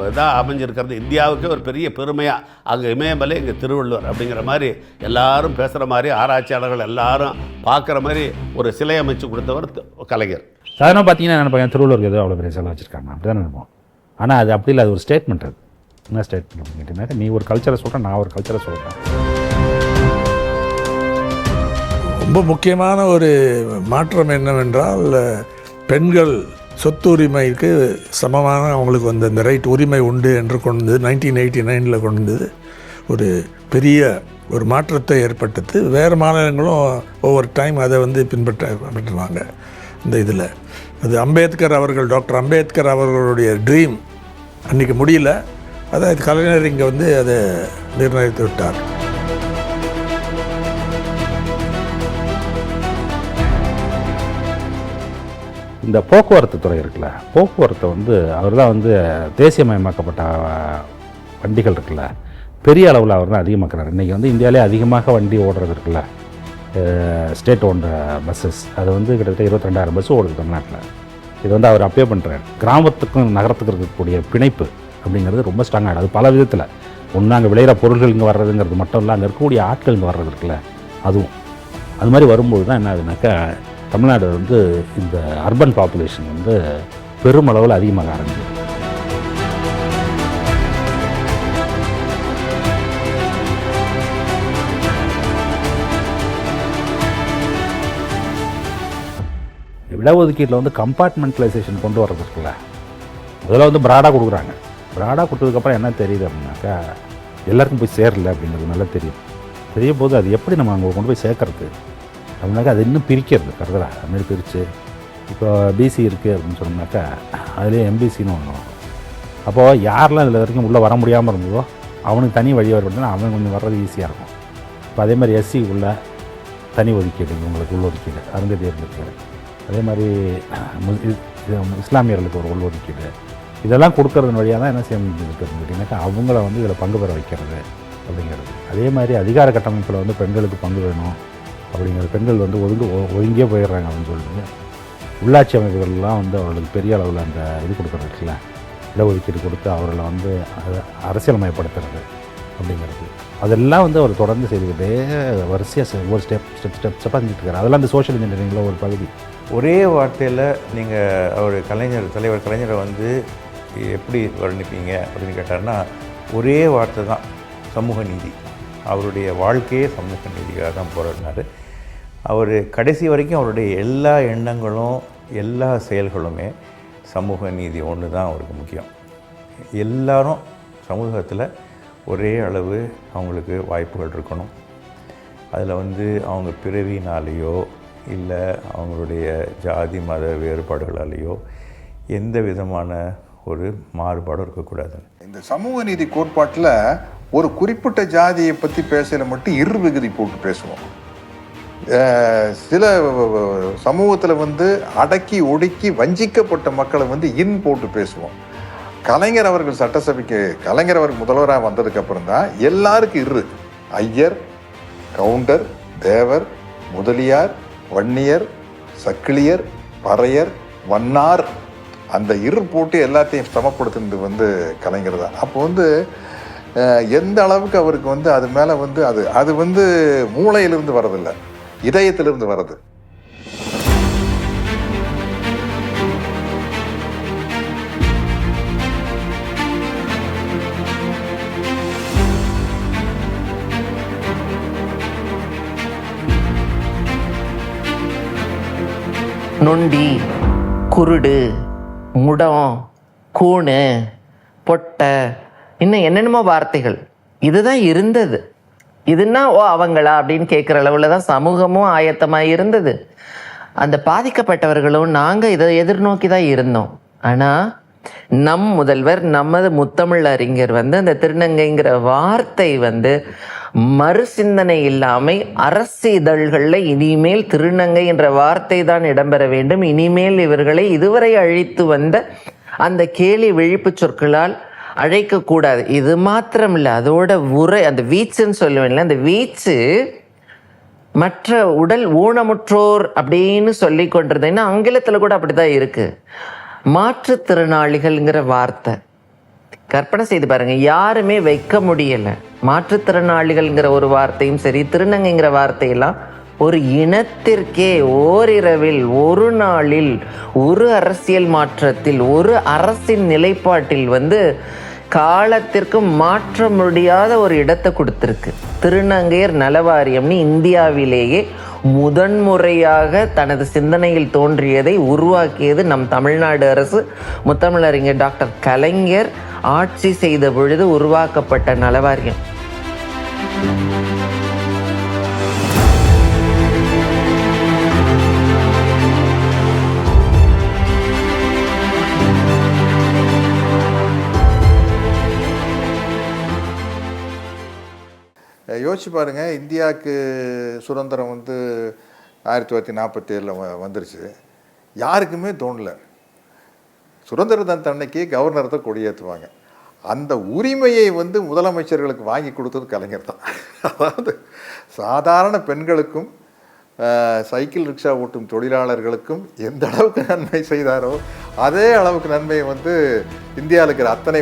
S1: இதாக அமைஞ்சிருக்கிறது. இந்தியாவுக்கே ஒரு பெரிய பெருமையாக அங்கே இமயமலை இங்கே திருவள்ளுவர் அப்படிங்கிற மாதிரி எல்லாரும் பேசுகிற மாதிரி ஆராய்ச்சியாளர்கள் எல்லாரும் பார்க்குற மாதிரி ஒரு சிலை அமைச்சு கொடுத்தவர் கலைஞர்.
S4: சாதாரணமாக பார்த்தீங்கன்னா நினைப்பாங்க திருவள்ளுவருக்கு ஏதோ அவ்வளோ பெரிய சிலை வச்சுருக்காங்க அப்படி தான் நினைப்போம். ஆனால் அது அப்படி இல்லை, அது ஒரு ஸ்டேட்மெண்ட். அது என்ன ஸ்டேட்மெண்ட் அப்படின்னு கேட்டிங்கன்னா நீ ஒரு கல்ச்சரை சொல்கிறேன், நான் ஒரு கல்ச்சரை சொல்கிறேன்.
S15: ரொம்ப முக்கியமான ஒரு மாற்றம் என்னவென்றால் பெண்கள் சொத்து உரிமைக்கு சமமான அவங்களுக்கு வந்து அந்த ரைட் உரிமை உண்டு என்று கொண்டு வந்து 1989 கொண்டு வந்தது ஒரு பெரிய ஒரு மாற்றத்தை ஏற்படுத்து. வேறு மாநிலங்களும் ஒவ்வொரு டைம் அதை வந்து பின்பற்றுவாங்க. இந்த இதில் அது டாக்டர் அம்பேத்கர் அவர்களுடைய ட்ரீம் அன்றைக்கி முடியல, அதை கலைஞர் இங்கே வந்து அதை நிர்ணயித்து விட்டார்.
S4: இந்த போக்குவரத்து துறை இருக்குல்ல, போக்குவரத்தை வந்து அவர் தான் வந்து தேசியமயமாக்கப்பட்ட வண்டிகள் இருக்குல்ல, பெரிய அளவில் அவர் தான் அதிகமாக்குறாரு. இன்றைக்கி வந்து இந்தியாவிலே அதிகமாக வண்டி ஓடுறது இருக்குல்ல, ஸ்டேட் ஓன்ற பஸ்ஸஸ், அது வந்து கிட்டத்தட்ட 22,000 பஸ் ஓடுது தமிழ்நாட்டில். இது வந்து அவர் அப்பே பண்ணுறாரு. கிராமத்துக்கும் நகரத்துக்கு இருக்கக்கூடிய பிணைப்பு அப்படிங்கிறது ரொம்ப ஸ்ட்ராங்காகிடும். அது பல விதத்தில். ஒன்று அங்கே விளையிற பொருள்கள் இங்கே வர்றதுங்கிறது மட்டும் இல்லை, அங்கே இருக்கக்கூடிய ஆட்கள் இங்கே வர்றது இருக்குல்ல, அதுவும் அது மாதிரி வரும்போது தான் என்ன ஆகுதுனாக்கா தமிழ்நாடு வந்து இந்த அர்பன் பாப்புலேஷன் வந்து பெருமளவில் அதிகமாக ஆரம்பிக்குது. இடஒதுக்கீட்டில் வந்து கம்பார்ட்மெண்டலைசேஷன் கொண்டு வர்றது இருக்குல்ல, அதில் வந்து ப்ராடாக கொடுக்குறாங்க. ப்ராடாக கொடுத்ததுக்கப்புறம் என்ன தெரியுது அப்படின்னாக்கா, எல்லாருக்கும் போய் சேரல அப்படிங்கிறது நல்லா தெரிய போது அது எப்படி நம்ம அங்கே கொண்டு போய் சேர்க்கறது அப்படின்னாக்கா, அது இன்னும் பிரிக்கிறது கருதுறா. அதுமாரி பிரித்து இப்போ பிசி இருக்குது அப்படின்னு சொன்னோம்னாக்கா அதுலேயே எம்பிசின்னு ஒன்று வரும். அப்போது யாரெல்லாம் இதில் வரைக்கும் உள்ளே வர முடியாமல் இருந்ததோ அவனுக்கு தனி வழி வரப்பட்டுனா அவன் கொஞ்சம் வர்றது ஈஸியாக இருக்கும். இப்போ அதே மாதிரி எஸ்சி உள்ள தனி ஒதுக்கீடு, இவங்களுக்கு உள்ஒதுக்கீடு, அருந்ததியர்களுக்கு, அதே மாதிரி இஸ்லாமியர்களுக்கு ஒரு உள்ஒதுக்கீடு, இதெல்லாம் கொடுக்கறது வழியாக தான் என்ன செய்ய முடியுது கேட்டிங்கனாக்கா அவங்கள வந்து இதில் பங்கு பெற வைக்கிறது அப்படிங்கிறது. அதே மாதிரி அதிகார கட்டமைப்பில் வந்து பெண்களுக்கு பங்கு வேணும் அப்படிங்கிறது. பெண்கள் வந்து ஒதுங்கியே போயிடுறாங்க அப்படின்னு சொல்லிட்டு உள்ளாட்சி அமைப்புகள்லாம் வந்து அவர்களுக்கு பெரிய அளவில் அந்த இது கொடுக்குறதுல இடஒதுக்கீடு கொடுத்து அவர்களை வந்து அரசியல்மயப்படுத்துறது அப்படிங்கிறது. அதெல்லாம் வந்து அவர் தொடர்ந்து செய்துக்கிட்டே வரிசையாக ஒரு ஸ்டெப்பாக செஞ்சுட்டு இருக்காரு. அதெல்லாம் அந்த சோஷியல் இன்ஜினியரிங்கில் ஒரு பகுதி.
S10: ஒரே வார்த்தையில் நீங்கள் அவர் தலைவர் கலைஞரை வந்து எப்படி வர்ணிப்பீங்க அப்படின்னு கேட்டார்னா, ஒரே வார்த்தை தான், சமூக நீதி. அவருடைய வாழ்க்கையே சமூக நீதிக்காக தான் போராடினார். அவர் கடைசி வரைக்கும் அவருடைய எல்லா எண்ணங்களும் எல்லா செயல்களுமே சமூக நீதி ஒன்று தான் அவருக்கு முக்கியம். எல்லாரும் சமூகத்தில் ஒரே அளவு அவங்களுக்கு வாய்ப்புகள் இருக்கணும். அதில் வந்து அவங்க பிறவினாலேயோ இல்லை அவங்களுடைய ஜாதி மத வேறுபாடுகளாலேயோ எந்த விதமான ஒரு மாறுபாடும் இருக்கக்கூடாது.
S3: இந்த சமூக நீதி கோட்பாட்டில் ஒரு குறிப்பிட்ட ஜாதியை பற்றி பேசல மட்டும் இருவிகுதி போட்டு பேசுவோம். சில சமூகத்தில் வந்து அடக்கி ஒடுக்கி வஞ்சிக்கப்பட்ட மக்களை வந்து போட்டு பேசுவோம். கலைஞர் அவர்கள் சட்டசபைக்கு முதல்வராக வந்ததுக்கு அப்புறம் தான் எல்லாருக்கும் ஐயர், கவுண்டர், தேவர், முதலியார், வன்னியர், சக்கிலியர், பறையர், வண்ணார், அந்த போட்டு எல்லாத்தையும் சமப்படுத்துனது வந்து கலைஞர் தான். அப்போ வந்து எந்த அளவுக்கு அவருக்கு வந்து அது மேலே வந்து அது வந்து மூளையிலிருந்து வரதில்லை, இதயத்திலிருந்து வர்றது.
S9: நொண்டி, குருடு, முடம், கூணு, பொட்டை, இன்னும் என்னென்னமோ வார்த்தைகள் இதுதான் இருந்தது. இதுன்னா அவங்களா அப்படின்னு கேட்குற அளவில் தான் சமூகமும் ஆயத்தமாக இருந்தது. அந்த பாதிக்கப்பட்டவர்களும் நாங்கள் இதை எதிர்நோக்கி தான் இருந்தோம். ஆனால் நம் முதல்வர், நமது முத்தமிழ் அறிஞர் வந்து அந்த திருநங்கைங்கிற வார்த்தை வந்து மறுசிந்தனை இல்லாமல் அரசு இதழ்களில் இனிமேல் திருநங்கை என்ற வார்த்தை தான் இடம்பெற வேண்டும், இனிமேல் இவர்களை இதுவரை அழித்து வந்த அந்த கேலி விழிப்பு சொற்களால் அழைக்கக்கூடாது. இது மாத்திரம் இல்லை, அதோட அந்த வீச்சுன்னு சொல்லுவேன்ல, அந்த வீச்சு மற்ற உடல் ஊனமுற்றோர் அப்படின்னு சொல்லி கொண்டிருந்தேன்னா ஆங்கிலத்தில் கூட அப்படி தான் இருக்குது. மாற்றுத்திறனாளிகள்ங்கிற வார்த்தை கற்பனை செய்து பாருங்க, யாருமே வைக்க முடியலை. மாற்றுத்திறனாளிகள்ங்கிற ஒரு வார்த்தையும் சரி, திருநங்கைங்கிற வார்த்தையெல்லாம் ஒரு இனத்திற்கே ஓரிரவில், ஒரு நாளில், ஒரு அரசியல் மாற்றத்தில், ஒரு அரசின் நிலைப்பாட்டில் வந்து காலத்திற்கு மாற்ற முடியாத ஒரு இடத்தை கொடுத்துருக்கு. திருநங்கையர் நலவாரியம்னு இந்தியாவிலேயே முதன்முறையாக தனது சிந்தனையில் தோன்றியதை உருவாக்கியது நம் தமிழ்நாடு அரசு. முத்தமிழறிஞர் டாக்டர் கலைஞர் ஆட்சி செய்த பொழுது உருவாக்கப்பட்ட நலவாரியம்.
S3: யோசிச்சு பாருங்க, இந்தியாவுக்கு சுதந்திரம் வந்து 1947 வந்துருச்சு. யாருக்குமே தோணலை. சுதந்திர தினத்தன்னைக்கு கவர்னர் தான் கொடியேற்றுவாங்க. அந்த உரிமையை வந்து முதலமைச்சர்களுக்கு வாங்கி கொடுத்தது கலைஞர் தான். அதாவது சாதாரண பெண்களுக்கும் சைக்கிள் ரிக்ஷா ஓட்டும் தொழிலாளர்களுக்கும் எந்த அளவுக்கு நன்மை செய்தாரோ அதே அளவுக்கு நன்மையை வந்து இந்தியாவில் இருக்கிற அத்தனை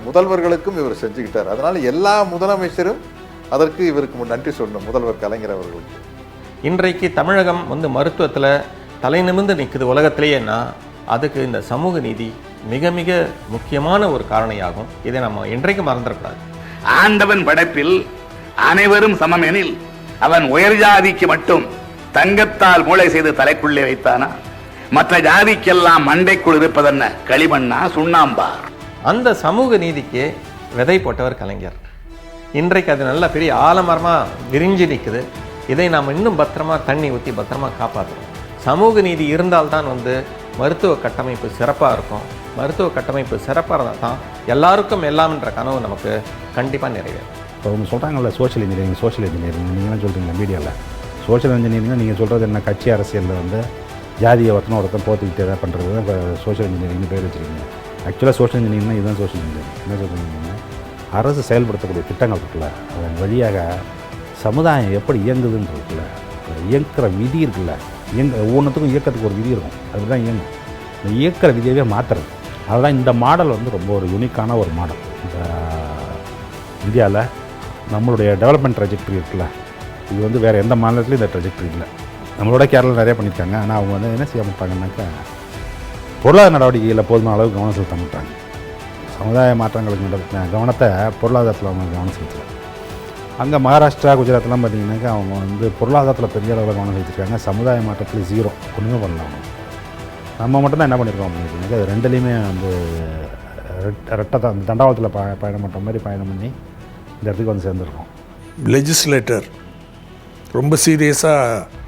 S3: முதல்வர்களுக்கும் இவர் செஞ்சுக்கிட்டார். அதனால் எல்லா முதலமைச்சரும் அதற்கு இவருக்கு நன்றி சொல்லணும், முதல்வர் கலைஞர் அவர்களுக்கு.
S16: இன்றைக்கு தமிழகம் வந்து மருத்துவத்தில் தலை நிமிர்ந்து நிற்குது உலகத்திலேயேன்னா அதுக்கு இந்த சமூக நீதி மிக மிக முக்கியமான ஒரு காரணியாகும். இதை நம்ம இன்றைக்கு மறந்துடக்கூடாது.
S6: ஆண்டவன் படைப்பில் அனைவரும் சமம் எனில் அவன் உயர் ஜாதிக்கு மட்டும் தங்கத்தால் மூளை செய்து தலைக்குள்ளே வைத்தானா? மற்ற ஜாதிக்கெல்லாம் மண்டைக்குள் இருப்பதென்ன களிமண்ணா சுண்ணாம்பா?
S16: அந்த சமூக நீதிக்கு விதை போட்டவர் கலைஞர். இன்றைக்கு அது நல்ல பெரிய ஆலமரமாக விரிஞ்சு நிற்குது. இதை நாம் இன்னும் பத்திரமா தண்ணி ஊற்றி பத்திரமா காப்பாற்றுறோம். சமூக நீதி இருந்தால்தான் மருத்துவ கட்டமைப்பு சிறப்பாக இருக்கும். மருத்துவ கட்டமைப்பு சிறப்பாக இருந்தால் தான் எல்லாருக்கும் எல்லாம்ன்ற கனவு நமக்கு கண்டிப்பாக நிறைவேறும்.
S4: இப்போ அவங்க சொல்கிறாங்கல்ல சோஷியல் இன்ஜினியரிங் நீங்களாம் சொல்கிறீங்களா மீடியாவில்? சோஷியல் இன்ஜினியரிங்னா நீங்கள் சொல்கிறது என்ன, கட்சி அரசியலில் ஜாதியை ஒருத்தன் போத்துக்கிட்டு எதாவது பண்ணுறது தான் இப்போ சோஷியல் இன்ஜினியரிங்னு பேர் வச்சுருக்கீங்க. ஆக்சுவலாக சோஷியல் இன்ஜினியரிங்னா இதுதான் சோஷியல் இன்ஜினியரிங். என்ன சோஷியல் இன்ஜினியரிங்? அரசு செயல்படுத்தக்கூடிய திட்டங்கள் இருக்குல்ல, அதன் வழியாக சமுதாயம் எப்படி இயங்குதுன்னு இருக்குல்ல, இயங்குகிற விதி இருக்குல்ல, ஒவ்வொன்றுத்துக்கும் இயக்கத்துக்கு ஒரு விதி இருக்கும், அதுதான் இயங்கும். இந்த இயக்கிற விதியவே மாற்றுறது, அதுதான் இந்த மாடல் ரொம்ப ஒரு யூனிக்கான ஒரு மாடல். இந்த இந்தியாவில் நம்மளுடைய டெவலப்மெண்ட் ட்ரெஜெக்டரி இருக்குல்ல, இது வேறு எந்த மாநிலத்துலையும் இந்த ட்ரெஜெக்டரி இல்லை. நம்மளோட கேரளா நிறையா பண்ணியிருக்காங்க. ஆனால் அவங்க என்ன செய்ய மாட்டாங்கன்னாக்கா பொருளாதார நடவடிக்கைகளில் போதுமான அளவுக்கு கவனம் செலுத்த மாட்டாங்க. சமுதாய மாற்றங்களுக்கு கவனத்தை பொருளாதாரத்தில் அவங்க கவனம் செலுத்தலை. அங்கே மகாராஷ்டிரா, குஜராத்லாம் பார்த்திங்கனாக்கா அவங்க பொருளாதாரத்தில் பெரிய அளவில் கவனம் செலுத்திருக்காங்க. சமுதாய மாற்றத்தில் 0, ஒன்றுமே பண்ணலாம். நம்ம மட்டும்தான் என்ன பண்ணியிருக்கோம் அப்படின்னாக்கா அது ரெண்டுலேயுமே ரெட்டை தான் தண்டாவத்தில் பயணம் பண்ணுற மாதிரி பயணம் பண்ணி இந்த இடத்துக்கு சேர்ந்துருக்கோம்.
S15: லெஜிஸ்லேட்டர் ரொம்ப சீரியஸாக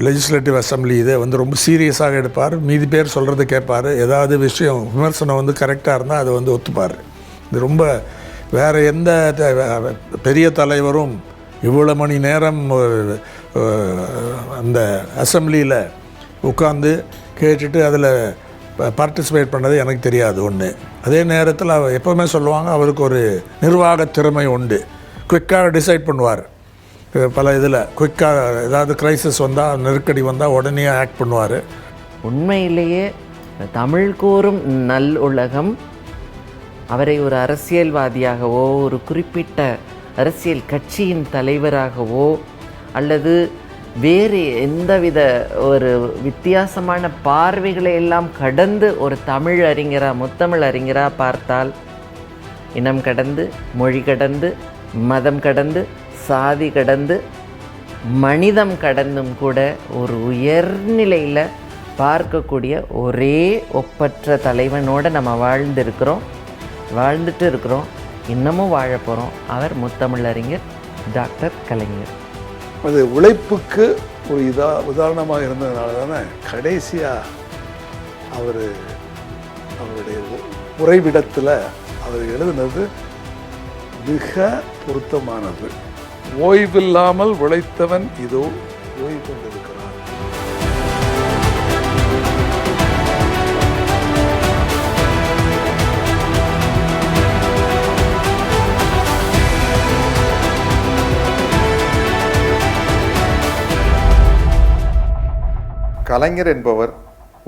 S15: லெஜிஸ்லேட்டிவ் அசம்பிளி இதை ரொம்ப சீரியஸாக எடுப்பார். மீதி பேர் சொல்கிறத கேட்பார். ஏதாவது விஷயம் விமர்சனம் கரெக்டாக இருந்தால் அதை ஒத்துப்பார். இது ரொம்ப வேறு எந்த பெரிய தலைவரும் இவ்வளோ மணி நேரம் அந்த அசம்பிளியில் உட்காந்து கேட்டுட்டு அதில் பார்ட்டிசிபேட் பண்ணது எனக்கு தெரியாது ஒன்று. அதே நேரத்தில் அவர் எப்போவுமே சொல்லுவாங்க அவருக்கு ஒரு நிர்வாக திறமை உண்டு. குயிக்காக டிசைட் பண்ணுவார். பல இதில் குயிக்காக ஏதாவது கிரைசிஸ் வந்தால், நெருக்கடி வந்தால் உடனே ஆக்ட் பண்ணுவார்.
S9: உண்மையிலேயே தமிழ் கூறும் நல் உலகம் அவரை ஒரு அரசியல்வாதியாகவோ ஒரு குறிப்பிட்ட அரசியல் கட்சியின் தலைவராகவோ அல்லது வேறு எந்தவித ஒரு வித்தியாசமான பார்வைகளை எல்லாம் கடந்து ஒரு தமிழ் அறிஞராக, முத்தமிழ் அறிஞராக பார்த்தால் இனம் கடந்து, மொழி கடந்து, மதம் கடந்து, சாதி கடந்து, மனிதம் கடந்தும் கூட ஒரு உயர்நிலையில் பார்க்கக்கூடிய ஒரே ஒப்பற்ற தலைவனோடு நம்ம வாழ்ந்துட்டு இருக்கிறோம், இன்னமும் வாழ போகிறோம். அவர் முத்தமிழறிஞர் டாக்டர் கலைஞர்.
S12: அது உழைப்புக்கு ஒரு உதாரணமாக இருந்ததுனால தானே கடைசியாக அவருடைய உறைவிடத்தில் அவர் எழுதினது மிக பொருத்தமானது. ஓய்வில்லாமல் உழைத்தவன் இதோ ஓய்வு கொண்டிருக்கிறான்.
S3: கலைஞர் என்பவர்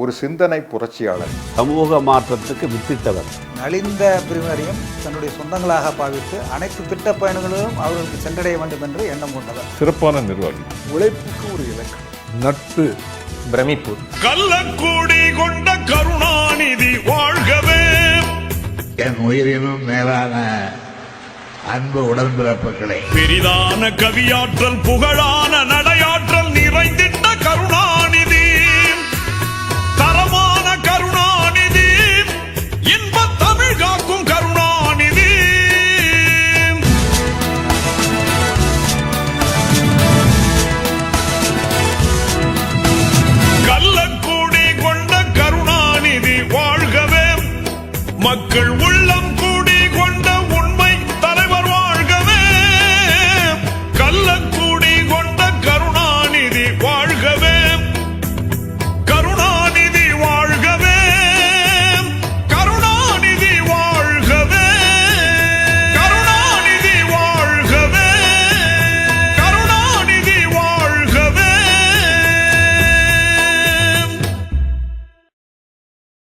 S3: ஒரு சிந்தனை புரட்சியாளர்,
S1: சமூக மாற்றத்துக்கு வித்திட்டவர்.
S8: நலிந்த பிரிவினரையும் தன்னுடைய சொந்தங்களாக பாவித்து அனைத்து திட்ட பயணங்களும் அவர்களுக்கு சென்றடைய வேண்டும் என்று எண்ணம் கொண்டவர்.
S13: சிறப்பான நிர்வாகி.
S12: உழைப்புக்கு ஒரு இலக்கணம், நட்பு,
S16: பிரமிப்பு.
S11: கள்ளக்கூடி கொண்ட கருணாநிதி வாழ்கவே.
S17: என் உயிரினும் மேலான அன்பு உடன்பிறப்புகளே,
S11: பெரிதான கவியாற்றல், புகழான நடையாற்றல் நிறைந்திட்ட